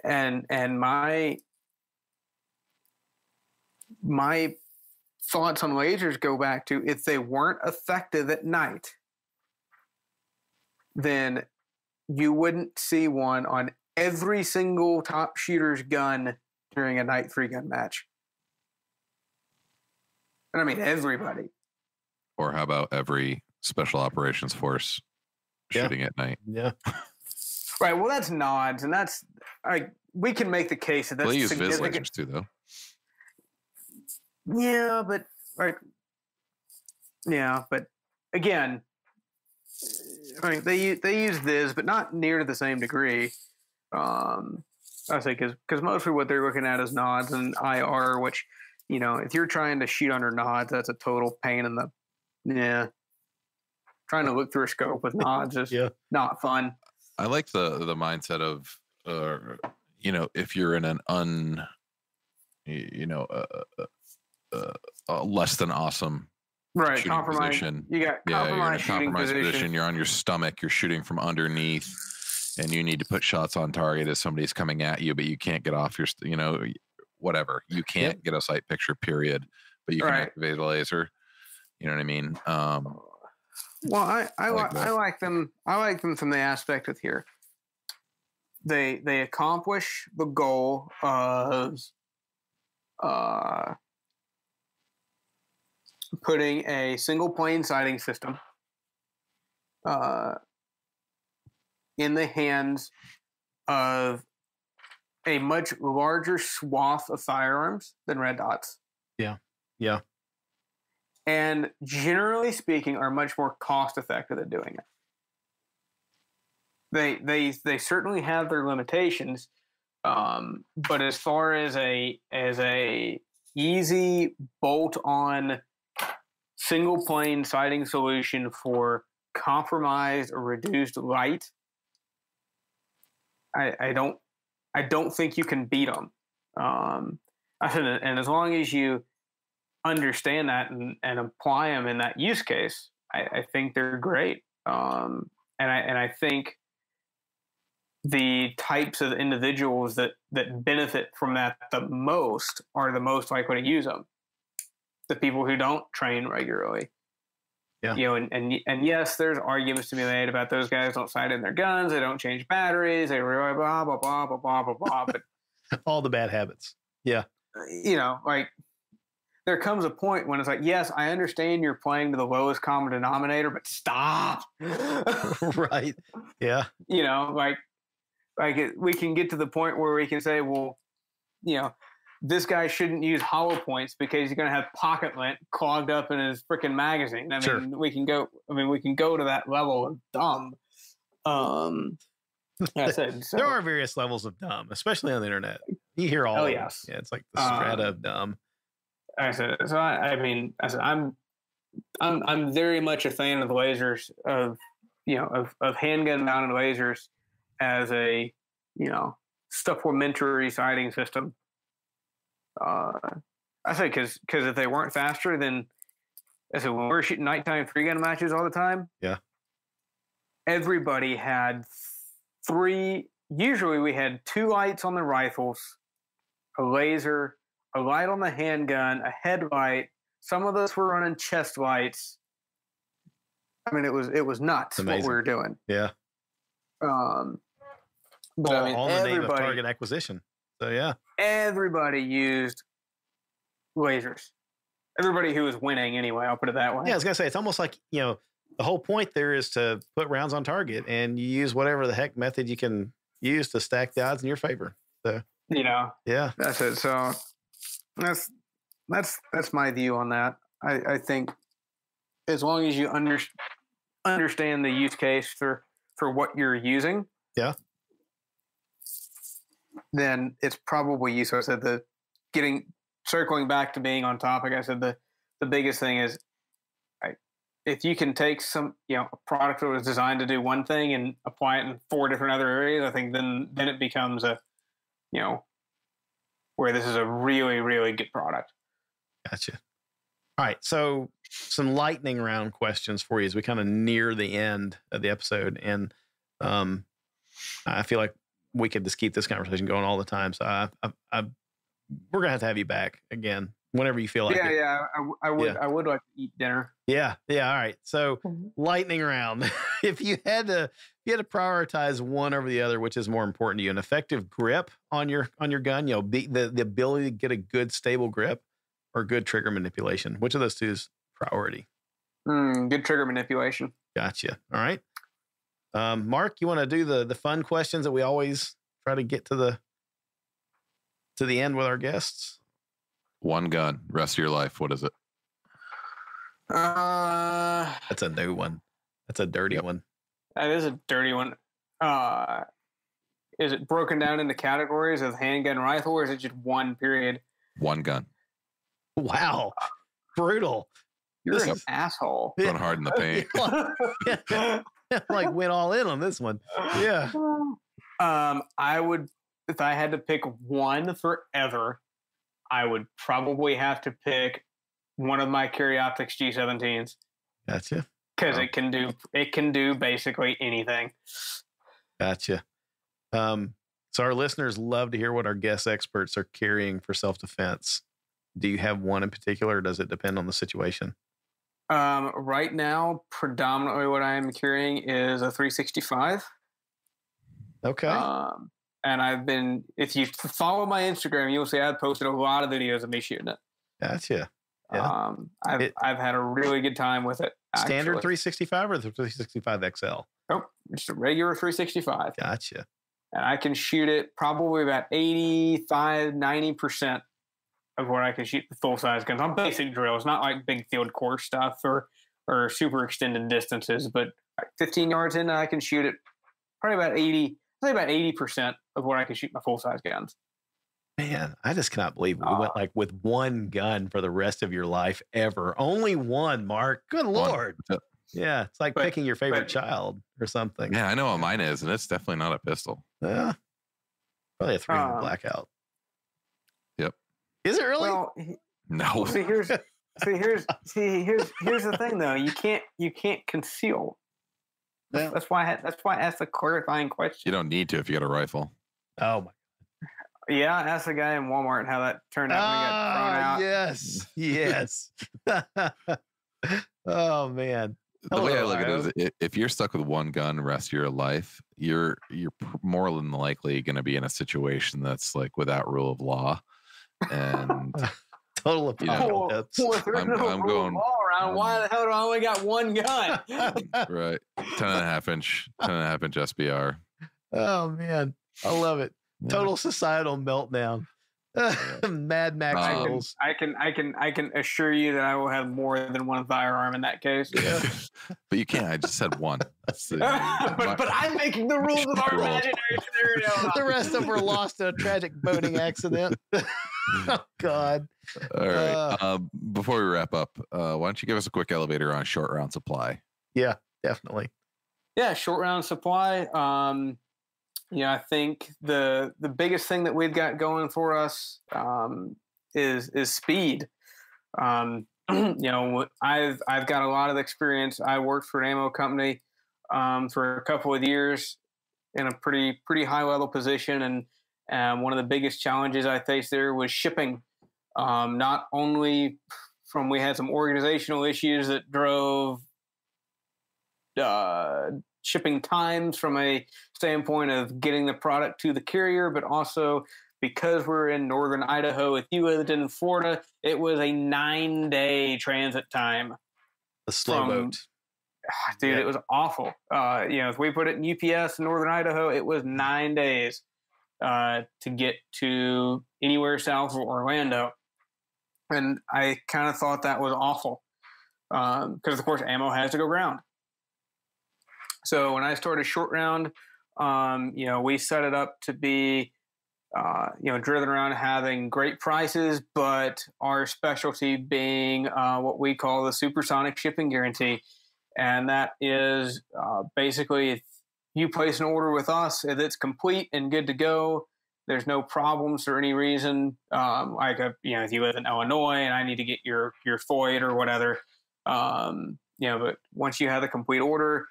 And my thoughts on lasers go back to if they weren't effective at night, then you wouldn't see one on every single top shooter's gun during a night 3-gun match. And I mean everybody. Or how about every special operations force shooting at night? Yeah. Right. Well, that's nods, and that's we can make the case that that's they use viz significant. lasers too, though. Yeah, but again, they use viz, but not near to the same degree. I say because mostly what they're looking at is nods and IR, which if you're trying to shoot under nods, that's a total pain in the Trying to look through a scope with nods is not fun. I like the mindset of if you're in an less than awesome compromise position. You got compromised shooting position. You're on your stomach. You're shooting from underneath, and you need to put shots on target as somebody's coming at you, but you can't get off your whatever. You can't get a sight picture. Period. But you can activate a laser. You know what I mean? Well, I like them. I like them from the aspect of here. They accomplish the goal of putting a single plane sighting system in the hands of a much larger swath of firearms than red dots. Yeah. Yeah. And generally speaking, are much more cost effective at doing it. They certainly have their limitations, but as far as a easy bolt on single plane sighting solution for compromised or reduced light, I don't think you can beat them. And as long as you understand that and apply them in that use case, I think they're great. And I think the types of individuals that benefit from that the most are the most likely to use them. The people who don't train regularly. Yeah. You know, and yes, there's arguments to be made about those guys don't sight in their guns, they don't change batteries, they blah blah blah blah blah blah blah blah. But all the bad habits. Yeah. You know, like there comes a point when it's like, yes, I understand you're playing to the lowest common denominator, but stop. Right. Yeah. You know, like we can get to the point where we can say, well, you know, this guy shouldn't use hollow points because he's going to have pocket lint clogged up in his freaking magazine. I mean, sure. we can go to that level of dumb. I said, so, there are various levels of dumb, especially on the internet. You hear all. Oh, of yes. Yeah, it's like the strata of dumb. I said, so I mean, I'm very much a fan of the lasers of handgun mounted lasers as a, you know, supplementary sighting system. I say because if they weren't faster, then I said when we're shooting nighttime 3-gun matches all the time. Yeah. Everybody had 3. Usually we had 2 lights on the rifles, a laser, a light on the handgun, a headlight. Some of us were running chest lights. I mean, it was nuts what we were doing. Yeah. But I mean, all in the name of target acquisition. So yeah, everybody used lasers. Everybody who was winning, anyway. I'll put it that way. Yeah, I was gonna say it's almost like, you know, the whole point there is to put rounds on target, and you use whatever the heck method you can use to stack the odds in your favor. So you know, yeah, that's it. So that's my view on that. I think as long as you understand the use case for what you're using, yeah, then it's probably useful. I said circling back to being on topic, I said the biggest thing is if you can take some, you know, a product that was designed to do one thing and apply it in 4 different other areas, I think then it becomes a, you know, where this is a really, really good product. Gotcha. All right. So some lightning round questions for you as we kind of near the end of the episode. And I feel like we could just keep this conversation going all the time. So we're going to have you back again whenever you feel like it. Yeah. I would like to eat dinner. Yeah. Yeah. All right. So lightning round. If you had to prioritize one over the other, which is more important to you, an effective grip on your gun, you know, the ability to get a good stable grip, or good trigger manipulation, which of those two is priority? Good trigger manipulation. Gotcha. All right. Mark, you want to do the fun questions that we always try to get to the end with our guests? One gun, rest of your life. What is it? That's a new one. That's a dirty one. That is a dirty one. Is it broken down into categories of handgun, rifle, or is it just one period? One gun. Wow. Brutal. You're an asshole. Going hard in the paint. Like went all in on this one. Yeah. I would, if I had to pick one forever, I would probably have to pick one of my Carry Optics G17s. Gotcha. Because it can do basically anything. Gotcha. So our listeners love to hear what our guest experts are carrying for self-defense. Do you have one in particular, or does it depend on the situation? Right now, predominantly what I am carrying is a 365. Okay. And I've been, if you follow my Instagram, you'll see I've posted a lot of videos of me shooting it. Gotcha. Yeah. I've had a really good time with it. Actually. Standard 365 or the 365 XL? Nope, just a regular 365. Gotcha. And I can shoot it probably about 85, 90% of what I can shoot with full-size guns on basic drills, not like big field course stuff or super extended distances, but 15 yards in, I can shoot it probably about 80% of what I can shoot my full-size guns. Man, I just cannot believe we went like with one gun for the rest of your life ever. Only one, Mark. Good Lord. Yeah, it's like picking your favorite child or something. Yeah, I know what mine is, and it's definitely not a pistol. Yeah, probably a 300 blackout. Yep. Is it really? Well, No. here's the thing though. You can't conceal. Yeah. That's why I asked the clarifying question. You don't need to if you got a rifle. Oh my. Yeah, I asked the guy in Walmart how that turned out when he got thrown out. Yes. Oh man. The way I look at it is, if you're stuck with one gun the rest of your life, you're more than likely going to be in a situation that's like without rule of law, and total apocalypse. I'm going all around. Why the hell do I only got one gun? Right, 10.5 inch SBR. Oh man, I love it. Total societal meltdown. Mad Max rules. I can assure you that I will have more than one firearm in that case. Yeah. But you can't. I just said one. But I'm making the rules of our imaginary scenario. The rest of them were lost in a tragic boating accident. Oh God. All right. Before we wrap up, why don't you give us a quick elevator on short round supply? Yeah, definitely. Yeah, short round supply. I think the biggest thing that we've got going for us is speed. I've got a lot of experience. I worked for an ammo company for a couple of years in a pretty high level position, and one of the biggest challenges I faced there was shipping. Not only we had some organizational issues that drove shipping times from a standpoint of getting the product to the carrier, but also because we're in northern Idaho. If you lived in Florida, it was a 9-day transit time. The slow boat. Dude, Yeah. It was awful. If we put it in UPS in northern Idaho, it was 9 days to get to anywhere south of Orlando. And I kind of thought that was awful because, of course, ammo has to go ground. So when I started short round, we set it up to be, driven around having great prices, but our specialty being what we call the supersonic shipping guarantee. And that is basically if you place an order with us, if it's complete and good to go, there's no problems for any reason. If you live in Illinois and I need to get your FOID or whatever, but once you have the complete order,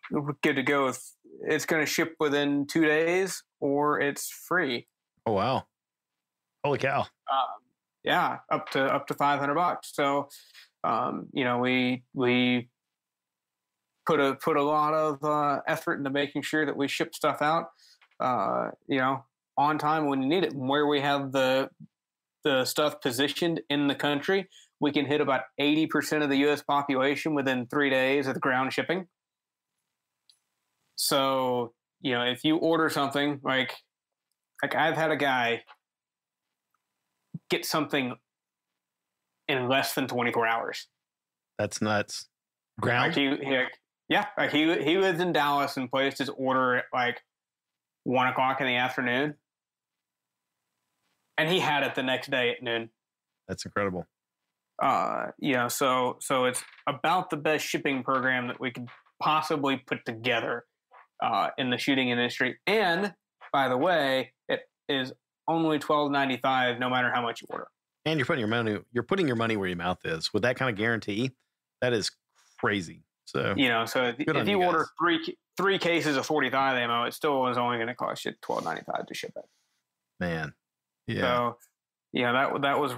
we're good to go. It's going to ship within 2 days or it's free. Oh, wow. Holy cow. Up to $500. So, we put a lot of effort into making sure that we ship stuff out, on time when you need it. And where we have the stuff positioned in the country, we can hit about 80% of the U.S. population within 3 days of the ground shipping. So, if you order something like I've had a guy get something in less than 24 hours. That's nuts. Ground? He lives in Dallas and placed his order at 1 o'clock in the afternoon. And he had it the next day at noon. That's incredible. So it's about the best shipping program that we could possibly put together in the shooting industry. And by the way, it is only $12.95 no matter how much you order. And you're putting your money where your mouth is with that kind of guarantee. That is crazy. So if you order three cases of 45 ammo, it still is only going to cost you $12.95 to ship it. Man, yeah. So that was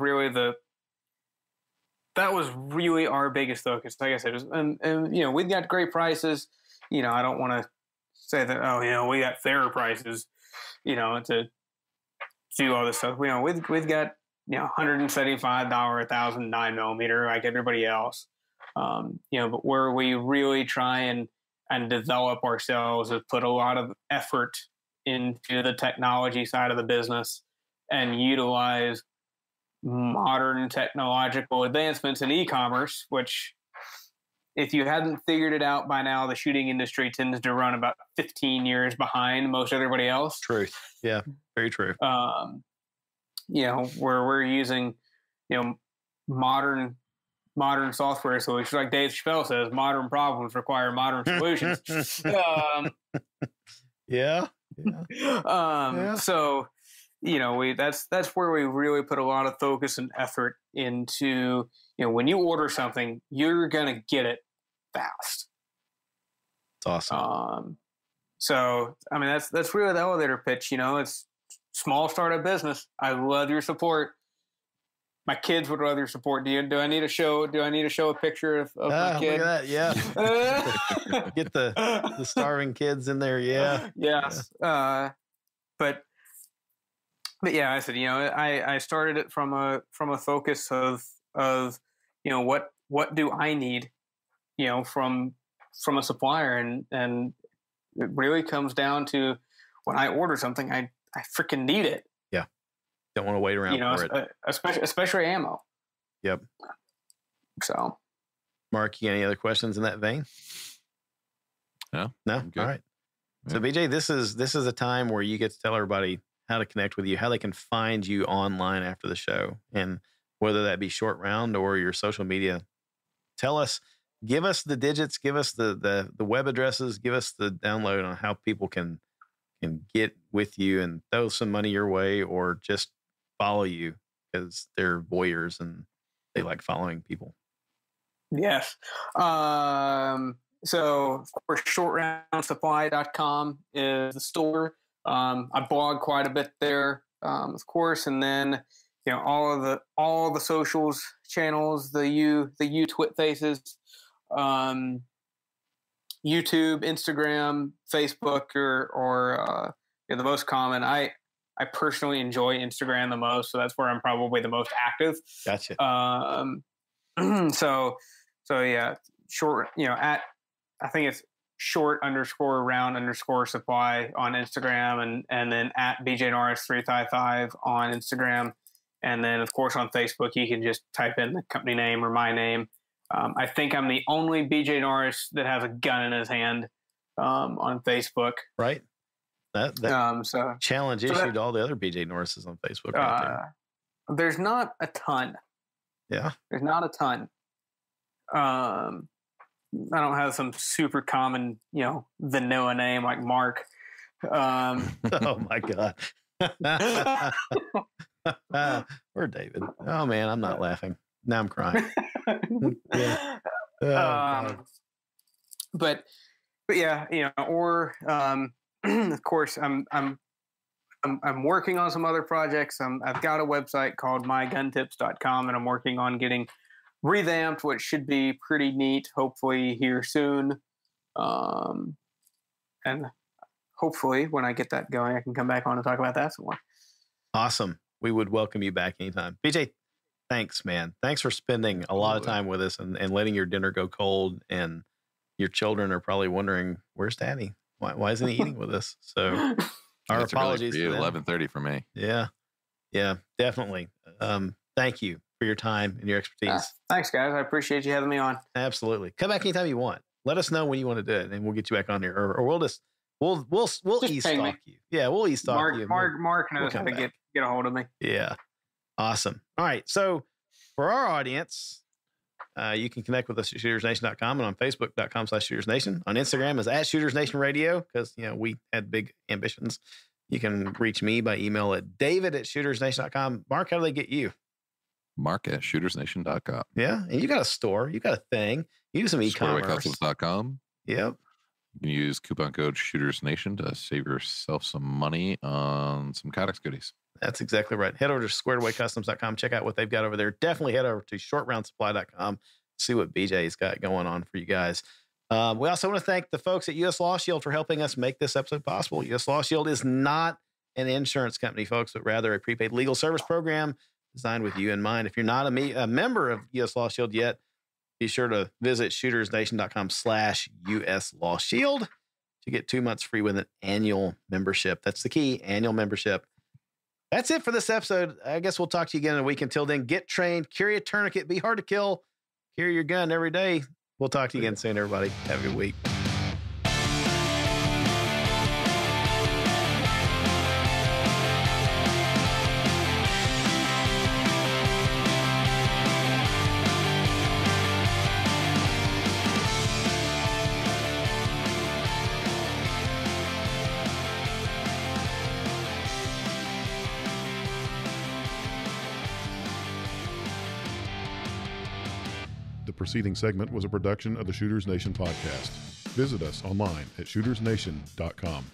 really our biggest focus. Like I said, and we've got great prices. I don't want to say that we got fair prices. To do all this stuff. We've got $175 1,000 9mm like everybody else. But where we really try and develop ourselves is put a lot of effort into the technology side of the business and utilize modern technological advancements in e-commerce, which if you hadn't figured it out by now, the shooting industry tends to run about 15 years behind most everybody else. Truth. Yeah, very true. Where we're using, modern modern software solutions. Like Dave Chappelle says, modern problems require modern solutions. Yeah. So, that's where we really put a lot of focus and effort into, when you order something, you're going to get it fast. It's awesome. So, I mean, that's really the elevator pitch, it's small startup business. I love your support. My kids would rather support. Do I need to show a picture of my kid? Look at that, yeah. Get the starving kids in there, yeah. Yes. Yeah. But yeah, I said, I started it from a focus of what do I need, from a supplier, and it really comes down to when I order something, I freaking need it. Yeah. Don't want to wait around for it. Especially ammo. Yep. So, Mark, you got any other questions in that vein? No. All right. Yeah. So BJ, this is a time where you get to tell everybody how to connect with you, how they can find you online after the show, and whether that be Short Round or your social media. Tell us, give us the digits, give us the web addresses, give us the download on how people can get with you and throw some money your way, or just follow you because they're voyeurs and they like following people. Yes. So, of course, shortroundsupply.com is the store. I blog quite a bit there, of course, and then all the socials channels, the you twit faces, YouTube, Instagram, Facebook, or the most common. I personally enjoy Instagram the most, so that's where I'm probably the most active. Gotcha. So yeah, short. I think it's short_round_supply on Instagram, and then at BJ Norris 355 on Instagram, and then of course on Facebook you can just type in the company name or my name. I think I'm the only BJ Norris that has a gun in his hand on Facebook. Right. That so challenge issued to all the other BJ Norrises on Facebook. Right there. There's not a ton. Yeah. There's not a ton. I don't have some super common, vanilla name like Mark. Oh my God. Or David. Oh man, I'm not laughing. Now I'm crying. Yeah. But yeah, or of course I'm working on some other projects. I've got a website called myguntips.com, and I'm working on getting revamped, which should be pretty neat, hopefully here soon. And hopefully when I get that going, I can come back on and talk about that some more. Awesome. We would welcome you back anytime. BJ, thanks, man. Thanks for spending a lot of time with us and letting your dinner go cold. And your children are probably wondering, where's Daddy? Why isn't he eating with us? So our apologies for you. 11:30 for me. Yeah, definitely. Thank you for your time and your expertise. Thanks, guys. I appreciate you having me on. Absolutely. Come back anytime you want. Let us know when you want to do it, and we'll get you back on here, or we'll e-stalk you. Yeah, we'll e-stalk you. Mark knows how to get a hold of me. Yeah, awesome. All right, so for our audience, you can connect with us at shootersnation.com and on facebook.com/shootersnation. On Instagram is at shootersnationradio, because we had big ambitions. You can reach me by email at david@shootersnation.com. Mark, how do they get you? Mark@shootersnation.com. Yeah. And you got a store, you got a thing. You do some e-commerce. SquareAwayCustoms.com. Yep. You can use coupon code ShootersNation to save yourself some money on some Codex goodies. That's exactly right. Head over to SquaredAwayCustoms.com. Check out what they've got over there. Definitely head over to ShortRoundSupply.com. See what BJ's got going on for you guys. We also want to thank the folks at US Law Shield for helping us make this episode possible. US Law Shield is not an insurance company, folks, but rather a prepaid legal service program designed with you in mind. If you're not a member of US Law Shield yet, be sure to visit shootersnation.com/US Law Shield to get 2 months free with an annual membership. That's the key, annual membership. That's it for this episode. I guess we'll talk to you again in a week. Until then, get trained, carry a tourniquet, be hard to kill, carry your gun every day. We'll talk to you again soon, everybody. Have a good week. The preceding segment was a production of the Shooters Nation podcast. Visit us online at shootersnation.com.